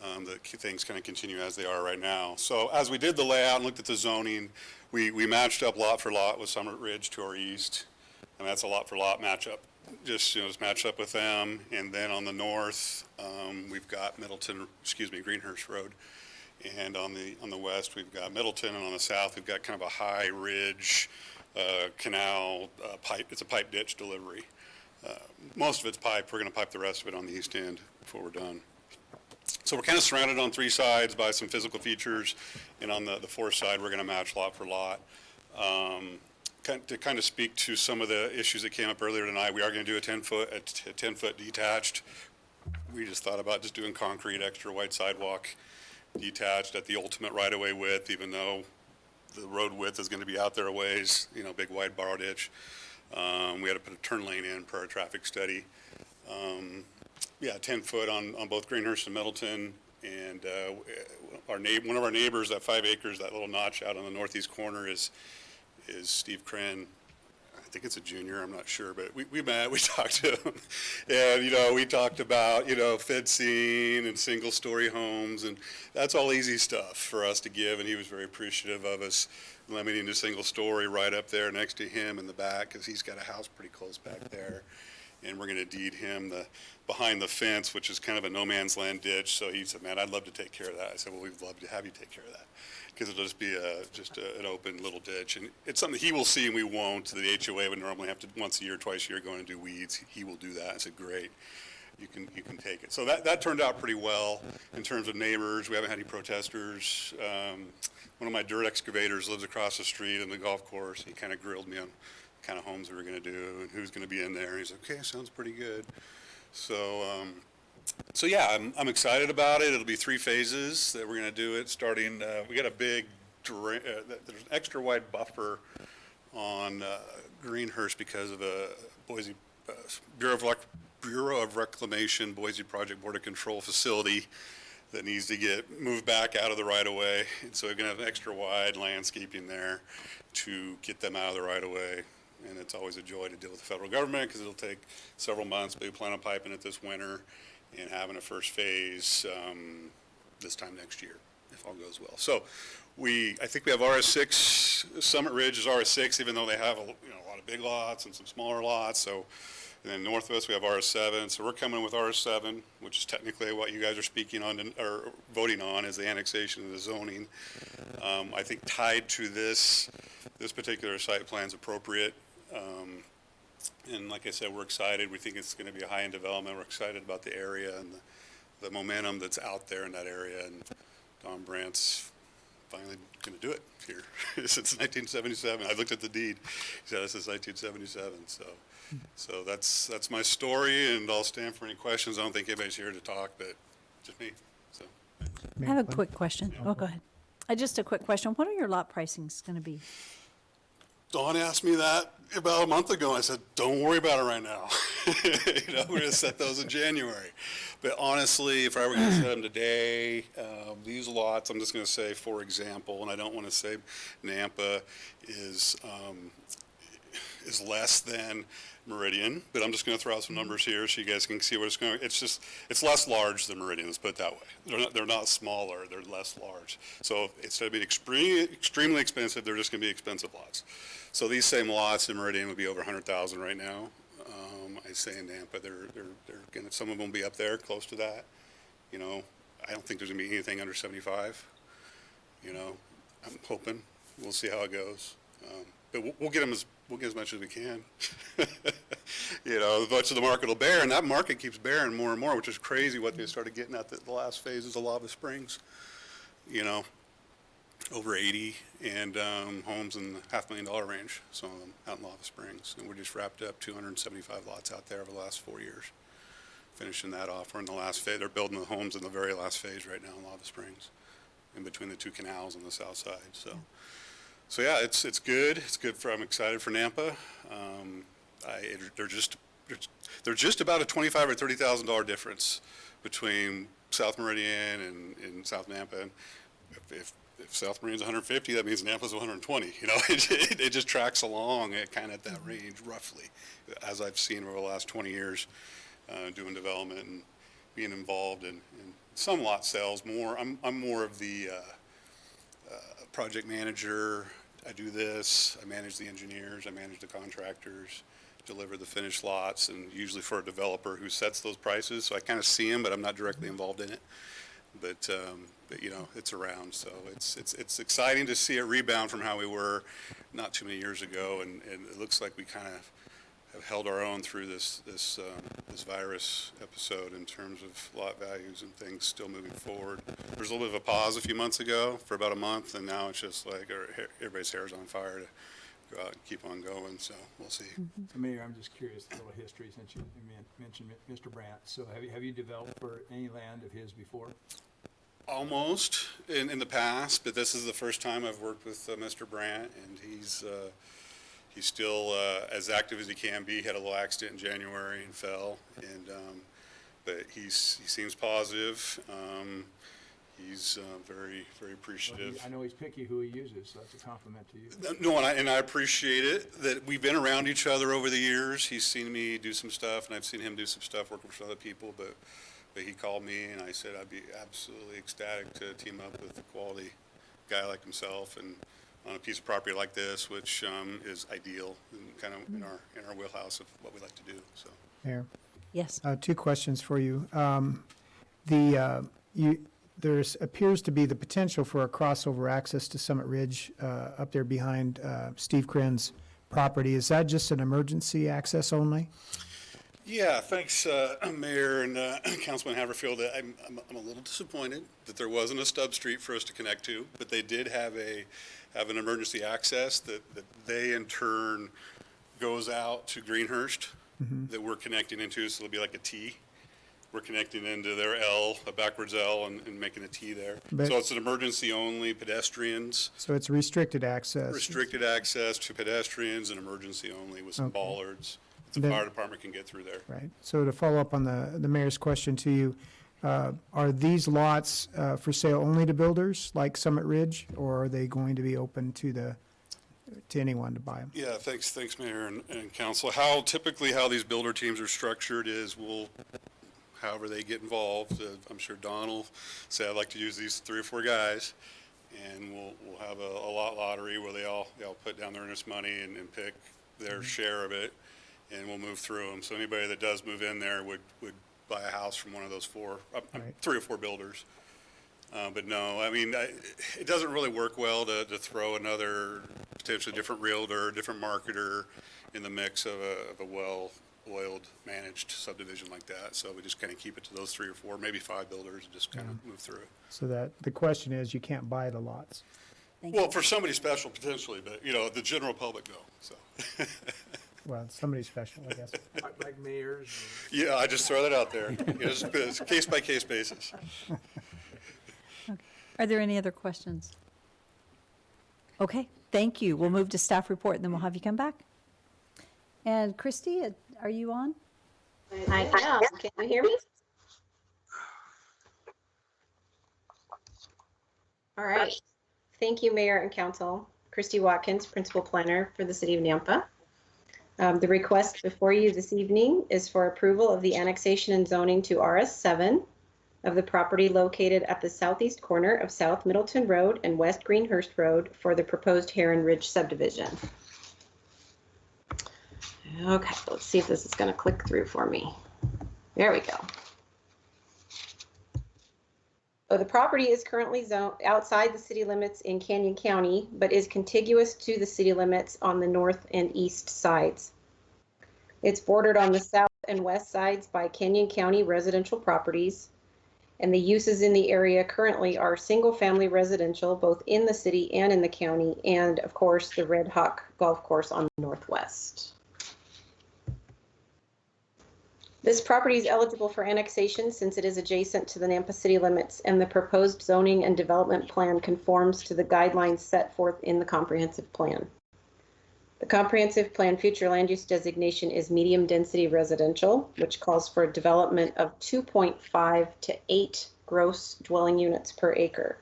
that things kind of continue as they are right now. So as we did the layout and looked at the zoning, we matched up lot for lot with Summit Ridge to our east, and that's a lot for lot matchup. Just match up with them, and then on the north, we've got Greenhurst Road, and on the west we've got Middleton, and on the south we've got kind of a high ridge canal pipe. It's a pipe ditch delivery. Most of it's pipe. We're going to pipe the rest of it on the east end before we're done. So we're kind of surrounded on 3 sides by some physical features, and on the 4th side we're going to match lot for lot. To kind of speak to some of the issues that came up earlier tonight, we are going to do a 10-foot detached. We just thought about just doing concrete, extra wide sidewalk detached at the ultimate right-of-way width, even though the road width is going to be out there a ways, big wide borrow ditch. We had to put a turn lane in per our traffic study. 10 foot on both Greenhurst and Middleton. And one of our neighbors, that 5 acres, that little notch out on the northeast corner is Steve Kren. I think it's a junior, I'm not sure, but we met, we talked to him, and we talked about fencing and single-story homes, and that's all easy stuff for us to give, and he was very appreciative of us limiting to single-story right up there next to him in the back, because he's got a house pretty close back there, and we're going to deed him the behind the fence, which is kind of a no-man's land ditch. So he said, man, I'd love to take care of that. I said, well, we'd love to have you take care of that, because it'll just be an open little ditch. And it's something he will see and we won't. The HOA would normally have to once a year, twice a year go and do weeds. He will do that. I said, great, you can take it. So that turned out pretty well in terms of neighbors. We haven't had any protesters. One of my dirt excavators lives across the street in the golf course. He kind of grilled me on the kind of homes we were going to do and who's going to be in there. He's like, okay, sounds pretty good. So yeah, I'm excited about it. It'll be 3 phases that we're going to do it. Starting, we got a big, there's an extra wide buffer on Greenhurst because of a Boise Bureau of Reclamation, Boise Project Board of Control facility that needs to get moved back out of the right of way. And so we're going to have extra wide landscaping there to get them out of the right of way. And it's always a joy to deal with the federal government because it'll take several months, but we plan on piping it this winter and having a first phase this time next year. if all goes well. So I think we have RS6, Summit Ridge is RS6, even though they have a lot of big lots and some smaller lots. So, and then north of us, we have RS7. So we're coming with RS7, which is technically what you guys are speaking on or voting on is the annexation of the zoning. I think tied to this particular site plan is appropriate. And like I said, we're excited. We think it's going to be a high-end development. We're excited about the area and the momentum that's out there in that area. And Don Brandt's finally going to do it here since 1977. I looked at the deed. He said this is 1977. So that's my story, and I'll stand for any questions. I don't think anybody's here to talk, but just me. So. I have a quick question. Oh, go ahead. Just a quick question. What are your lot pricings going to be? Dawn asked me that about a month ago, and I said, don't worry about it right now. We're going to set those in January. But honestly, if I were going to set them today, these lots, I'm just going to say, for example, and I don't want to say Nampa is less than Meridian, but I'm just going to throw out some numbers here so you guys can see what it's going to, it's less large than Meridian, let's put it that way. They're not smaller, they're less large. So instead of being extremely expensive, they're just going to be expensive lots. So these same lots in Meridian would be over 100,000 right now. I say in Nampa, they're going to, some of them will be up there close to that. I don't think there's going to be anything under 75. I'm hoping. We'll see how it goes. But we'll get them we'll get as much as we can. As much as the market will bear, and that market keeps bearing more and more, which is crazy what they started getting at the last phases of Lava Springs. Over 80, and homes in the $500,000 range, some of them out in Lava Springs. And we just wrapped up 275 lots out there over the last 4 years. Finishing that off. We're in the last phase. They're building the homes in the very last phase right now in Lava Springs, in between the two canals on the south side. So yeah, it's good. It's good I'm excited for Nampa. They're just about a $25,000 or $30,000 difference between South Meridian and South Nampa. And if South Meridian's 150, that means Nampa's 120. It just tracks along at kind of at that range roughly, as I've seen over the last 20 years doing development and being involved in some lot sales. I'm more of the project manager. I do this. I manage the engineers. I manage the contractors, deliver the finished lots, and usually for a developer who sets those prices. So I kind of see them, but I'm not directly involved in it. But it's around. So it's exciting to see it rebound from how we were not too many years ago, and it looks like we kind of have held our own through this virus episode in terms of lot values and things still moving forward. There was a little bit of a pause a few months ago for about a month, and now it's just like everybody's hair's on fire to go out and keep on going. So we'll see. So Mayor, I'm just curious, a little history since you mentioned Mr. Brandt. So have you developed for any land of his before? Almost in the past, but this is the first time I've worked with Mr. Brandt, and he's still as active as he can be. He had a little accident in January and fell, but he seems positive. He's very, very appreciative. Well, I know he's picky who he uses, so that's a compliment to you. No, and I appreciate it that we've been around each other over the years. He's seen me do some stuff, and I've seen him do some stuff working for other people, but he called me, and I said I'd be absolutely ecstatic to team up with a quality guy like himself, and on a piece of property like this, which is ideal and kind of in our wheelhouse of what we like to do. So, Mayor? Yes. Two questions for you. There appears to be the potential for a crossover access to Summit Ridge up there behind Steve Kren's property. Is that just an emergency access only? yeah, thanks, Mayor and Councilman Haverfield. I'm a little disappointed that there wasn't a stub street for us to connect to, but they did have an emergency access that they in turn goes out to Greenhurst that we're connecting into, so it'll be like a T. We're connecting into their L, a backwards L, and making a T there. So it's an emergency only, pedestrians. So it's restricted access? Restricted access to pedestrians and emergency only with some bollards. The fire department can get through there. Right. So to follow up on the mayor's question to you, are these lots for sale only to builders like Summit Ridge, or are they going to be open to anyone to buy them? Yeah, thanks, Mayor and Council. Typically how these builder teams are structured is we'll however they get involved. I'm sure Don will say, I'd like to use these 3 or 4 guys, and we'll have a lot lottery where they all put down their earnest money and pick their share of it, and we'll move through them. So anybody that does move in there would buy a house from one of those 3 or 4 builders. But no, I mean, it doesn't really work well to throw another potentially different realtor, different marketer in the mix of a well-oiled, managed subdivision like that. So we just kind of keep it to those 3 or 4, maybe 5 builders, and just kind of move through it. So that, the question is, you can't buy the lots. Well, for somebody special potentially, but, the general public no, so. Well, somebody special, I guess. Like mayors. Yeah, I just throw that out there. It's a case-by-case basis. Are there any other questions? Okay, thank you. We'll move to staff report, and then we'll have you come back. And Christy, are you on? I am. Can you hear me? All right. Thank you, Mayor and Council. Christy Watkins, Principal Planner for the City of Nampa. The request before you this evening is for approval of the annexation and zoning to RS7 of the property located at the southeast corner of South Middleton Road and West Greenhurst Road for the proposed Heron Ridge subdivision. Okay, let's see if this is going to click through for me. There we go. So the property is currently zoned outside the city limits in Canyon County, but is contiguous to the city limits on the north and east sides. It's bordered on the south and west sides by Canyon County residential properties, and the uses in the area currently are single-family residential, both in the city and in the county, and of course, the Red Hawk Golf Course on the northwest. This property is eligible for annexation since it is adjacent to the Nampa city limits, and the proposed zoning and development plan conforms to the guidelines set forth in the comprehensive plan. The comprehensive plan future land use designation is medium density residential, which calls for a development of 2.5 to 8 gross dwelling units per acre.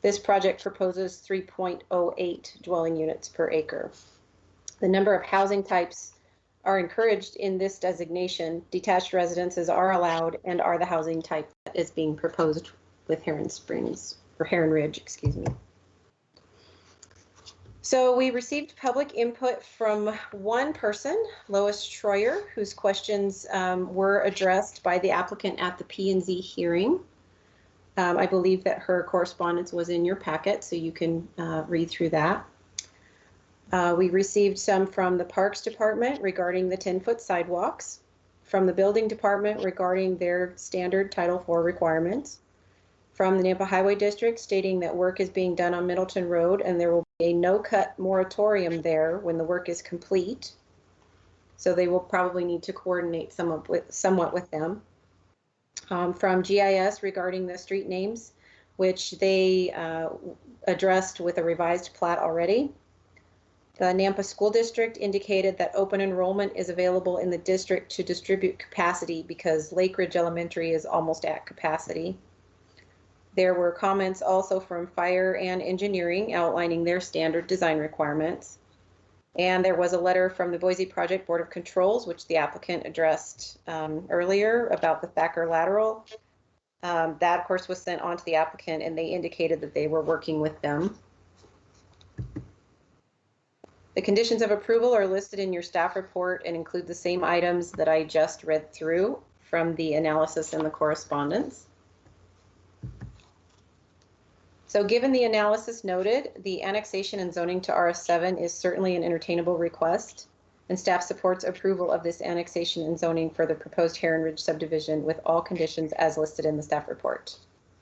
This project proposes 3.08 dwelling units per acre. The number of housing types are encouraged in this designation. Detached residences are allowed and are the housing type that is being proposed with Heron Springs, or Heron Ridge, excuse me. So we received public input from one person, Lois Schroyer, whose questions were addressed by the applicant at the P&Z hearing. I believe that her correspondence was in your packet, so you can read through that. We received some from the Parks Department regarding the 10-foot sidewalks, from the Building Department regarding their standard Title IV requirements, from the Nampa Highway District stating that work is being done on Middleton Road and there will be a no-cut moratorium there when the work is complete. So they will probably need to coordinate somewhat with them. From GIS regarding the street names, which they addressed with a revised plat already. The Nampa School District indicated that open enrollment is available in the district to distribute capacity because Lake Ridge Elementary is almost at capacity. There were comments also from Fire and Engineering outlining their standard design requirements. And there was a letter from the Boise Project Board of Controls, which the applicant addressed earlier about the Thacker lateral. That, of course, was sent on to the applicant, and they indicated that they were working with them. The conditions of approval are listed in your staff report and include the same items that I just read through from the analysis and the correspondence. So given the analysis noted, the annexation and zoning to RS7 is certainly an entertainable request, and staff supports approval of this annexation and zoning for the proposed Heron Ridge subdivision with all conditions as listed in the staff report.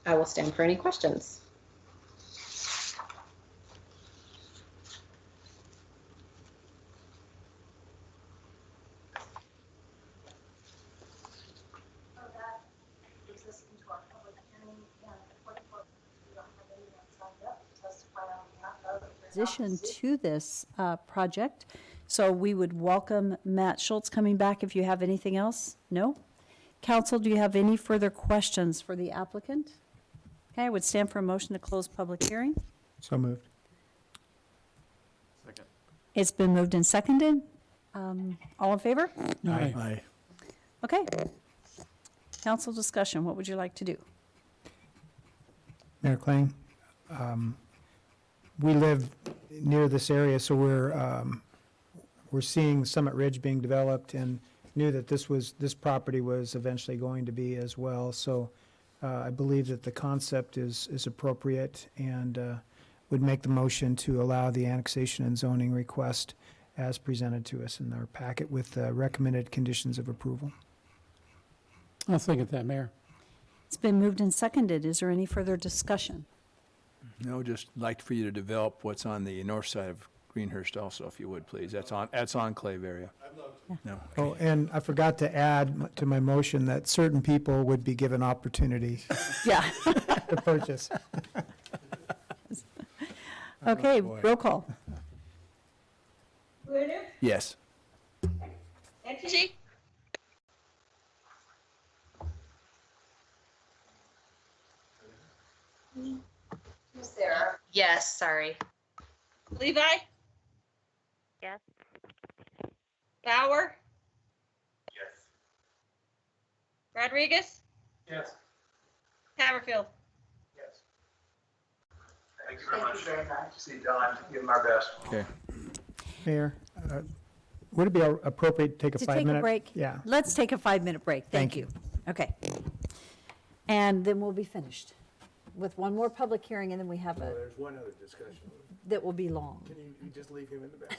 I will stand for any questions. Addition to this project. So we would welcome Matt Schultz coming back if you have anything else. No? Council, do you have any further questions for the applicant? Okay, I would stand for a motion to close public hearing. So moved. Second. It's been moved and seconded. All in favor? Aye. Okay. Council discussion, what would you like to do? Mayor Kling, we live near this area, so we're seeing Summit Ridge being developed and knew that this property was eventually going to be as well. So I believe that the concept is appropriate and would make the motion to allow the annexation and zoning request as presented to us in our packet with recommended conditions of approval. I'll second that, Mayor. It's been moved and seconded. Is there any further discussion? No, just like for you to develop what's on the north side of Greenhurst also, if you would, please. That's enclave area. No. Oh, and I forgot to add to my motion that certain people would be given opportunity Yeah. to purchase. Okay, boy. roll call. Bruner, Yes. Etchi, Sarah. Yes, sorry. Levi, Yes. Bauer, Yes. Rodriguez, Yes. Haverfield. Yes. Thank you very much. See Don, give him our best. Okay. Mayor, would it be appropriate to take a To 5-minute? take a break? Yeah. Let's take a 5-minute break. Thank Thank you. Okay. And then we'll be finished with one more public hearing, and then we have There's one other discussion. that will be long. Can you just leave him in the back?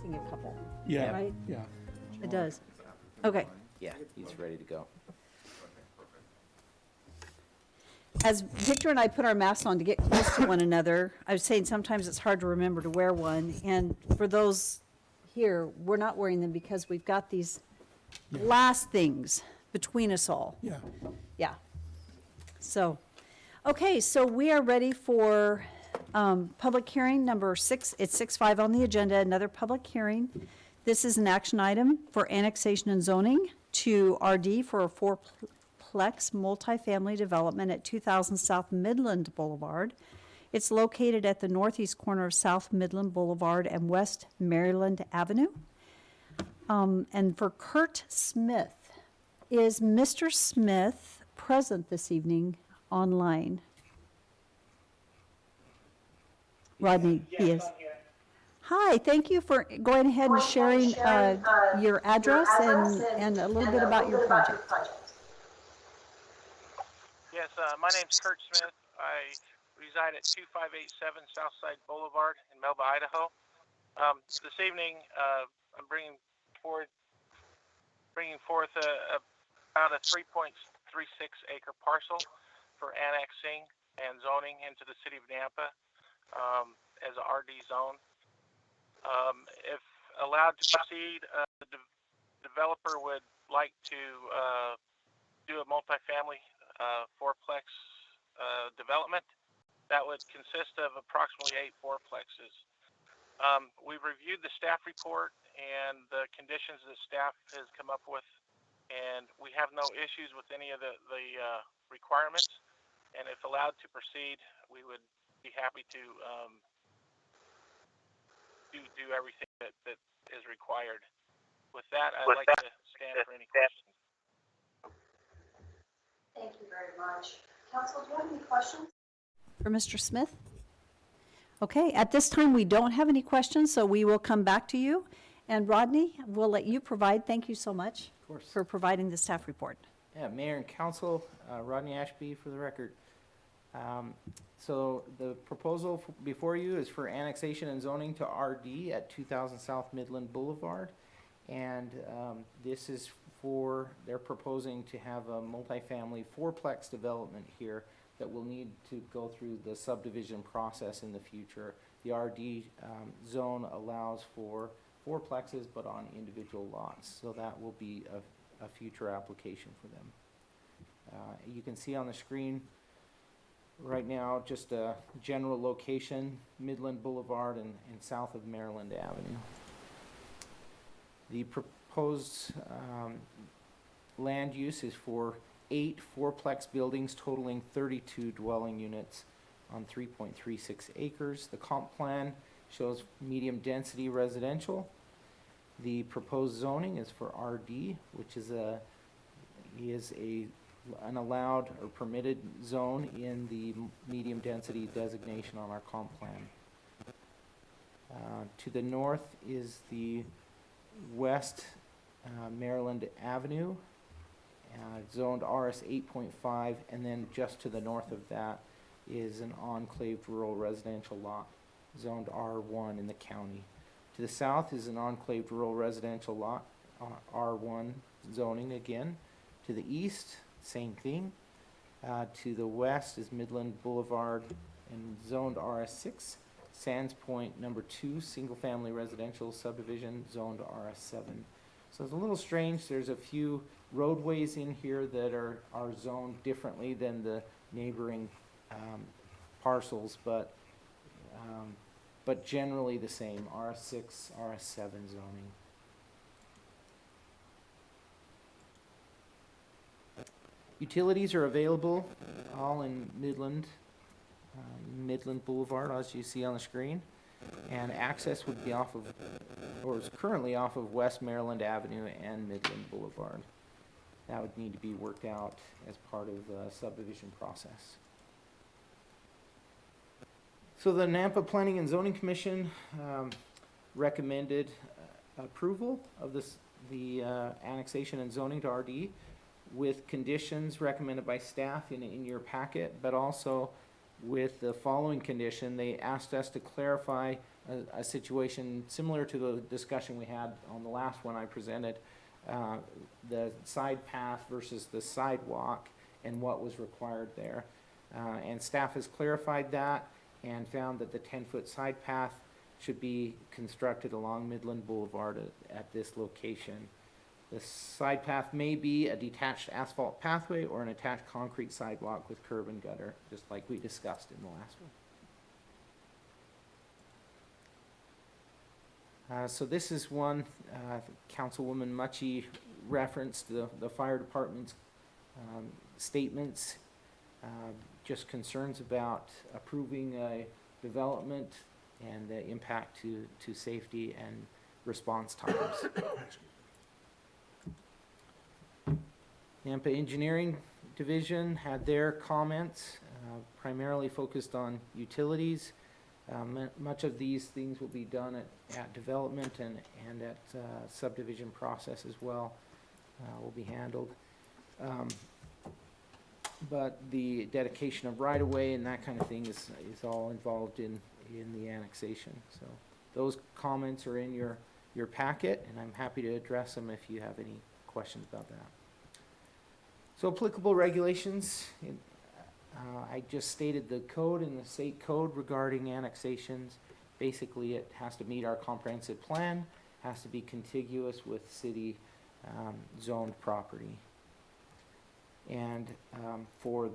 missing a couple. Yeah, Right? yeah. It does. Okay. Yeah, he's ready to go. As Victor and I put our masks on to get close to one another, I was saying sometimes it's hard to remember to wear one. And for those here, we're not wearing them because we've got these glass things between us all. Yeah. Yeah. So, okay, so we are ready for public hearing number 6. It's 6.5 on the agenda, another public hearing. This is an action item for annexation and zoning to RD for a fourplex multifamily development at 2000 South Midland Boulevard. It's located at the northeast corner of South Midland Boulevard and West Maryland Avenue. And for Kurt Smith, is Mr. Smith present this evening online? Rodney, he is. Hi, thank you for going ahead and sharing your address and a little bit about your project. Yes, my name's Kurt Smith. I reside at 2587 Southside Boulevard in Melba, Idaho. This evening, I'm bringing forth about a 3.36 acre parcel for annexing and zoning into the city of Nampa as a RD zone. If allowed to proceed, the developer would like to do a multifamily fourplex development that would consist of approximately 8 fourplexes. We've reviewed the staff report and the conditions that staff has come up with, and we have no issues with any of the requirements. And if allowed to proceed, we would be happy to do everything that is required. With that, I'd like to stand for any questions. Thank you very much. Council, do you have any questions? For Mr. Smith? Okay, at this time, we don't have any questions, so we will come back to you. And Rodney, we'll let you provide. Thank you so much for providing the staff report. Yeah, Mayor and Council, Rodney Ashby for the record. So the proposal before you is for annexation and zoning to RD at 2000 South Midland Boulevard. And this is they're proposing to have a multifamily fourplex development here that will need to go through the subdivision process in the future. The RD zone allows for fourplexes, but on individual lots. So that will be a future application for them. You can see on the screen right now just a general location, Midland Boulevard and south of Maryland Avenue. The proposed land use is for 8 fourplex buildings totaling 32 dwelling units on 3.36 acres. The comp plan shows medium density residential. The proposed zoning is for RD, which is an allowed or permitted zone in the medium density designation on our comp plan. To the north is the West Maryland Avenue, zoned RS 8.5, and then just to the north of that is an enclaved rural residential lot, zoned R1 in the county. To the south is an enclaved rural residential lot, R1 zoning again. To the east, same thing. To the west is Midland Boulevard and zoned RS6. Sands Point number 2, single family residential subdivision, zoned RS7. So it's a little strange. There's a few roadways in here that are zoned differently than the neighboring parcels, but generally the same, RS6, RS7 zoning. Utilities are available all in Midland Boulevard, as you see on the screen, and access would be off of, or is currently off of West Maryland Avenue and Midland Boulevard. That would need to be worked out as part of the subdivision process. So the Nampa Planning and Zoning Commission recommended approval of the annexation and zoning to RD with conditions recommended by staff in your packet, but also with the following condition. They asked us to clarify a situation similar to the discussion we had on the last one I presented, the side path versus the sidewalk and what was required there. And staff has clarified that and found that the 10-foot side path should be constructed along Midland Boulevard at this location. The side path may be a detached asphalt pathway or an attached concrete sidewalk with curb and gutter, just like we discussed in the last one. So this is one, Councilwoman Mucci referenced the fire department's statements, just concerns about approving a development and the impact to safety and response times. Nampa Engineering Division had their comments, primarily focused on utilities. Much of these things will be done at development and at subdivision process as well, will be handled. But the dedication of right-of-way and that kind of thing is all involved in the annexation. So those comments are in your packet, and I'm happy to address them if you have any questions about that. So applicable regulations, I just stated the code and the state code regarding annexations. Basically, it has to meet our comprehensive plan, has to be contiguous with city zoned property. And for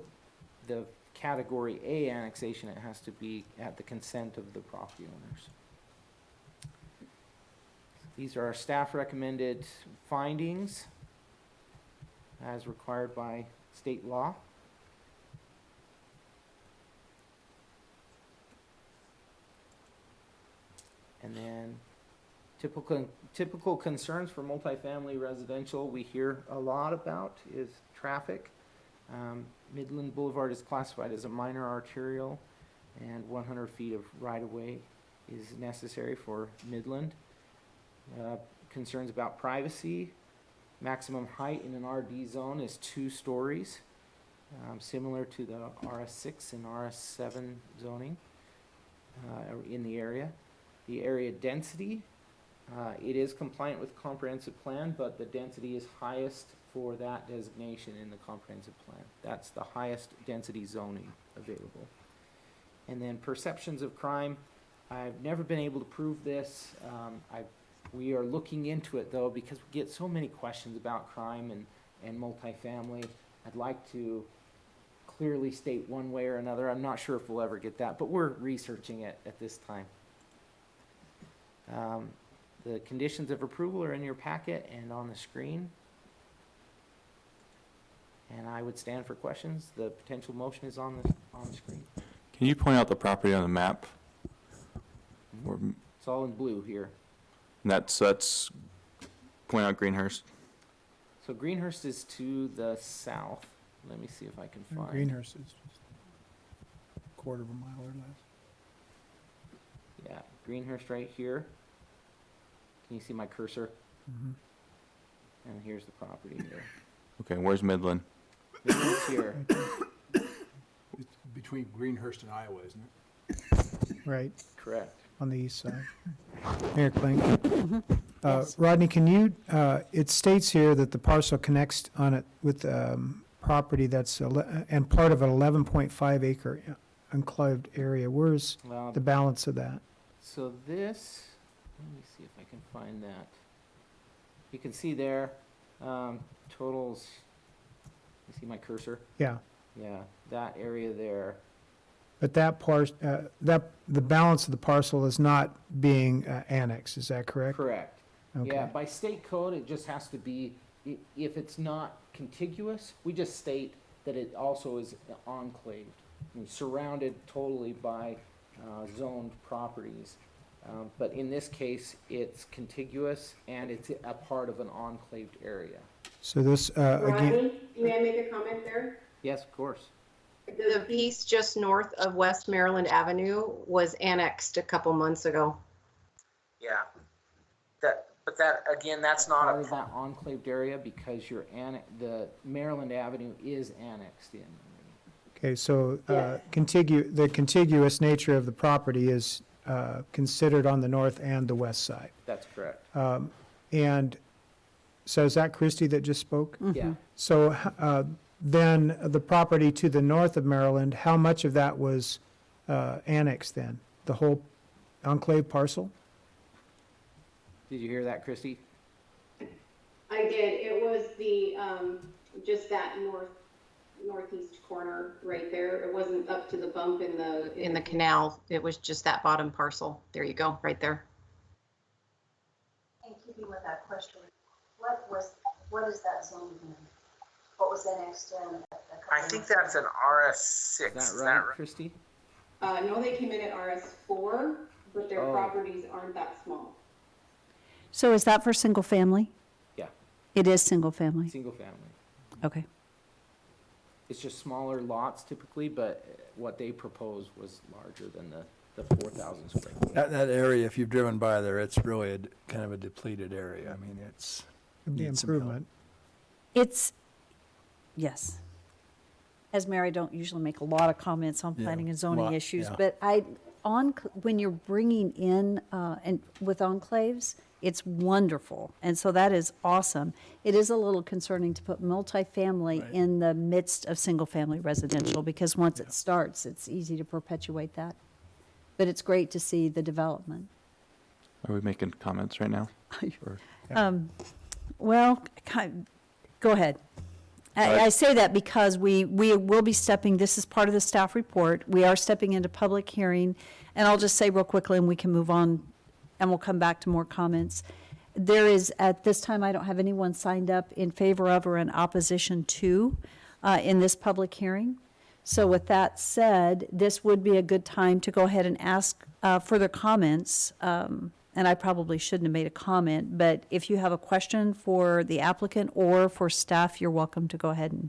the Category A annexation, it has to be at the consent of the property owners. These are our staff recommended findings as required by state law. And then typical concerns for multifamily residential we hear a lot about is traffic. Midland Boulevard is classified as a minor arterial, and 100 feet of right-of-way is necessary for Midland. Concerns about privacy. Maximum height in an RD zone is 2 stories, similar to the RS6 and RS7 zoning in the area. The area density, it is compliant with the comprehensive plan, but the density is highest for that designation in the comprehensive plan. That's the highest density zoning available. And then perceptions of crime, I've never been able to prove this. We are looking into it though, because we get so many questions about crime and multifamily. I'd like to clearly state one way or another. I'm not sure if we'll ever get that, but we're researching it at this time. The conditions of approval are in your packet and on the screen. And I would stand for questions. The potential motion is on the screen. Can you point out the property on the map? Or- It's all in blue here. And that's point out Greenhurst. So Greenhurst is to the south. Let me see if I can find. Greenhurst is just a quarter of a mile or less. Yeah, Greenhurst right here. Can you see my cursor? Mhm. And here's the property here. Okay, where's Midland? Midland's here. It's between Greenhurst and Iowa, isn't it? Right, Correct. on the east side. Mayor Kling? Rodney, can you, it states here that the parcel connects on it with property that's, and part of an 11.5 acre enclaved area. Where's Well, the balance of that? so this, let me see if I can find that. You can see there, totals, you see my cursor? Yeah, Yeah, that area there. but that part, the balance of the parcel is not being annexed, is that correct? Correct. Okay. Yeah, by state code, it just has to be, if it's not contiguous, we just state that it also is enclaved, and surrounded totally by zoned properties. But in this case, it's contiguous and it's a part of an enclaved area. So this, again, Rodney, may I make a comment there? Yes, of course. The piece just north of West Maryland Avenue was annexed a couple months ago. Yeah. But that, again, that's not Part of that enclaved area because the Maryland Avenue is annexed in. okay, so the contiguous nature of the property is considered on the north and the west side. That's correct. And so is that Christie that just spoke? Yeah. So then the property to the north of Maryland, how much of that was annexed then? The whole enclave parcel? Did you hear that, Christie? I did. It was the, just that northeast corner right there. It wasn't up to the bump in the canal. It was just that bottom parcel. There you go, right there. In keeping with that question, what is that zone again? What was annexed in? I think that's an RS6. Is that right, Christie? No, they came in at RS4, but their Oh. properties aren't that small. So is that for single family? Yeah, It is single family. single family. Okay. It's just smaller lots typically, but what they proposed was larger than the 4,000 square foot. That area, if you've driven by there, it's really kind of a depleted area. I mean, it's. Could be needs some help. improvement. It's, yes. As mayor, I don't usually make a lot of comments on Yeah, planning and zoning lot, issues, yeah. but when you're bringing in, and with enclaves, it's wonderful. And so that is awesome. It is a little concerning to put multifamily in the midst of single-family residential, because once it starts, it's easy to perpetuate that. But it's great to see the development. Are we making comments right now? Or- Well, go ahead. I say that because we will be stepping, this is part of the staff report, we are stepping into public hearing, and I'll just say real quickly, and we can move on, and we'll come back to more comments. There is, at this time, I don't have anyone signed up in favor of or in opposition to in this public hearing. So with that said, this would be a good time to go ahead and ask further comments. And I probably shouldn't have made a comment, but if you have a question for the applicant or for staff, you're welcome to go ahead and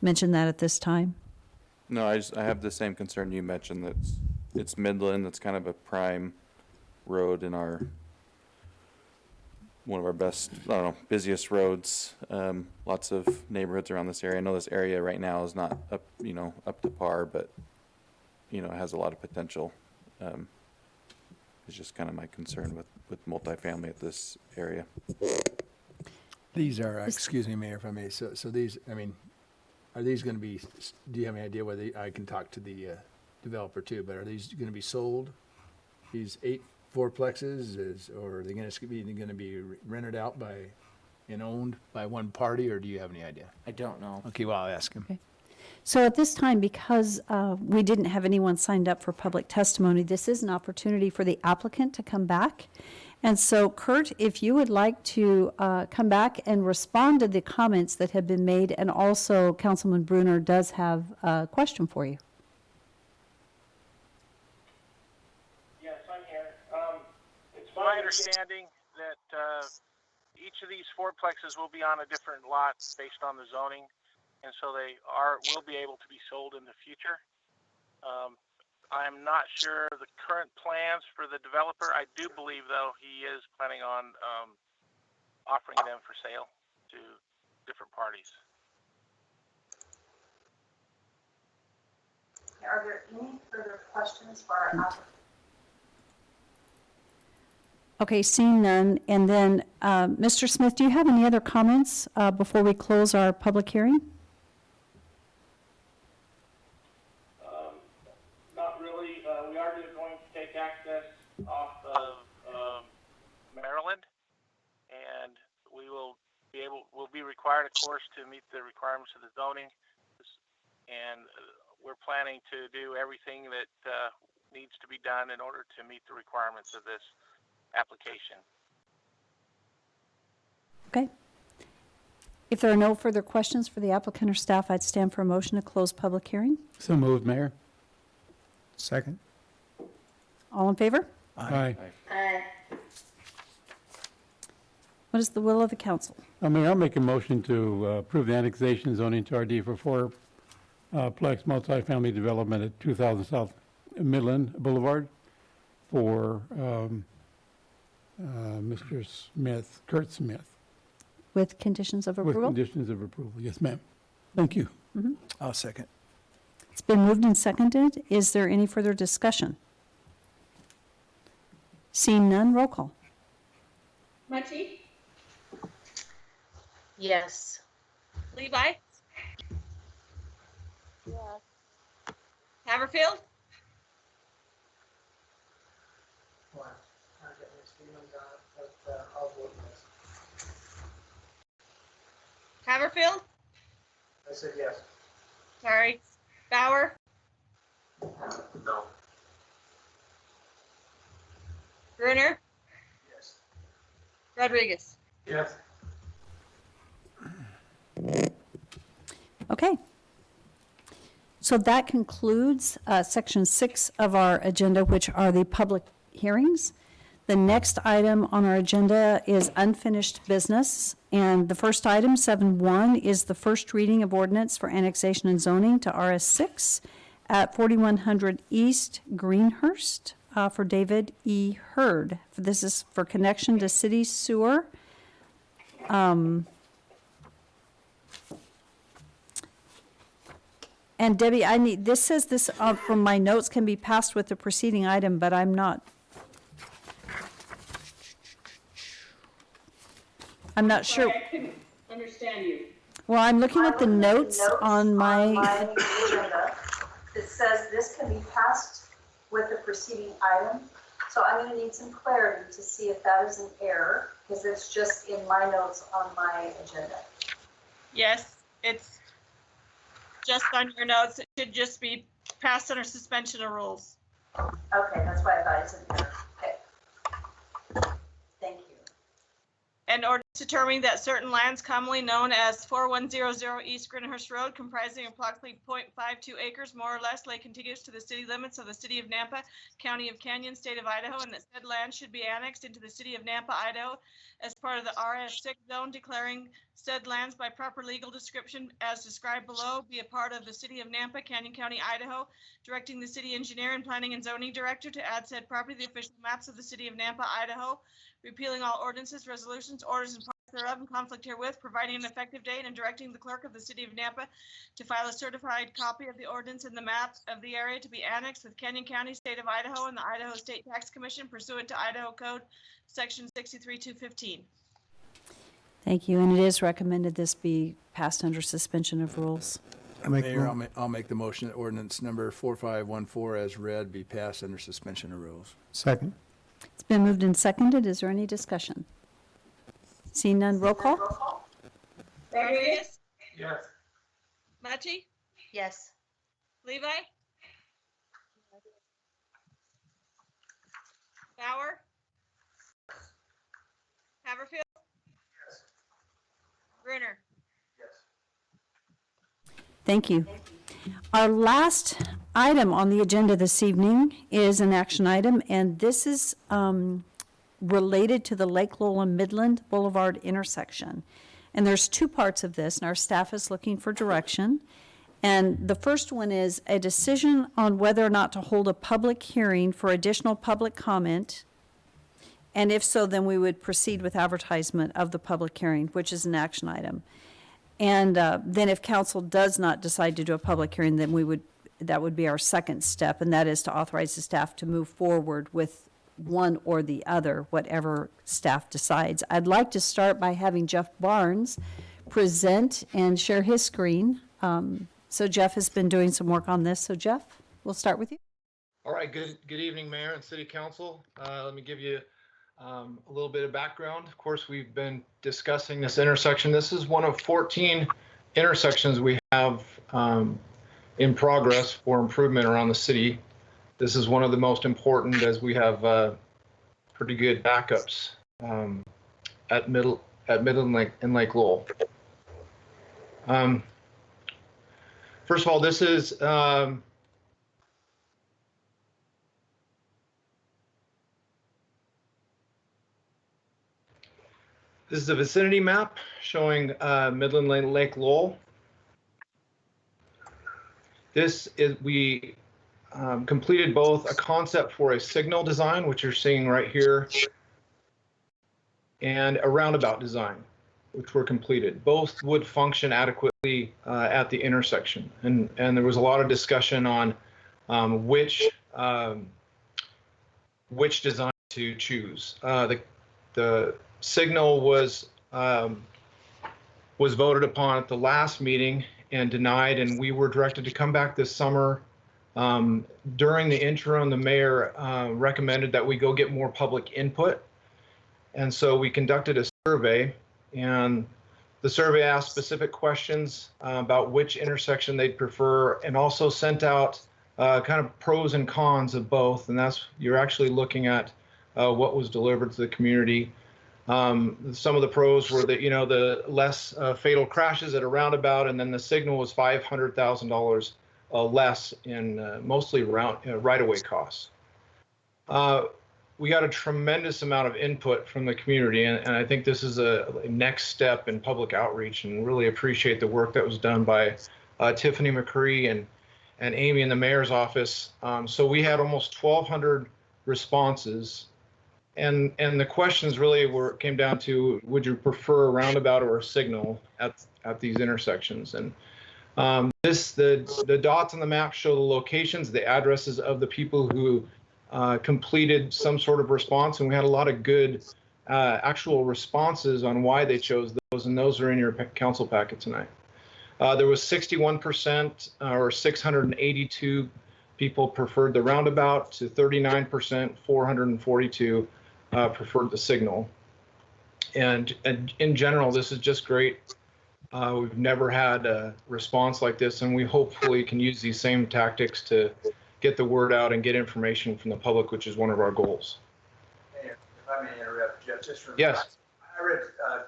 mention that at this time. No, I have the same concern you mentioned, that it's Midland, that's kind of a prime road in one of our best, I don't know, busiest roads. Lots of neighborhoods around this area. I know this area right now is not up to par, but, it has a lot of potential. It's just kind of my concern with multifamily at this area. These are, excuse me, Mayor, if I may, so these, I mean, are these going to be, do you have any idea whether, I can talk to the developer too, but are these going to be sold? These 8 fourplexes, or are they going to be rented out by and owned by one party, or do you have any idea? I don't know. Okay, well, I'll ask him. Okay. So at this time, because we didn't have anyone signed up for public testimony, this is an opportunity for the applicant to come back. And so Kurt, if you would like to come back and respond to the comments that have been made, and also Councilman Brunner does have a question for you. Yes, I'm here. It's my understanding that each of these fourplexes will be on a different lot based on the zoning, and so will be able to be sold in the future. I'm not sure the current plans for the developer. I do believe, though, he is planning on offering them for sale to different parties. Are there any further questions for our applicant? Okay, seeing none. And then, Mr. Smith, do you have any other comments before we close our public hearing? Not really. We are just going to take access off of Maryland, and we'll be required, of course, to meet the requirements of the zoning. And we're planning to do everything that needs to be done in order to meet the requirements of this application. Okay. If there are no further questions for the applicant or staff, I'd stand for a motion to close public hearing. So moved, Mayor. Second. All in favor? Aye. What is the will of the council? Mayor, I'll make a motion to approve the annexation zoning to RD for fourplex multifamily development at 2000 South Midland Boulevard for Mr. Smith, Kurt Smith. With conditions of With approval? conditions of approval, yes, ma'am. Thank you. I'll second. It's been moved and seconded. Is there any further discussion? Seeing none, roll call. Munchy, Yes. Levi? Haverfield? Well, I get mixed feelings on it, but I'll vote yes. Haverfield? I said yes. Sorry. Bauer? No. Gruner? Yes. Rodriguez? Yes. Okay. So that concludes Section 6 of our agenda, which are the public hearings. The next item on our agenda is unfinished business. And the first item, 7.1, is the first reading of ordinance for annexation and zoning to RS6 at 4100 East Greenhurst for David E. Hurd. This is for connection to city sewer. And Debbie, this says this from my notes can be passed with the preceding item, but I'm not sure. I couldn't understand you. Well, I'm looking at the notes on my, agenda. It says this can be passed with the preceding item. So I'm going to need some clarity to see if that is an error, because it's just in my notes on my agenda. Yes, it's just on your notes. It should just be passed under suspension of rules. Okay, that's why I thought it's an error. Okay. Thank you. And ordinance determining that certain lands commonly known as 4100 East Greenhurst Road, comprising approximately 0.52 acres, more or less, lay contiguous to the city limits of the city of Nampa, county of Canyon, state of Idaho, and that said land should be annexed into the city of Nampa, Idaho, as part of the RS6 zone, declaring said lands by proper legal description as described below be a part of the city of Nampa, Canyon County, Idaho, directing the city engineer and planning and zoning director to add said property to the official maps of the city of Nampa, Idaho, repealing all ordinances, resolutions, orders, and parts thereof in conflict herewith, providing an effective date, and directing the clerk of the city of Nampa to file a certified copy of the ordinance and the map of the area to be annexed with Canyon County, state of Idaho, and the Idaho State Tax Commission pursuant to Idaho Code Section 63215. thank you, and it is recommended this be passed under suspension of rules. Mayor, I'll make the motion that ordinance number 4514 as read be passed under suspension of rules. Second. It's been moved and seconded. Is there any discussion? Seeing none, roll call. Rodriguez? Yes. Munchy? Yes. Levi? Bauer? Haverfield? Yes. Gruner? Yes. Thank you. Our last item on the agenda this evening is an action item, and this is related to the Lake Lowell and Midland Boulevard intersection. And there's two parts of this, and our staff is looking for direction. And the first one is a decision on whether or not to hold a public hearing for additional public comment. And if so, then we would proceed with advertisement of the public hearing, which is an action item. And then if council does not decide to do a public hearing, then that would be our second step, and that is to authorize the staff to move forward with one or the other, whatever staff decides. I'd like to start by having Jeff Barnes present and share his screen. So Jeff has been doing some work on this. So Jeff, we'll start with you. All right, good evening, Mayor and City Council. Let me give you a little bit of background. Of course, we've been discussing this intersection. This is one of 14 intersections we have in progress for improvement around the city. This is one of the most important as we have pretty good backups at Midland Lake and Lake Lowell. First of all, this is this is a vicinity map showing Midland Lake Lowell. This is, we completed both a concept for a signal design, which you're seeing right here, and a roundabout design, which were completed. Both would function adequately at the intersection. And there was a lot of discussion on which design to choose. The signal was voted upon at the last meeting and denied, and we were directed to come back this summer. During the interim, the mayor recommended that we go get more public input. And so we conducted a survey, and the survey asked specific questions about which intersection they'd prefer, and also sent out kind of pros and cons of both. And that's, you're actually looking at what was delivered to the community. Some of the pros were that, the less fatal crashes at a roundabout, and then the signal was $500,000 less in mostly right-of-way costs. We got a tremendous amount of input from the community, and I think this is a next step in public outreach, and really appreciate the work that was done by Tiffany McCree and Amy in the mayor's office. So we had almost 1,200 responses, and the questions really came down to, would you prefer a roundabout or a signal at these intersections? And the dots on the map show the locations, the addresses of the people who completed some sort of response, and we had a lot of good actual responses on why they chose those, and those are in your council packet tonight. There was 61% or 682 people preferred the roundabout, to 39%, 442 preferred the signal. And in general, this is just great. We've never had a response like this, and we hopefully can use these same tactics to get the word out and get information from the public, which is one of our goals. Mayor, if I may interrupt, Jeff, just from Yes. I read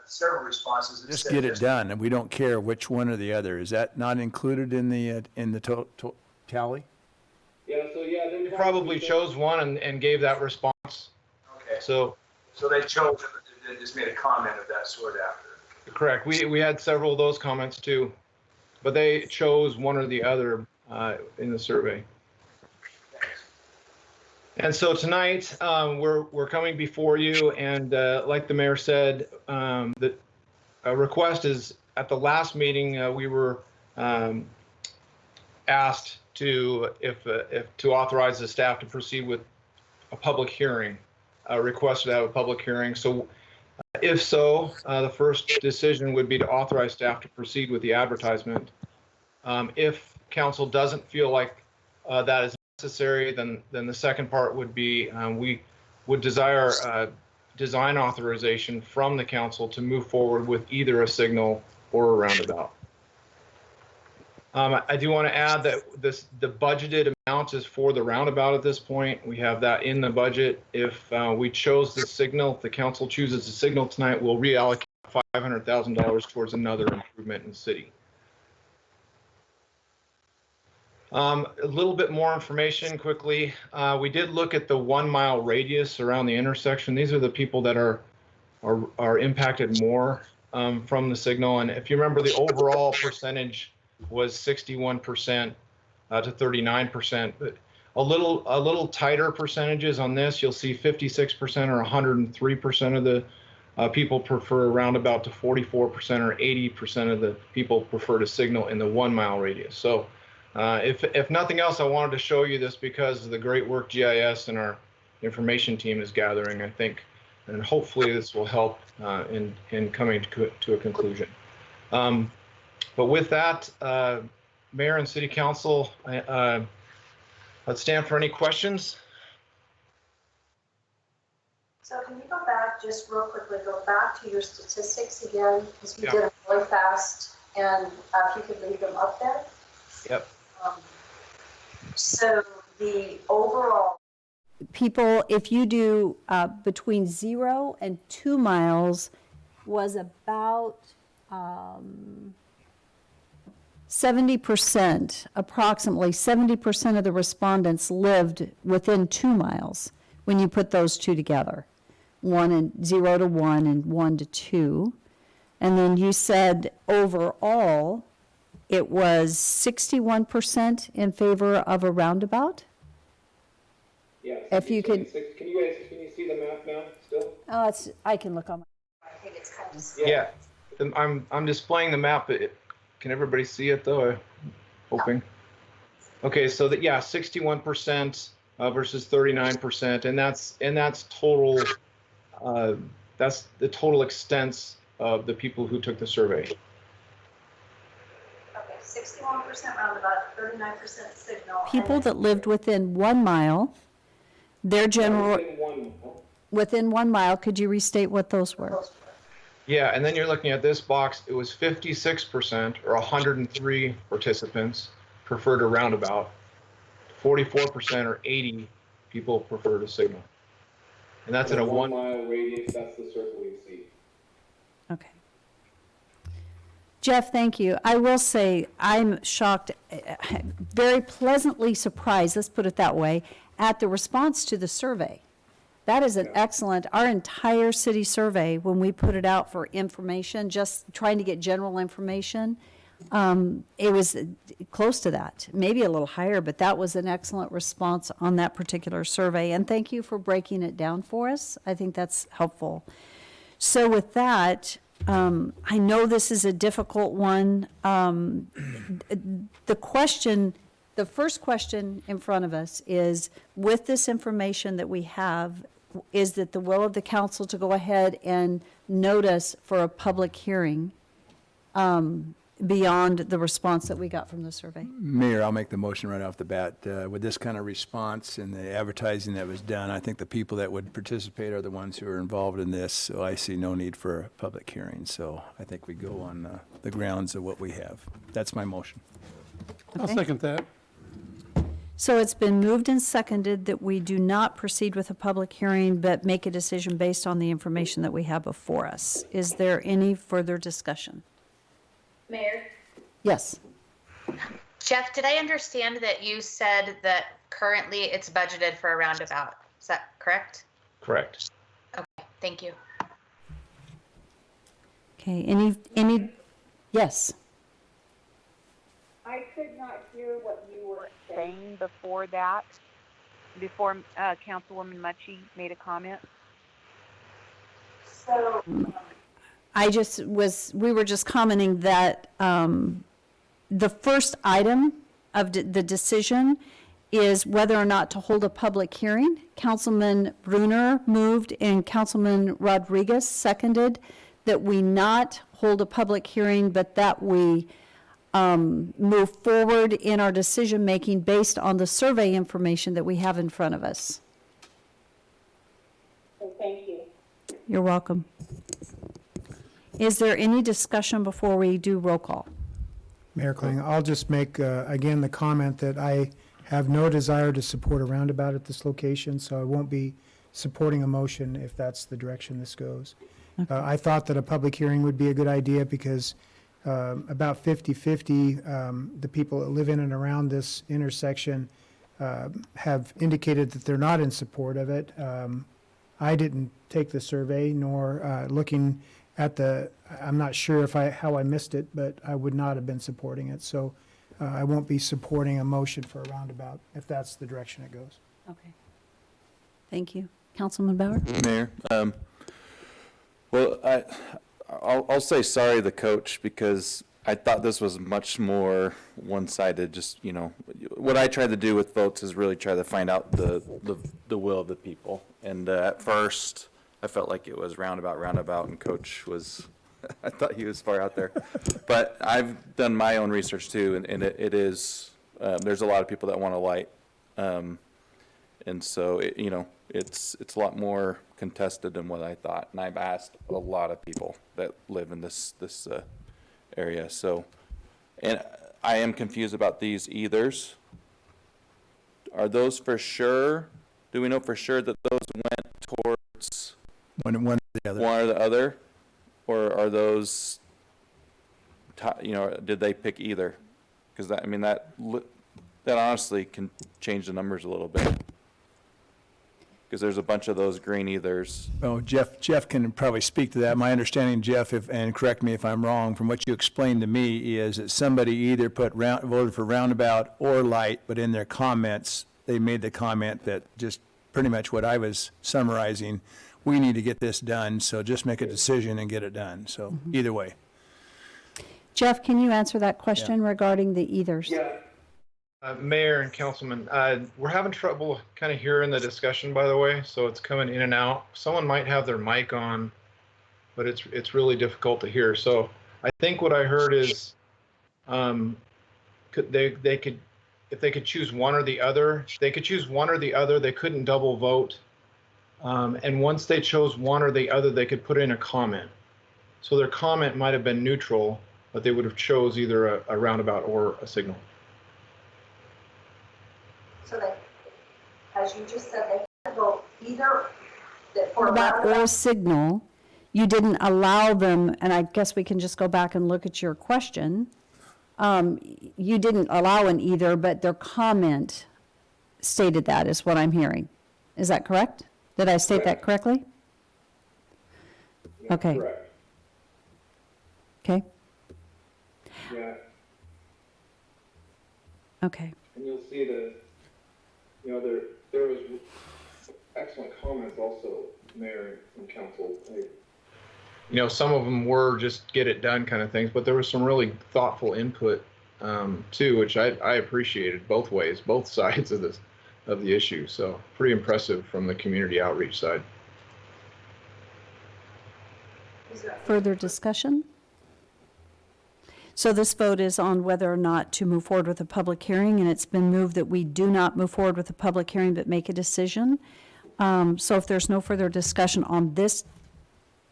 several responses. That Just said get it done, and we don't care which one or the other. Is that not included in the tally? Yeah, so yeah, They probably chose one and gave that response. Okay. So they chose, they just made a comment of that sort after. correct. We had several of those comments too, but they chose one or the other in the survey. And so tonight, we're coming before you, and like the mayor said, the request is, at the last meeting, we were asked to authorize the staff to proceed with a public hearing, requested to have a public hearing. So if so, the first decision would be to authorize staff to proceed with the advertisement. If council doesn't feel like that is necessary, then the second part would be, we would desire design authorization from the council to move forward with either a signal or a roundabout. I do want to add that the budgeted amount is for the roundabout at this point. We have that in the budget. If we chose the signal, if the council chooses the signal tonight, we'll reallocate $500,000 towards another improvement in the city. A little bit more information quickly. We did look at the 1 mile radius around the intersection. These are the people that are impacted more from the signal. And if you remember, the overall percentage was 61% to 39%, but a little tighter percentages on this. You'll see 56% or 103% of the people prefer a roundabout, to 44% or 80% of the people prefer to signal in the 1 mile radius. So if nothing else, I wanted to show you this because of the great work GIS and our information team is gathering, I think, and hopefully this will help in coming to a conclusion. But with that, Mayor and City Council, let's stand for any questions. So can you go back, just real quickly, go back to your statistics again, because we Yeah. did them really fast, and if you could leave them up there. Yep. So the overall. People, if you do between 0 and 2 miles, was about 70%, approximately 70% of the respondents lived within 2 miles when you put those two together. 0 to 1 and 1 to 2. And then you said overall, it was 61% in favor of a roundabout? Yeah. If you could. Can you see the map now still? Oh, I can look on my. I think it's kind of. Yeah. I'm displaying the map. Can everybody see it though? I'm hoping. Okay, so that, yeah, 61% versus 39%, and that's total. That's the total extent of the people who took the survey. Okay, 61% roundabout, 39% signal. People that lived within 1 mile, their general, within 1 mile, could you restate what those were? Yeah, and then you're looking at this box, it was 56% or 103 participants preferred a roundabout. 44% or 80 people preferred a signal. And that's in a 1 mile radius, that's the circle we see. Okay. Jeff, thank you. I will say, I'm shocked, very pleasantly surprised, let's put it that way, at the response to the survey. That is an excellent, our entire city survey, when we put it out for information, just trying to get general information, it was close to that, maybe a little higher, but that was an excellent response on that particular survey. And thank you for breaking it down for us. I think that's helpful. So with that, I know this is a difficult one. The first question in front of us is, with this information that we have, is it the will of the council to go ahead and notice for a public hearing beyond the response that we got from the survey? Mayor, I'll make the motion right off the bat. With this kind of response and the advertising that was done, I think the people that would participate are the ones who are involved in this, so I see no need for a public hearing. So I think we go on the grounds of what we have. That's my motion. I'll Okay. second that. So it's been moved and seconded that we do not proceed with a public hearing, but make a decision based on the information that we have before us. Is there any further discussion? Mayor? Yes. Jeff, did I understand that you said that currently it's budgeted for a roundabout? Is that correct? Correct. Okay, thank you. Okay, yes. I could not hear what you were saying before that, before Councilwoman Mucci made a comment. So, We were just commenting that the first item of the decision is whether or not to hold a public hearing. Councilman Brunner moved and Councilman Rodriguez seconded that we not hold a public hearing, but that we move forward in our decision-making based on the survey information that we have in front of us. Thank you. You're welcome. Is there any discussion before we do roll call? Mayor Kling, I'll just make, again, the comment that I have no desire to support a roundabout at this location, so I won't be supporting a motion if that's the direction this goes. I thought that a public hearing would be a good idea because about 50-50, the people that live in and around this intersection have indicated that they're not in support of it. I didn't take the survey, nor looking at I'm not sure how I missed it, but I would not have been supporting it. So I won't be supporting a motion for a roundabout if that's the direction it goes. Okay. Thank you. Councilman Bauer? Mayor, well, I'll say sorry to the coach because I thought this was much more one-sided. Just, what I try to do with votes is really try to find out the will of the people. And at first, I felt like it was roundabout, and coach was, I thought he was far out there. But I've done my own research too, and it is, there's a lot of people that want a light. And so, it's a lot more contested than what I thought. And I've asked a lot of people that live in this area. So, and I am confused about these ethers. Are those for sure? Do we know for sure that those went towards One or the other. one or the other? Or are those, did they pick either? Because that honestly can change the numbers a little bit. Because there's a bunch of those green ethers. Oh, Jeff can probably speak to that. My understanding, Jeff, and correct me if I'm wrong, from what you explained to me is that somebody either voted for roundabout or light, but in their comments, they made the comment that just pretty much what I was summarizing, we need to get this done, so just make a decision and get it done. So either way. Jeff, can you answer that question regarding the ethers? Yeah. Mayor and Councilman, we're having trouble kind of hearing the discussion, by the way, so it's coming in and out. Someone might have their mic on, but it's really difficult to hear. So I think what I heard is, they could, if they could choose one or the other, they could choose one or the other. They couldn't double vote. And once they chose one or the other, they could put in a comment. So their comment might have been neutral, but they would have chose either a roundabout or a signal. So they, as you just said, they can vote either for a That or roundabout. signal, you didn't allow them, and I guess we can just go back and look at your question. You didn't allow an either, but their comment stated that, is what I'm hearing. Is that correct? Did I state that correctly? Okay. Correct. Okay, Yeah, okay. and you'll see that, you know, there was excellent comments also, Mayor and Council. You know, some of them were just get it done kind of things, but there was some really thoughtful input too, which I appreciated both ways, both sides of this, of the issue. So pretty impressive from the community outreach side. Further discussion? So this vote is on whether or not to move forward with a public hearing, and it's been moved that we do not move forward with a public hearing but make a decision. So if there's no further discussion on this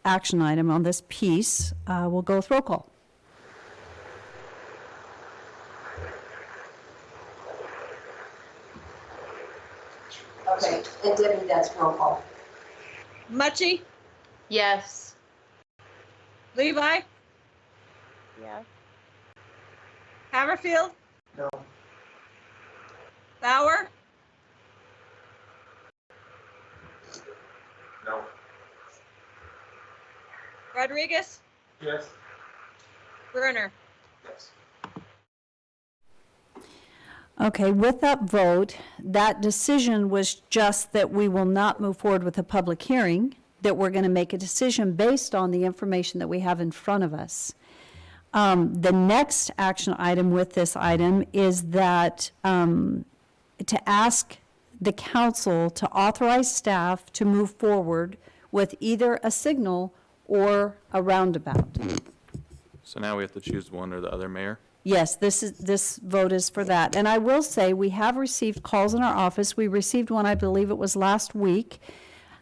action item, on this piece, we'll go with roll call. Okay, and Debbie, that's roll call. Mucci, Yes. Levi, Yes. Haverfield, No. Bauer, No. Rodriguez, Yes. Brunner. Yes. Okay, with that vote, that decision was just that we will not move forward with a public hearing, that we're going to make a decision based on the information that we have in front of us. The next action item with this item is that to ask the council to authorize staff to move forward with either a signal or a roundabout. So now we have to choose one or the other, Mayor? Yes, this vote is for that. And I will say, we have received calls in our office. We received one, I believe it was last week.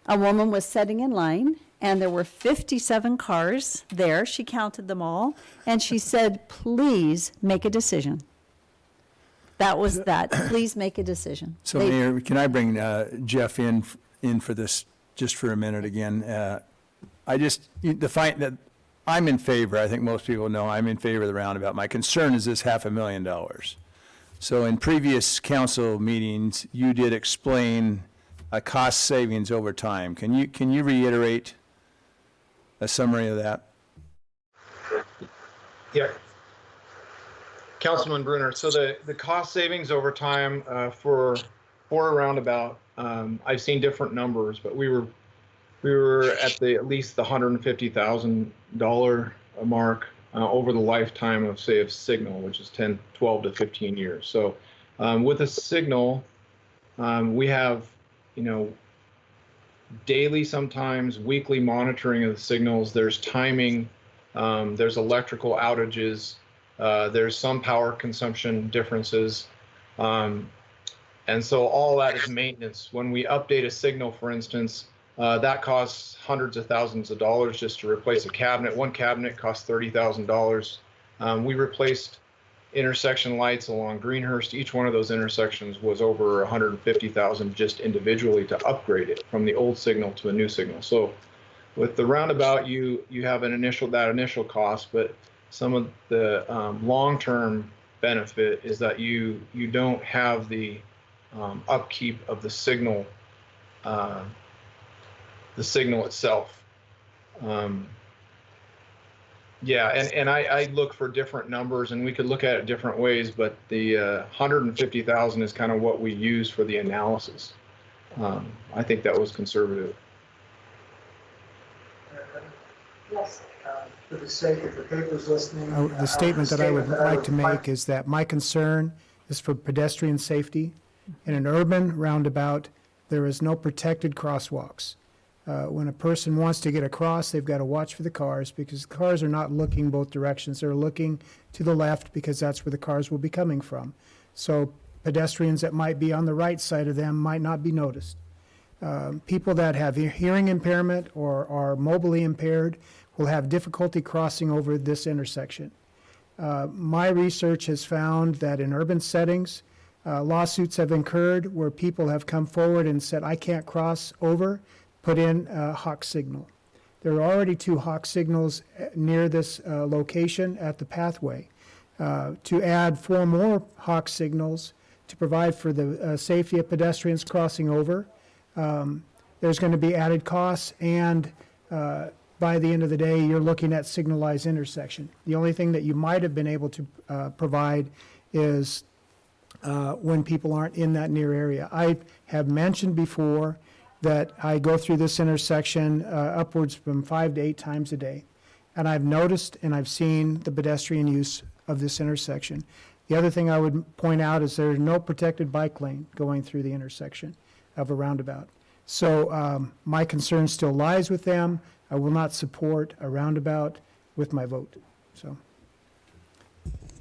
A woman was sitting in line, and there were 57 cars there. She counted them all, and she said, please make a decision. That was that, please make a decision. So They- Mayor, can I bring Jeff in for this just for a minute again? That I'm in favor, I think most people know, I'm in favor of the roundabout. My concern is this $500,000. So in previous council meetings, you did explain a cost savings over time. Can you reiterate a summary of that? Yeah. Councilman Brunner, so the cost savings over time for a roundabout, I've seen different numbers, but we were at least the $150,000 mark over the lifetime of, say, of signal, which is 12 to 15 years. So with a signal, we have, daily, sometimes weekly monitoring of the signals. There's timing, there's electrical outages, there's some power consumption differences. And so all that is maintenance. When we update a signal, for instance, that costs hundreds of thousands of dollars just to replace a cabinet. One cabinet costs $30,000. We replaced intersection lights along Greenhurst. Each one of those intersections was over $150,000 just individually to upgrade it from the old signal to a new signal. So with the roundabout, you have that initial cost, but some of the long-term benefit is that you don't have the upkeep of the signal itself. Yeah, and I look for different numbers, and we could look at it different ways, but the 150,000 is kind of what we use for the analysis. I think that was conservative. Yes. For the sake of the papers listening. The statement that I would like to make is that my concern is for pedestrian safety. In an urban roundabout, there is no protected crosswalks. When a person wants to get across, they've got to watch for the cars because cars are not looking both directions. They're looking to the left because that's where the cars will be coming from. So pedestrians that might be on the right side of them might not be noticed. People that have hearing impairment or are mobilely impaired will have difficulty crossing over this intersection. My research has found that in urban settings, lawsuits have incurred where people have come forward and said, I can't cross over, put in a hawk signal. There are already 2 hawk signals near this location at the pathway. To add 4 more hawk signals to provide for the safety of pedestrians crossing over, there's going to be added costs, and by the end of the day, you're looking at signalized intersection. The only thing that you might have been able to provide is when people aren't in that near area. I have mentioned before that I go through this intersection upwards from 5 to 8 times a day. And I've noticed and I've seen the pedestrian use of this intersection. The other thing I would point out is there's no protected bike lane going through the intersection of a roundabout. So my concern still lies with them. I will not support a roundabout with my vote. So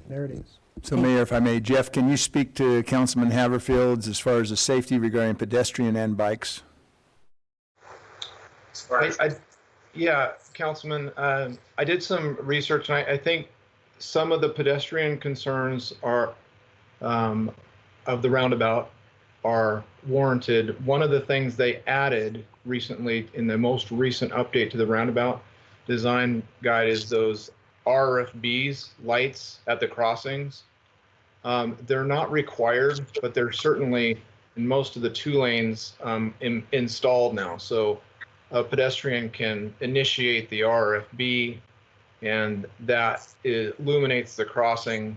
there it is. So Mayor, if I may, Jeff, can you speak to Councilman Haverfield as far as the safety regarding pedestrian and bikes? Yeah, Councilman, I did some research, and I think some of the pedestrian concerns are of the roundabout are warranted. One of the things they added recently in the most recent update to the roundabout design guide is those RFBs, lights at the crossings. They're not required, but they're certainly in most of the 2 lanes installed now. So a pedestrian can initiate the RFB, and that illuminates the crossing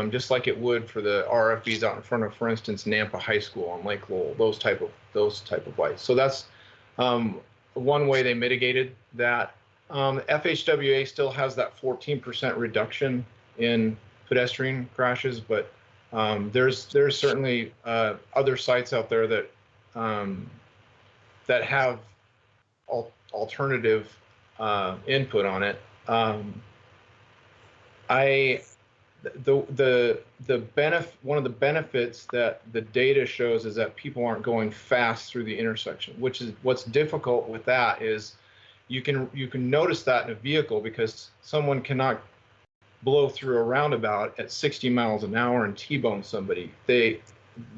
just like it would for the RFBs out in front of, for instance, Nampa High School on Lake Lowell, those type of lights. So that's one way they mitigated that. FHWA still has that 14% reduction in pedestrian crashes, but there's certainly other sites out there that that have alternative input on it. One of the benefits that the data shows is that people aren't going fast through the intersection, which is what's difficult with that is you can notice that in a vehicle because someone cannot blow through a roundabout at 60 miles an hour and T-bone somebody.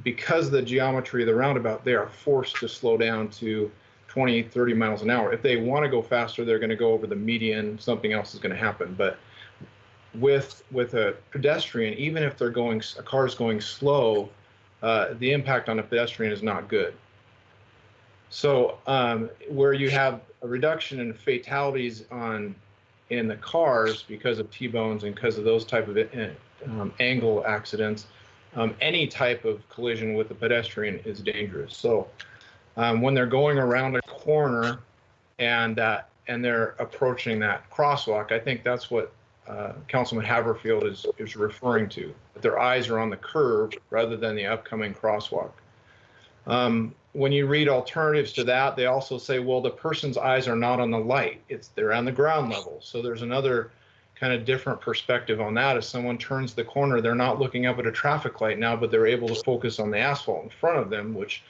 Because of the geometry of the roundabout, they are forced to slow down to 20, 30 miles an hour. If they want to go faster, they're going to go over the median, something else is going to happen. But with a pedestrian, even if a car is going slow, the impact on a pedestrian is not good. So where you have a reduction in fatalities in the cars because of T-bones and because of those type of angle accidents, any type of collision with a pedestrian is dangerous. So when they're going around a corner and they're approaching that crosswalk, I think that's what Councilman Haverfield is referring to. That their eyes are on the curve rather than the upcoming crosswalk. When you read alternatives to that, they also say, well, the person's eyes are not on the light. They're on the ground level. So there's another kind of different perspective on that. As someone turns the corner, they're not looking up at a traffic light now, but they're able to focus on the asphalt in front of them, which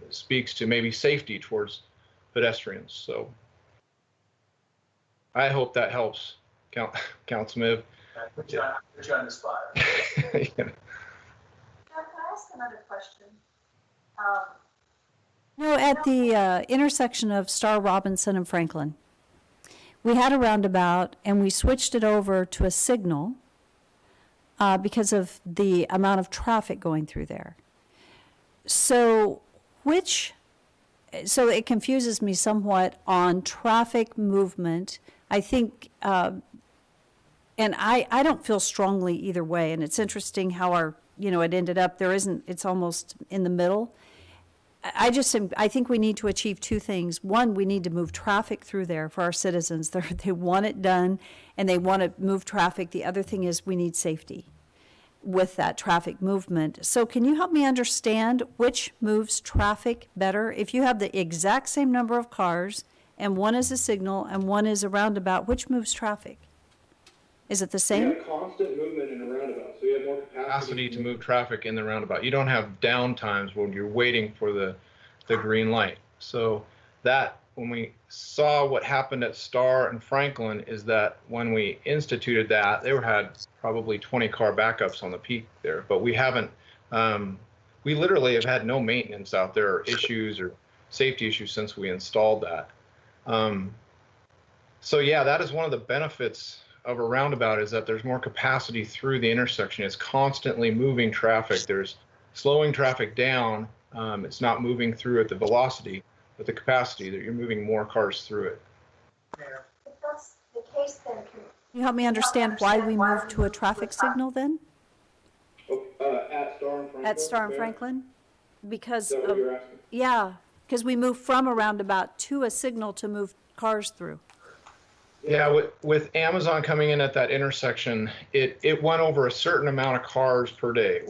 speaks to maybe safety towards pedestrians. So I hope that helps, Councilman. Put you on the spot. Yeah. Can I ask another question? No, at the intersection of Star Robinson and Franklin, we had a roundabout and we switched it over to a signal because of the amount of traffic going through there. So it confuses me somewhat on traffic movement. I think, and I don't feel strongly either way, and it's interesting how it ended up, it's almost in the middle. I think we need to achieve 2 things. One, we need to move traffic through there for our citizens. They want it done and they want to move traffic. The other thing is we need safety. with that traffic movement. So can you help me understand which moves traffic better? If you have the exact same number of cars and one is a signal and one is a roundabout, which moves traffic? Is it the You same? have constant movement in a roundabout, so you have more capacity to move traffic in the roundabout. You don't have down times when you're waiting for the green light. So that, when we saw what happened at Star and Franklin, is that when we instituted that, they had probably 20 car backups on the peak there, but we haven't, we literally have had no maintenance out there or issues or safety issues since we installed that. So yeah, that is one of the benefits of a roundabout, is that there's more capacity through the intersection. It's constantly moving traffic. There's slowing traffic down. It's not moving through at the velocity, but the capacity that you're moving more cars through it. If that's the case, then Can you help me understand why we moved to a traffic signal then? At Star and Franklin? At Star and Franklin? Because Is that what of, you're asking? yeah, because we moved from a roundabout to a signal to move cars through. Yeah, with Amazon coming in at that intersection, it went over a certain amount of cars per day.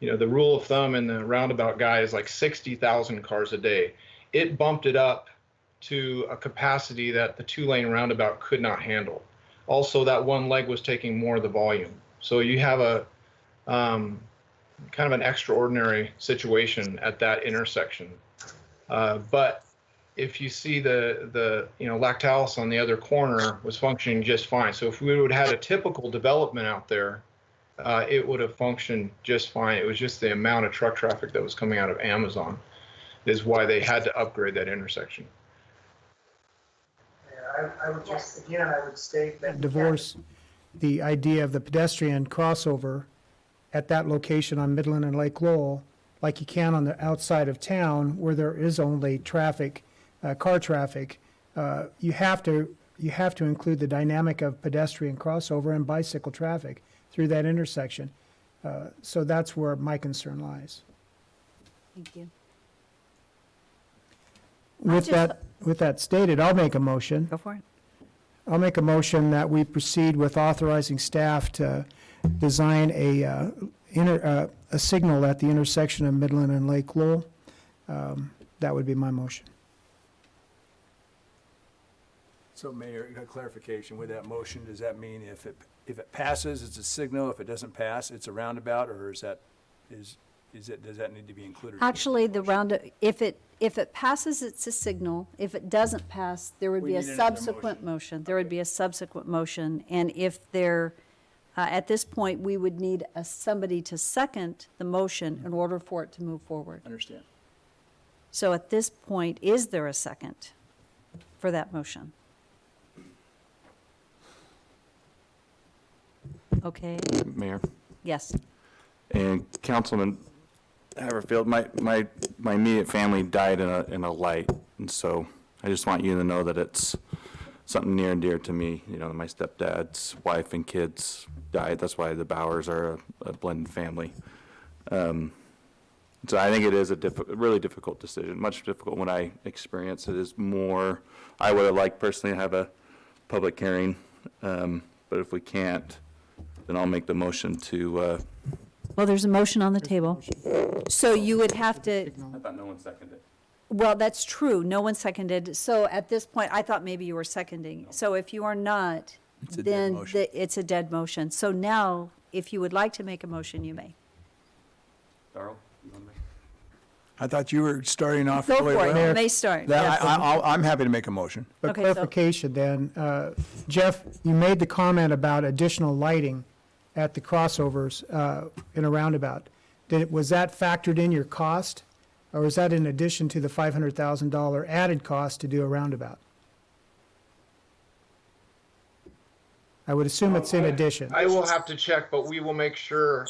The rule of thumb in the roundabout guide is like 60,000 cars a day. It bumped it up to a capacity that the 2-lane roundabout could not handle. Also, that one leg was taking more of the volume. So you have a kind of an extraordinary situation at that intersection. But if you see the Lactalis on the other corner was functioning just fine. So if we would have had a typical development out there, it would have functioned just fine. It was just the amount of truck traffic that was coming out of Amazon is why they had to upgrade that intersection. Yeah, I would just, again, I would state that. Divorce the idea of the pedestrian crossover at that location on Midland and Lake Lowell, like you can on the outside of town where there is only traffic, car traffic. You have to include the dynamic of pedestrian crossover and bicycle traffic through that intersection. So that's where my concern lies. Thank you. With that stated, I'll make a motion. Go for it. I'll make a motion that we proceed with authorizing staff to design a signal at the intersection of Midland and Lake Lowell. That would be my motion. So Mayor, a clarification, with that motion, does that mean if it passes, it's a signal, if it doesn't pass, it's a roundabout, or does that need to be included? Actually, if it passes, it's a signal. If it doesn't pass, there would We be a need another subsequent motion. There would be a subsequent motion. And if there, at this point, we would need somebody to second the motion in order for it to move forward. Understand. So at this point, is there a second for that motion? Okay, Mayor. yes. And Councilman Haverfield, my immediate family died in a light, and so I just want you to know that it's something near and dear to me. My stepdad's wife and kids died. That's why the Bowers are a blended family. So I think it is a really difficult decision, much difficult when I experience it. Is more, I would have liked personally to have a public hearing, but if we can't, then I'll make the motion to. Well, there's a motion on the table. So you would have to, I thought no one seconded. well, that's true. No one seconded. So at this point, I thought maybe you were seconding. So if you are not, It's a dead then motion. it's a dead motion. So now, if you would like to make a motion, you may. Darrell, you want to make? I thought you were starting off Go really for it. well. You may start. That- Yes. I'm happy to make a motion. But Okay, so- clarification then, Jeff, you made the comment about additional lighting at the crossovers in a roundabout. Was that factored in your cost, or was that in addition to the $500,000 added cost to do a roundabout? I would assume it's in addition. I will have to check, but we will make sure.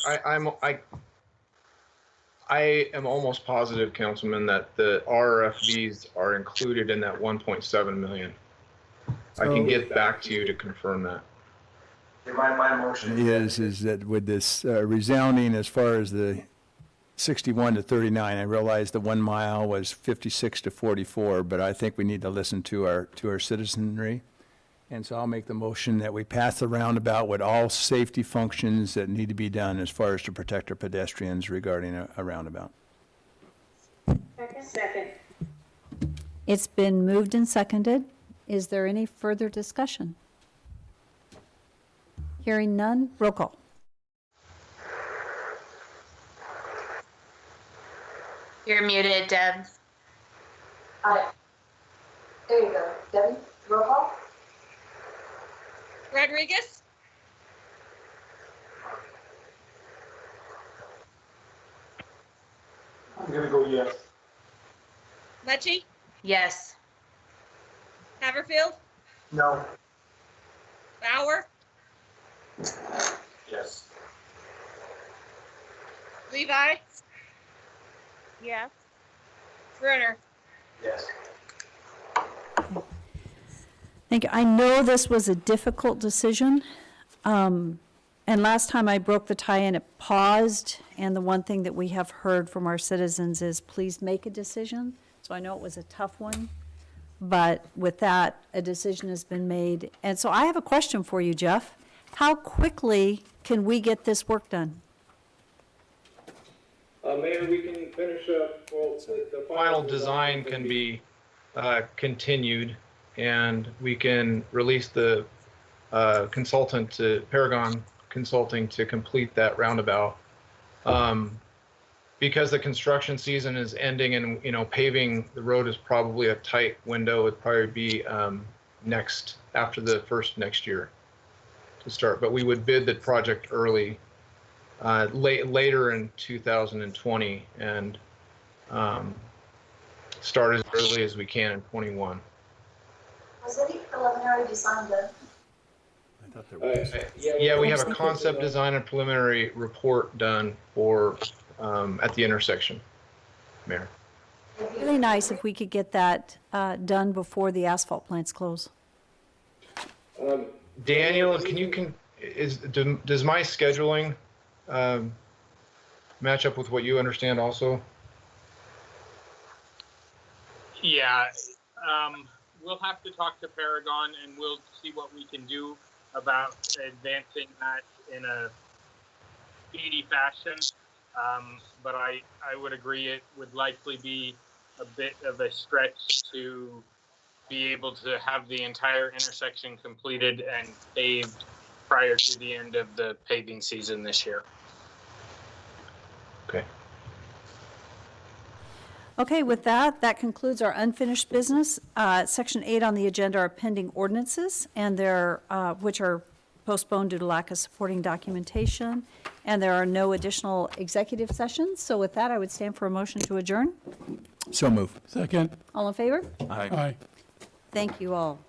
I am almost positive, Councilman, that the RFVs are included in that 1.7 million. I can get back to you to confirm that. My motion Is that with this resounding as far as the 61 to 39, I realize the 1 mile was 56 to 44, but I think we need to listen to our citizenry And so I'll make the motion that we pass the roundabout with all safety functions that need to be done as far as to protect our pedestrians regarding a roundabout. Second. It's been moved and seconded. Is there any further discussion? Hearing none, roll call. You're muted, Deb. Aye. There you go. Debbie, roll call? Rodriguez? I'm gonna go yes. Mucci? Yes. Haverfield? No. Bauer? Yes. Levi? Yes. Brunner? Yes. Thank you. I know this was a difficult decision. And last time I broke the tie and it paused. And the one thing that we have heard from our citizens is please make a decision. So I know it was a tough one. But with that, a decision has been made. And so I have a question for you, Jeff. How quickly can we get this work done? Mayor, we can finish up, well, the final design can be continued, and we can release the consultant to Paragon Consulting to complete that roundabout. Because the construction season is ending and, you know, paving the road is probably a tight window. It'd probably be after the first next year to start. But we would bid the project early, later in 2020 and start as early as we can in 21. Was any preliminary design done? Yeah, we have a concept design and preliminary report done for at the intersection, Mayor. Really nice if we could get that done before the asphalt plants close. Daniel, does my scheduling match up with what you understand also? Yeah, we'll have to talk to Paragon and we'll see what we can do about advancing that in a speedy fashion. But I would agree it would likely be a bit of a stretch to be able to have the entire intersection completed and paved prior to the end of the paving season this year. Okay. Okay, with that, that concludes our unfinished business. Section 8 on the agenda are pending ordinances, and which are postponed due to lack of supporting documentation, and there are no additional executive sessions. So with that, I would stand for a motion to adjourn. So move. Second. All in favor? Aye. Aye. Thank you all.